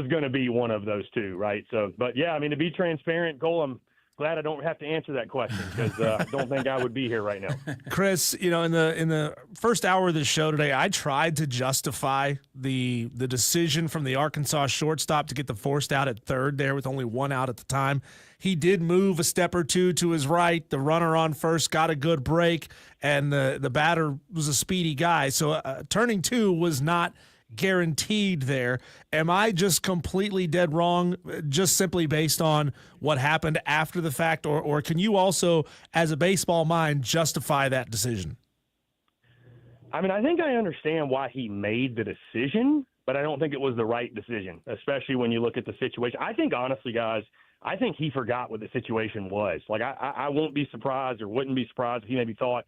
going to be one of those two, right? So, but, yeah, I mean, to be transparent, Cole, I'm glad I don't have to answer that question because I don't think I would be here right now. Chris, you know, in the first hour of the show today, I tried to justify the decision from the Arkansas shortstop to get the forced out at third there with only one out at the time. He did move a step or two to his right. The runner on first got a good break, and the batter was a speedy guy. So turning two was not guaranteed there. Am I just completely dead wrong just simply based on what happened after the fact, or can you also, as a baseball mind, justify that decision? I mean, I think I understand why he made the decision, but I don't think it was the right decision, especially when you look at the situation. I think, honestly, guys, I think he forgot what the situation was. Like, I won't be surprised or wouldn't be surprised if he maybe thought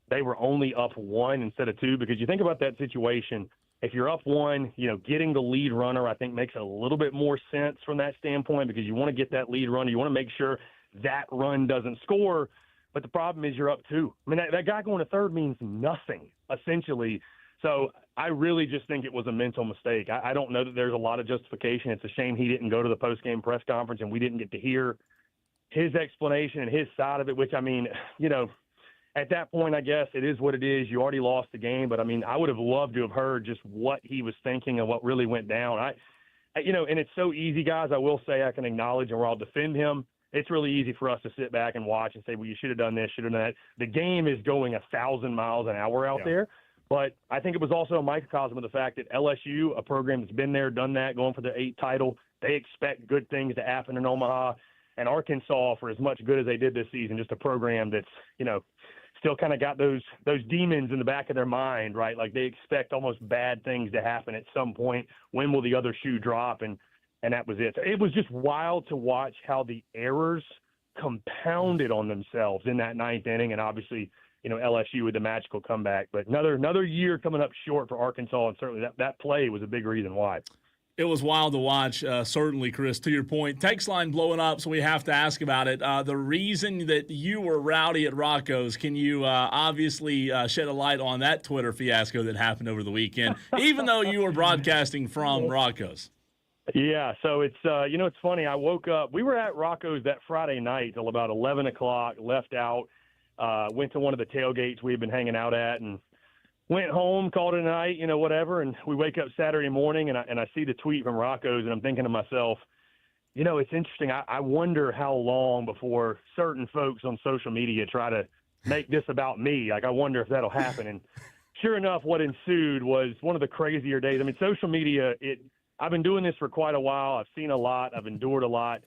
they were only up one instead of two, because you think about that situation. If you're up one, you know, getting the lead runner, I think, makes a little bit more sense from that standpoint, because you want to get that lead runner. You want to make sure that run doesn't score. But the problem is you're up two. I mean, that guy going to third means nothing, essentially. So I really just think it was a mental mistake. I don't know that there's a lot of justification. It's a shame he didn't go to the post-game press conference and we didn't get to hear his explanation and his side of it, which, I mean, you know, at that point, I guess it is what it is. You already lost the game, but I mean, I would have loved to have heard just what he was thinking and what really went down. You know, and it's so easy, guys. I will say, I can acknowledge, and where I'll defend him, it's really easy for us to sit back and watch and say, well, you should have done this, should have done that. The game is going 1,000 miles an hour out there. But I think it was also a microcosm of the fact that LSU, a program that's been there, done that, going for the 8th title, they expect good things to happen in Omaha. And Arkansas, for as much good as they did this season, just a program that's, you know, still kind of got those demons in the back of their mind, right? Like they expect almost bad things to happen at some point. When will the other shoe drop? And that was it. It was just wild to watch how the errors compounded on themselves in that 9th inning. And obviously, you know, LSU with the magical comeback. But another year coming up short for Arkansas, and certainly that play was a big reason why. It was wild to watch, certainly, Chris, to your point. Text line blowing up, so we have to ask about it. The reason that you were rowdy at Rocco's, can you obviously shed a light on that Twitter fiasco that happened over the weekend, even though you were broadcasting from Rocco's? Yeah, so it's, you know, it's funny. I woke up. We were at Rocco's that Friday night till about 11 o'clock, left out, went to one of the tailgates we had been hanging out at, and went home, called it a night, you know, whatever, and we wake up Saturday morning, and I see the tweet from Rocco's, and I'm thinking to myself, You know, it's interesting. I wonder how long before certain folks on social media try to make this about me. Like, I wonder if that'll happen. And sure enough, what ensued was one of the crazier days. I mean, social media, I've been doing this for quite a while. I've seen a lot. I've endured a lot.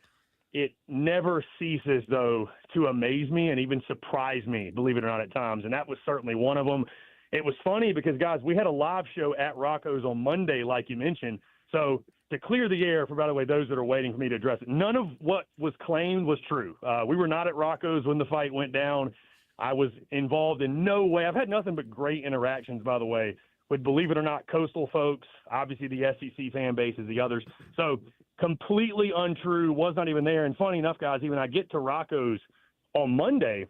It never ceases, though, to amaze me and even surprise me, believe it or not, at times. And that was certainly one of them. It was funny because, guys, we had a live show at Rocco's on Monday, like you mentioned. So to clear the air, for, by the way, those that are waiting for me to address it, none of what was claimed was true. We were not at Rocco's when the fight went down. I was involved in no way. I've had nothing but great interactions, by the way, with, believe it or not, Coastal folks, obviously the SEC fan bases, the others. So completely untrue, was not even there. And funny enough, guys, even I get to Rocco's on Monday,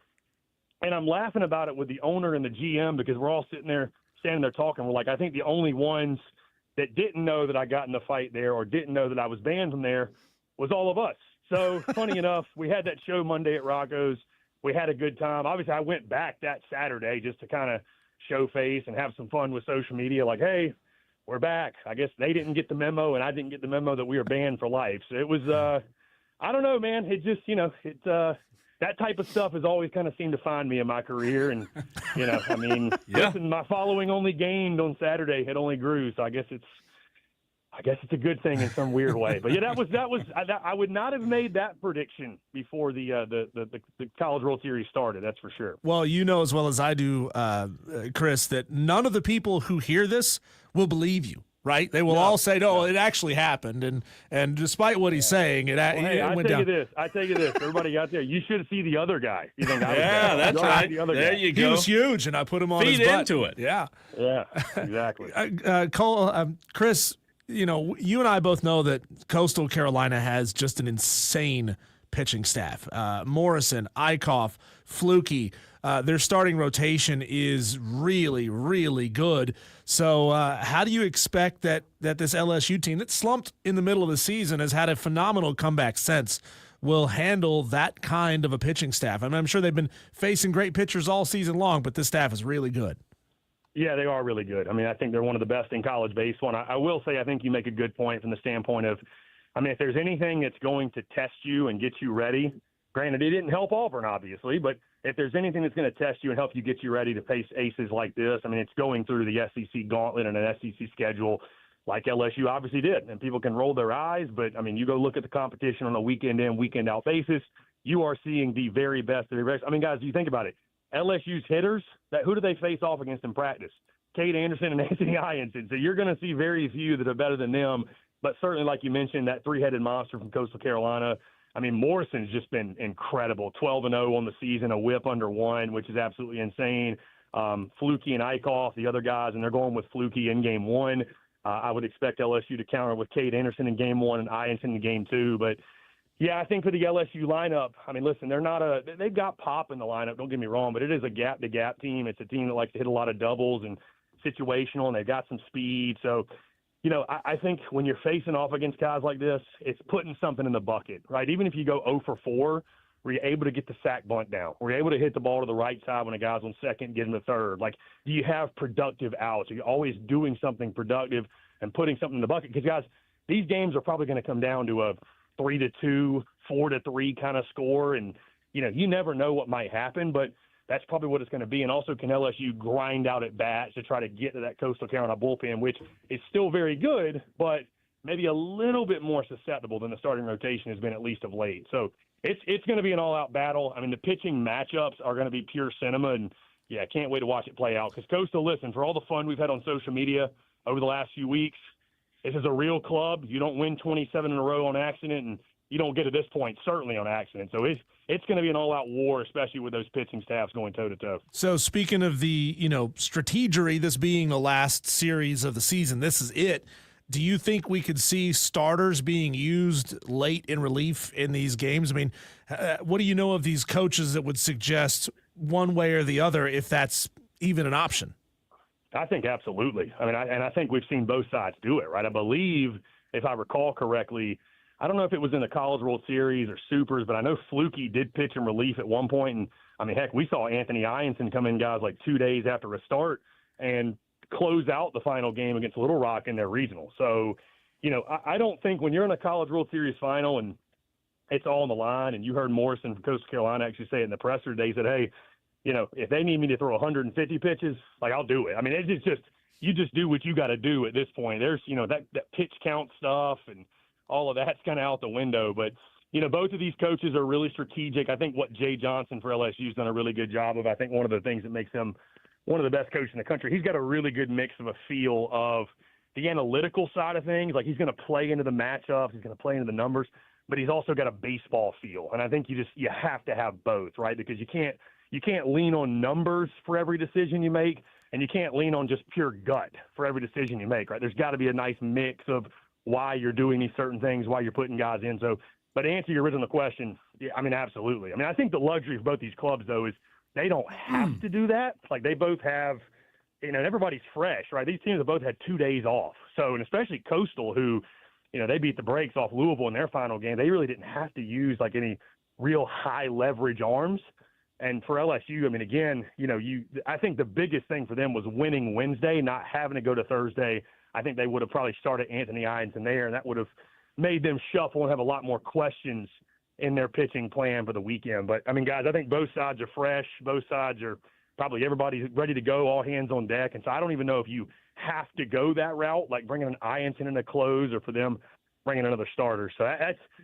and I'm laughing about it with the owner and the GM because we're all standing there talking. We're like, I think the only ones that didn't know that I got in the fight there or didn't know that I was banned from there was all of us. So funny enough, we had that show Monday at Rocco's. We had a good time. Obviously, I went back that Saturday just to kind of show face and have some fun with social media. Like, hey, we're back. I guess they didn't get the memo, and I didn't get the memo that we were banned for life. So it was, I don't know, man. It just, that type of stuff has always kind of seemed to find me in my career. And, I mean, listen, my following only gained on Saturday. It only grew. So I guess it's a good thing in some weird way. But yeah, I would not have made that prediction before the College World Series started. That's for sure. Well, you know as well as I do, Chris, that none of the people who hear this will believe you. Right? They will all say, "No, it actually happened," and despite what he's saying, it went down. I tell you this, everybody out there, you should see the other guy. You think that's right. There you go. He was huge, and I put him on his butt. Feed into it. Yeah, exactly. Cole, Chris, you and I both know that Coastal Carolina has just an insane pitching staff. Morrison, Eichhoff, Flukie. Their starting rotation is really, really good. So how do you expect that this LSU team that slumped in the middle of the season has had a phenomenal comeback since will handle that kind of a pitching staff? I mean, I'm sure they've been facing great pitchers all season long, but this staff is really good. Yeah, they are really good. I mean, I think they're one of the best in college baseball. I will say I think you make a good point from the standpoint of, I mean, if there's anything that's going to test you and get you ready, granted, it didn't help Auburn, obviously, but if there's anything that's going to test you and help you get you ready to face aces like this, I mean, it's going through the SEC gauntlet and an SEC schedule like LSU obviously did. And people can roll their eyes, but, I mean, you go look at the competition on a weekend in, weekend out basis, you are seeing the very best of the best. I mean, guys, you think about it. LSU's hitters, who do they face off against in practice? Cade Anderson and Anthony Ianson. So you're going to see very few that are better than them. But certainly, like you mentioned, that three-headed monster from Coastal Carolina. I mean, Morrison's just been incredible. 12-0 on the season, a whip under 1, which is absolutely insane. Flukie and Eichhoff, the other guys, and they're going with Flukie in game 1. I would expect LSU to counter with Cade Anderson in game 1 and Ianson in game 2. But, yeah, I think for the LSU lineup, I mean, listen, they've got pop in the lineup, don't get me wrong, but it is a gap-to-gap team. It's a team that likes to hit a lot of doubles and situational, and they've got some speed. So, I think when you're facing off against guys like this, it's putting something in the bucket, right? Even if you go 0 for 4, where you're able to get the sack bunt down, where you're able to hit the ball to the right side when a guy's on second, get him to third. Like, do you have productive outs? Are you always doing something productive and putting something in the bucket? Because, guys, these games are probably going to come down to a 3-2, 4-3 kind of score. And, you never know what might happen, but that's probably what it's going to be. And also, can LSU grind out at bats to try to get to that Coastal Carolina bullpen, which is still very good, but maybe a little bit more susceptible than the starting rotation has been, at least of late. So it's going to be an all-out battle. I mean, the pitching matchups are going to be pure cinema, and, yeah, I can't wait to watch it play out. Because Coastal, listen, for all the fun we've had on social media over the last few weeks, this is a real club. You don't win 27 in a row on accident, and you don't get to this point certainly on accident. So it's going to be an all-out war, especially with those pitching staffs going toe-to-toe. So speaking of the, strategery, this being the last series of the season, this is it. Do you think we could see starters being used late in relief in these games? I mean, what do you know of these coaches that would suggest one way or the other if that's even an option? I think absolutely. I mean, I think we've seen both sides do it, right? I believe, if I recall correctly, I don't know if it was in the College World Series or Supers, but I know Flukie did pitch in relief at one point. And, I mean, heck, we saw Anthony Ianson come in, guys, like 2 days after a start and close out the final game against Little Rock in their regional. So, I don't think when you're in a College World Series final and it's all on the line. And you heard Morrison from Coastal Carolina actually say it in the presser today. He said, hey, if they need me to throw 150 pitches, I'll do it. I mean, it's just you just do what you got to do at this point. There's, that pitch count stuff and all of that's kind of out the window. But, both of these coaches are really strategic. I think what Jay Johnson for LSU has done a really good job of, I think one of the things that makes him one of the best coaches in the country, he's got a really good mix of a feel of the analytical side of things. Like he's going to play into the matchups, he's going to play into the numbers, but he's also got a baseball feel. And I think you have to have both, right? Because you can't lean on numbers for every decision you make, and you can't lean on just pure gut for every decision you make, right? There's got to be a nice mix of why you're doing these certain things, why you're putting guys in. So, but to answer your original question, yeah, I mean, absolutely. I mean, I think the luxury of both these clubs, though, is they don't have to do that. Like they both have, everybody's fresh, right? These teams have both had 2 days off. So, and especially Coastal, who, they beat the brakes off Louisville in their final game. They really didn't have to use like any real high leverage arms. And for LSU, I mean, again, I think the biggest thing for them was winning Wednesday, not having to go to Thursday. I think they would have probably started Anthony Ianson there, and that would have made them shuffle and have a lot more questions in their pitching plan for the weekend. But, I mean, guys, I think both sides are fresh. Both sides are probably everybody's ready to go, all hands on deck. And so I don't even know if you have to go that route, like bringing an Ianson in the close or for them bringing another starter. So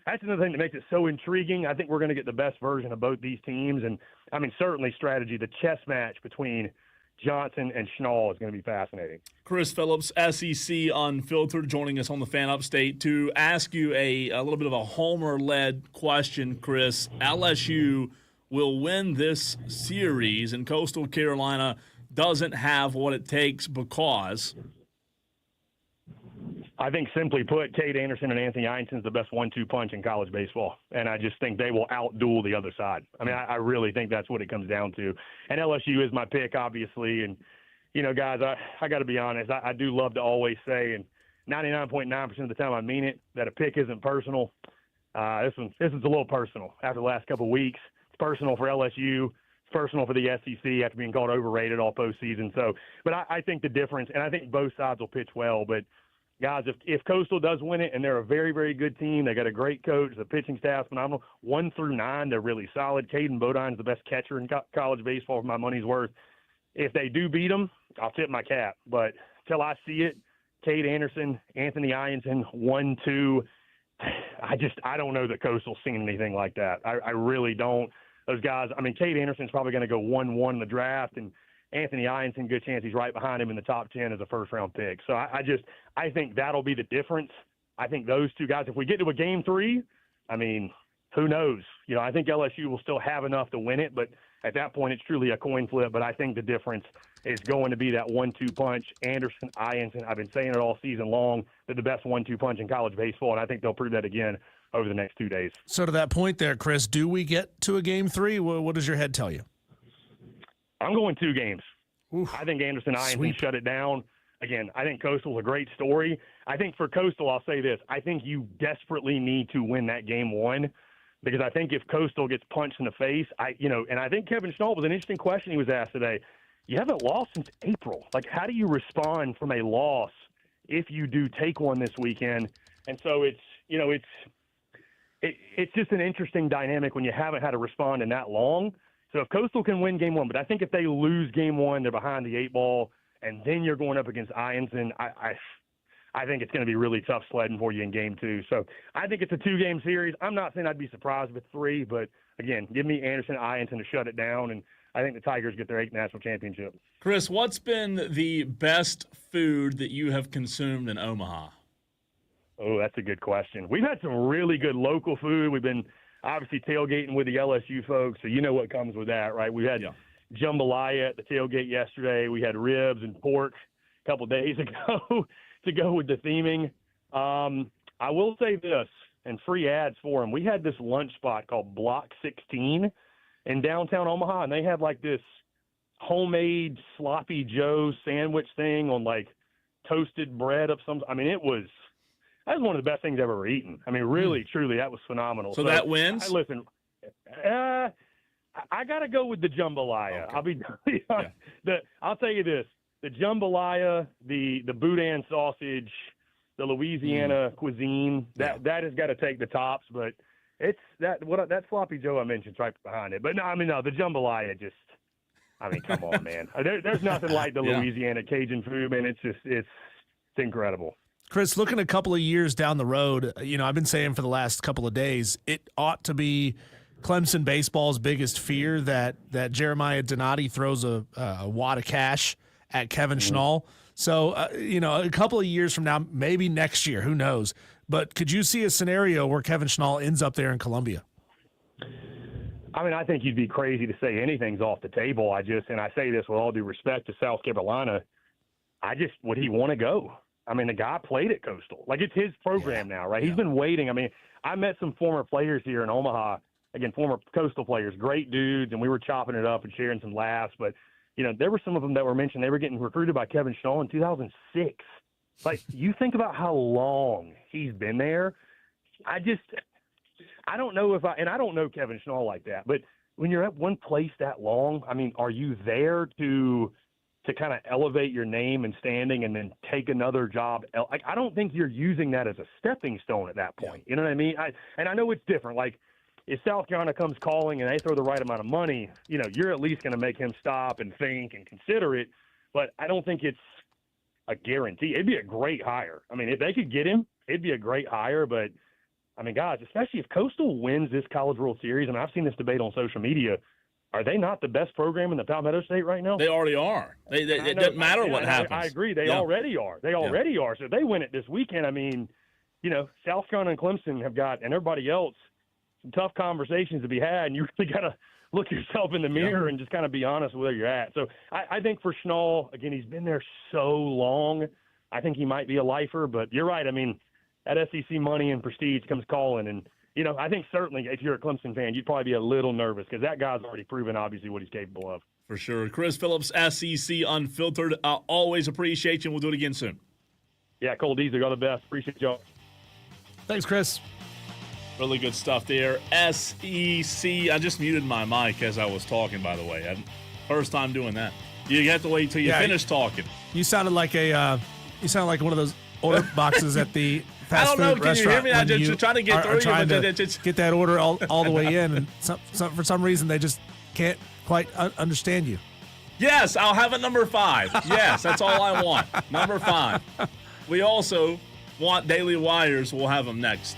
that's another thing that makes it so intriguing. I think we're going to get the best version of both these teams. And, I mean, certainly strategy, the chess match between Johnson and Schnall is going to be fascinating. Chris Phillips, SEC Unfiltered, joining us on the Fan Upstate to ask you a little bit of a homer-led question, Chris. LSU will win this series, and Coastal Carolina doesn't have what it takes because – I think simply put, Cade Anderson and Anthony Ianson is the best 1-2 punch in college baseball. And I just think they will outduel the other side. I mean, I really think that's what it comes down to. And LSU is my pick, obviously. And, guys, I got to be honest. I do love to always say, and 99.9% of the time I mean it, that a pick isn't personal. This is a little personal after the last couple of weeks. It's personal for LSU. It's personal for the SEC after being called overrated all postseason. So, but I think the difference, and I think both sides will pitch well, but guys, if Coastal does win it, and they're a very, very good team, they got a great coach, the pitching staff's phenomenal. 1 through 9, they're really solid. Caden Bodine's the best catcher in college baseball for my money's worth. If they do beat them, I'll tip my cap. But till I see it, Cade Anderson, Anthony Ianson, 1-2. I don't know that Coastal's seen anything like that. I really don't. Those guys, I mean, Cade Anderson's probably going to go 1-1 in the draft, and Anthony Ianson, good chance he's right behind him in the top 10 as a first-round pick. So I think that'll be the difference. I think those two guys, if we get to a game 3, I mean, who knows? I think LSU will still have enough to win it, but at that point it's truly a coin flip. But I think the difference is going to be that 1-2 punch. Anderson, Ianson, I've been saying it all season long, they're the best 1-2 punch in college baseball, and I think they'll prove that again over the next 2 days. So to that point there, Chris, do we get to a game 3? What does your head tell you? I'm going 2 games. Oof. I think Anderson Ianson shut it down. Again, I think Coastal's a great story. I think for Coastal, I'll say this. I think you desperately need to win that game 1 because I think if Coastal gets punched in the face, and I think Kevin Schnall was an interesting question he was asked today. You haven't lost since April. Like, how do you respond from a loss if you do take one this weekend? And so it's just an interesting dynamic when you haven't had to respond in that long. So if Coastal can win game 1, but I think if they lose game 1, they're behind the 8 ball, and then you're going up against Ianson, I think it's going to be really tough sledding for you in game 2. So I think it's a 2-game series. I'm not saying I'd be surprised with 3, but again, give me Anderson, Ianson to shut it down, and I think the Tigers get their 8th national championship. Chris, what's been the best food that you have consumed in Omaha? Oh, that's a good question. We've had some really good local food. We've been obviously tailgating with the LSU folks, so you know what comes with that, right? We had jambalaya at the tailgate yesterday. We had ribs and pork a couple days ago to go with the theming. I will say this, and free ads for them. We had this lunch spot called Block 16 in downtown Omaha, and they have like this homemade sloppy Joe sandwich thing on like toasted bread of some. I mean, that was one of the best things I've ever eaten. I mean, really, truly, that was phenomenal. So that wins? Listen, I got to go with the jambalaya. Okay. I'll be I'll tell you this. The jambalaya, the boudin sausage, the Louisiana cuisine, that has got to take the tops. But it's that sloppy Joe I mentioned's right behind it. But no, the jambalaya just. Come on, man. There's nothing like the Louisiana Cajun food, man. It's incredible. Chris, looking a couple of years down the road, I've been saying for the last couple of days, it ought to be Clemson baseball's biggest fear that Jeremiah Donati throws a wad of cash at Kevin Schnall. So, a couple of years from now, maybe next year, who knows? But could you see a scenario where Kevin Schnall ends up there in Columbia? I think you'd be crazy to say anything's off the table. And I say this with all due respect to South Carolina, would he want to go? The guy played at Coastal. Like, it's his program now, right? He's been waiting. I met some former players here in Omaha, again, former Coastal players, great dudes, and we were chopping it up and sharing some laughs. But, there were some of them that were mentioned they were getting recruited by Kevin Schnall in 2006. Like, you think about how long he's been there. I don't know and I don't know Kevin Schnall like that, but when you're at one place that long, are you there to kind of elevate your name and standing and then take another job? I don't think you're using that as a stepping stone at that point. You know what I mean? I know it's different. Like, if South Carolina comes calling and they throw the right amount of money, you're at least going to make him stop and think and consider it. But I don't think it's a guarantee. It'd be a great hire. If they could get him, it'd be a great hire. But guys, especially if Coastal wins this College World Series, and I've seen this debate on social media, are they not the best program in the Palmetto State right now? They already are. It doesn't matter what happens. I agree. They already are. They already are. So if they win it this weekend, South Carolina and Clemson have got, and everybody else, some tough conversations to be had, and you really got to look yourself in the mirror and just kind of be honest with where you're at. So I think for Schnall, again, he's been there so long, I think he might be a lifer. But you're right. That SEC money and prestige comes calling. And, I think certainly if you're a Clemson fan, you'd probably be a little nervous because that guy's already proven, obviously, what he's capable of. For sure. Chris Phillips, SEC Unfiltered. Always appreciate you. We'll do it again soon. Yeah, Cole Deezer, all the best. Appreciate y'all. Thanks, Chris. Really good stuff there. SEC. I just muted my mic as I was talking, by the way. First time doing that. You have to wait till you finish talking. You sounded like one of those order boxes at the fast food restaurant. Can you hear me? I'm just trying to get through you. Get that order all the way in, and for some reason they just can't quite understand you. Yes, I'll have it number 5. Yes, that's all I want. Number 5. We also want Daily Wires. We'll have them next.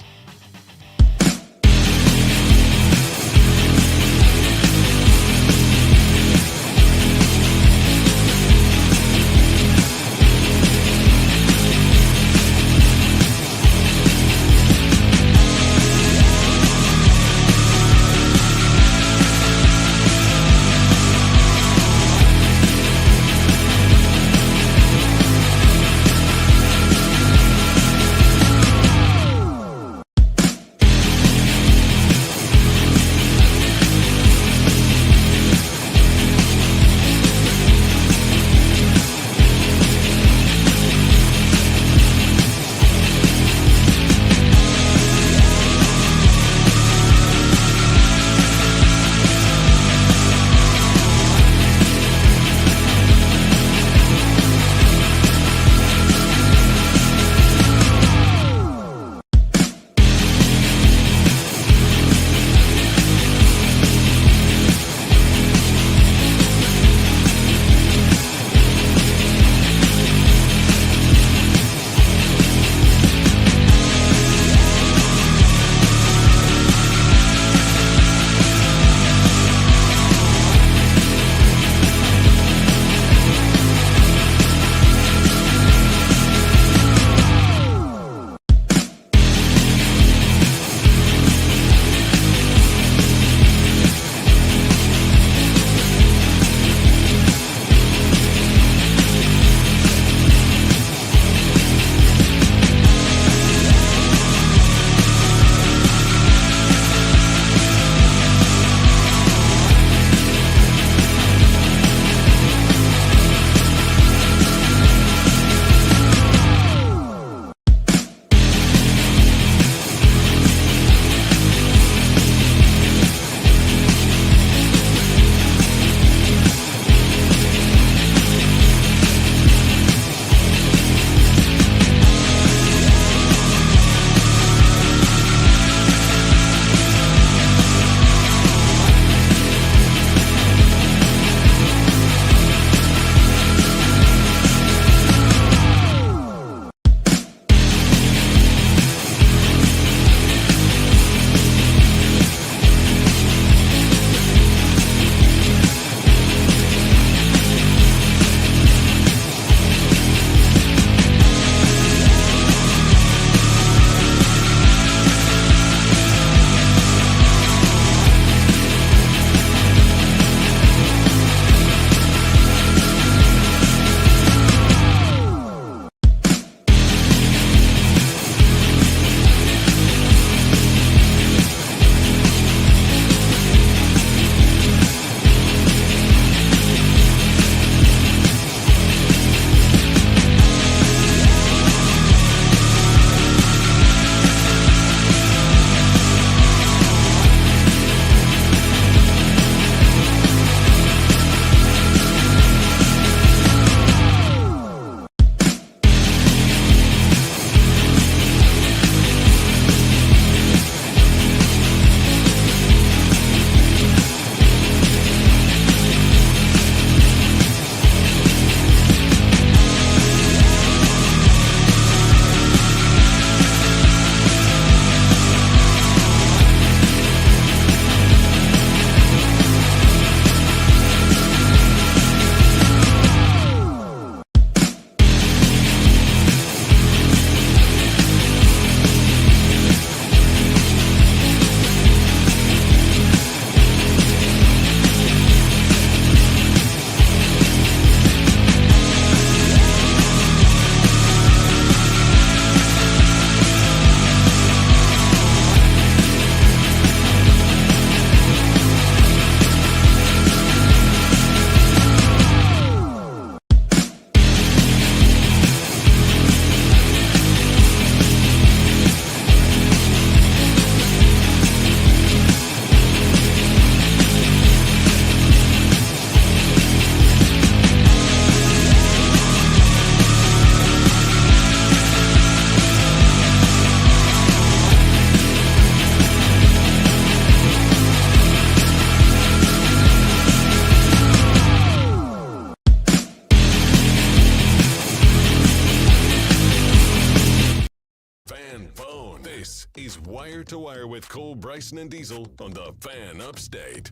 is Wire to Wire with Cole, Bryson, and Diesel on the Fan Upstate.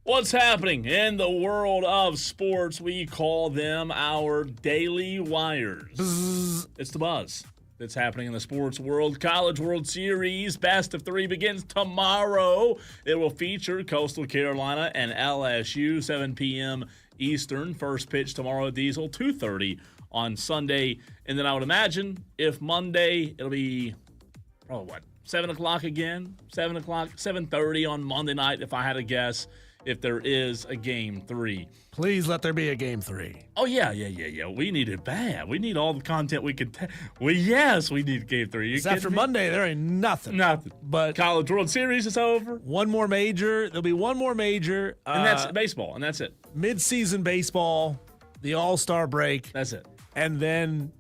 What's happening in the world of sports? We call them our daily wires. Bzz. It's the buzz that's happening in the sports world. College World Series best of 3 begins tomorrow. It will feature Coastal Carolina and LSU, 7 p.m. Eastern. First pitch tomorrow, Diesel, 2:30 on Sunday. And then I would imagine if Monday, it'll be, 7 o'clock again? 7 o'clock, 7:30 on Monday night, if I had to guess, if there is a Game 3. Please let there be a Game 3. Oh, yeah. We need it bad. We need all the content we could. Yes, we need Game 3. After Monday, there ain't nothing. Nothing. But College World Series is over. One more major. There'll be one more major. And that's baseball, and that's it. Mid-season baseball, the All-Star break. That's it. And then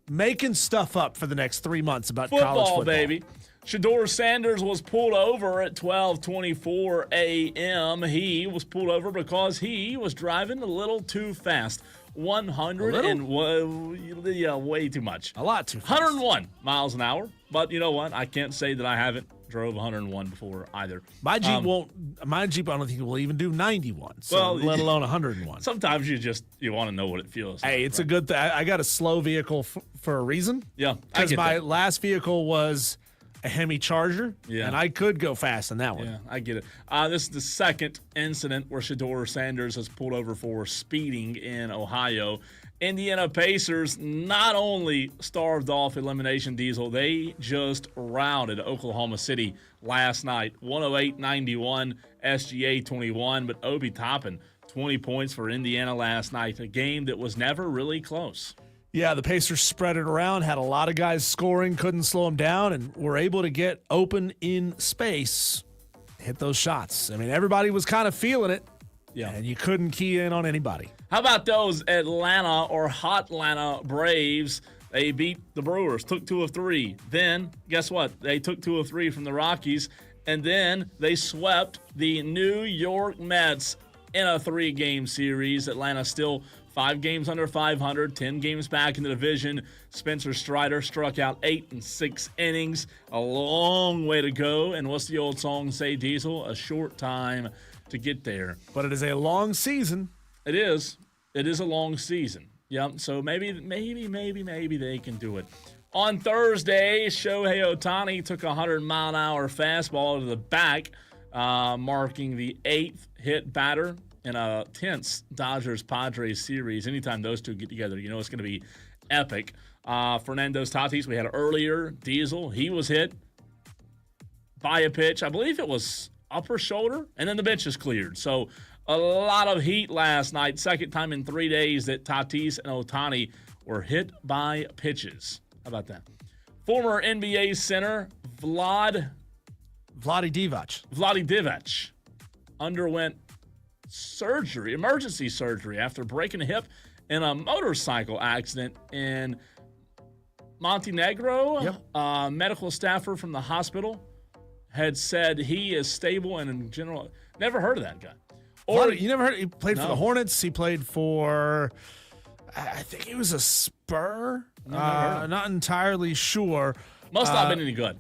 making stuff up for the next 3 months about Football, college football. Baby. Shedeur Sanders was pulled over at 12:24 a.m. He was pulled over because he was driving a little too fast. 100 and way too much. A lot too fast. 101 miles an hour. But you know what? I can't say that I haven't drove 101 before either. My Jeep won't. My Jeep, I don't think it will even do 91. So let alone 101. Sometimes you want to know what it feels like. Hey, it's a good thing. I got a slow vehicle for a reason. Yeah, because my last vehicle was a Hemi Charger, and I could go fast in that one. Yeah, I get it. This is the second incident where Shedeur Sanders has pulled over for speeding in Ohio. Indiana Pacers not only starved off elimination, Diesel, they just routed Oklahoma City last night, 108-91, SGA 21, but Obi Toppin, 20 points for Indiana last night, a game that was never really close. Yeah, the Pacers spread it around, had a lot of guys scoring, couldn't slow them down, and were able to get open in space, hit those shots. I mean, everybody was kind of feeling it, and you couldn't key in on anybody. How about those Atlanta or Hotlanta Braves? They beat the Brewers, took 2 of 3. Then, guess what? They took 2 of 3 from the Rockies, and then they swept the New York Mets in a 3-game series. Atlanta still 5 games under 500, 10 games back in the division. Spencer Strider struck out 8 in 6 innings. A long way to go. And what's the old song say, Diesel? A short time to get there. But it is a long season. It is. It is a long season. Yep. So maybe they can do it. On Thursday, Shohei Ohtani took a 100-mile-an-hour fastball to the back, marking the 8th hit batter in a tense Dodgers-Padres series. Anytime those two get together, you know it's going to be epic. Fernando Tatis, we had earlier. Diesel, he was hit by a pitch. I believe it was upper shoulder, and then the bench is cleared. So a lot of heat last night. Second time in 3 days that Tatis and Ohtani were hit by pitches. How about that? Former NBA center Vlade Divac underwent emergency surgery after breaking a hip in a motorcycle accident in Montenegro. Yep. Medical staffer from the hospital had said he is stable and in general. Never heard of that guy. Or you never heard? He played for the Hornets. He played for, I think he was a Spur. Not entirely sure. Must not have been any good.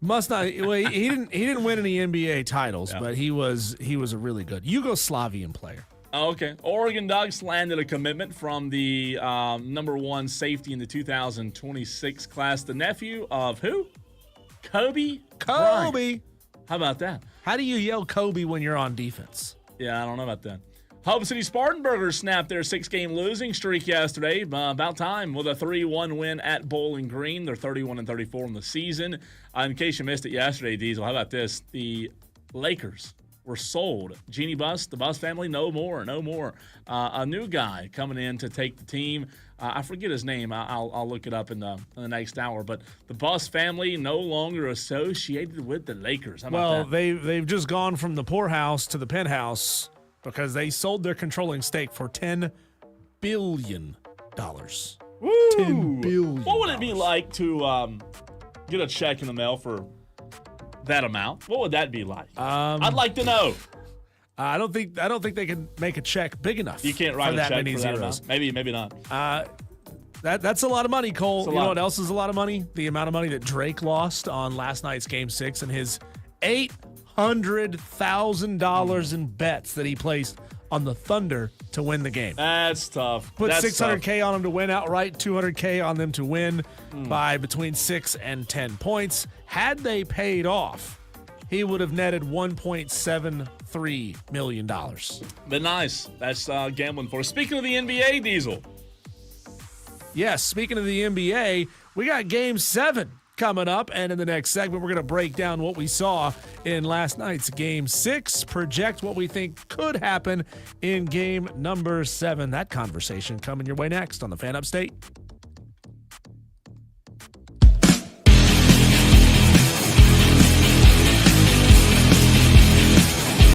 Must not. Well, he didn't win any NBA titles, but he was a really good Yugoslavian player. Oh, okay. Oregon Ducks landed a commitment from the number 1 safety in the 2026 class. The nephew of who? Kobe Bryant. How about that? How do you yell Kobe when you're on defense? Yeah, I don't know about that. Hope City Spartanburgers snapped their 6-game losing streak yesterday. About time with a 3-1 win at Bowling Green. They're 31-34 in the season. In case you missed it yesterday, Diesel, how about this? The Lakers were sold. Jeannie Buss, the Buss family, no more. A new guy coming in to take the team. I forget his name. I'll look it up in the next hour. But the Buss family no longer associated with the Lakers. How about that? They've just gone from the poorhouse to the penthouse because they sold their controlling stake for $10 billion. Woo! $10 billion. What would it be like to get a check in the mail for that amount? What would that be like? I'd like to know. I don't think they can make a check big enough. You can't write for a that check many for that zeros. amount. Maybe not. That's a lot of money, Cole. It's a You know lot. what else is a lot of money? The amount of money that Drake lost on last night's Game 6 and his $800,000 in bets that he placed on the Thunder to win the game. That's tough. Put That's $600K on them to win outright, $200K on them to win Hmm. by between 6 and 10 points. Had they paid off, he would have netted $1.73 million. But nice. That's gambling for us. Speaking of the NBA, Diesel. Yes, speaking of the NBA, we got Game 7 coming up, and in the next segment, we're going to break down what we saw in last night's Game 6, project what we think could happen in Game number 7. That conversation coming your way next on the Fan Upstate.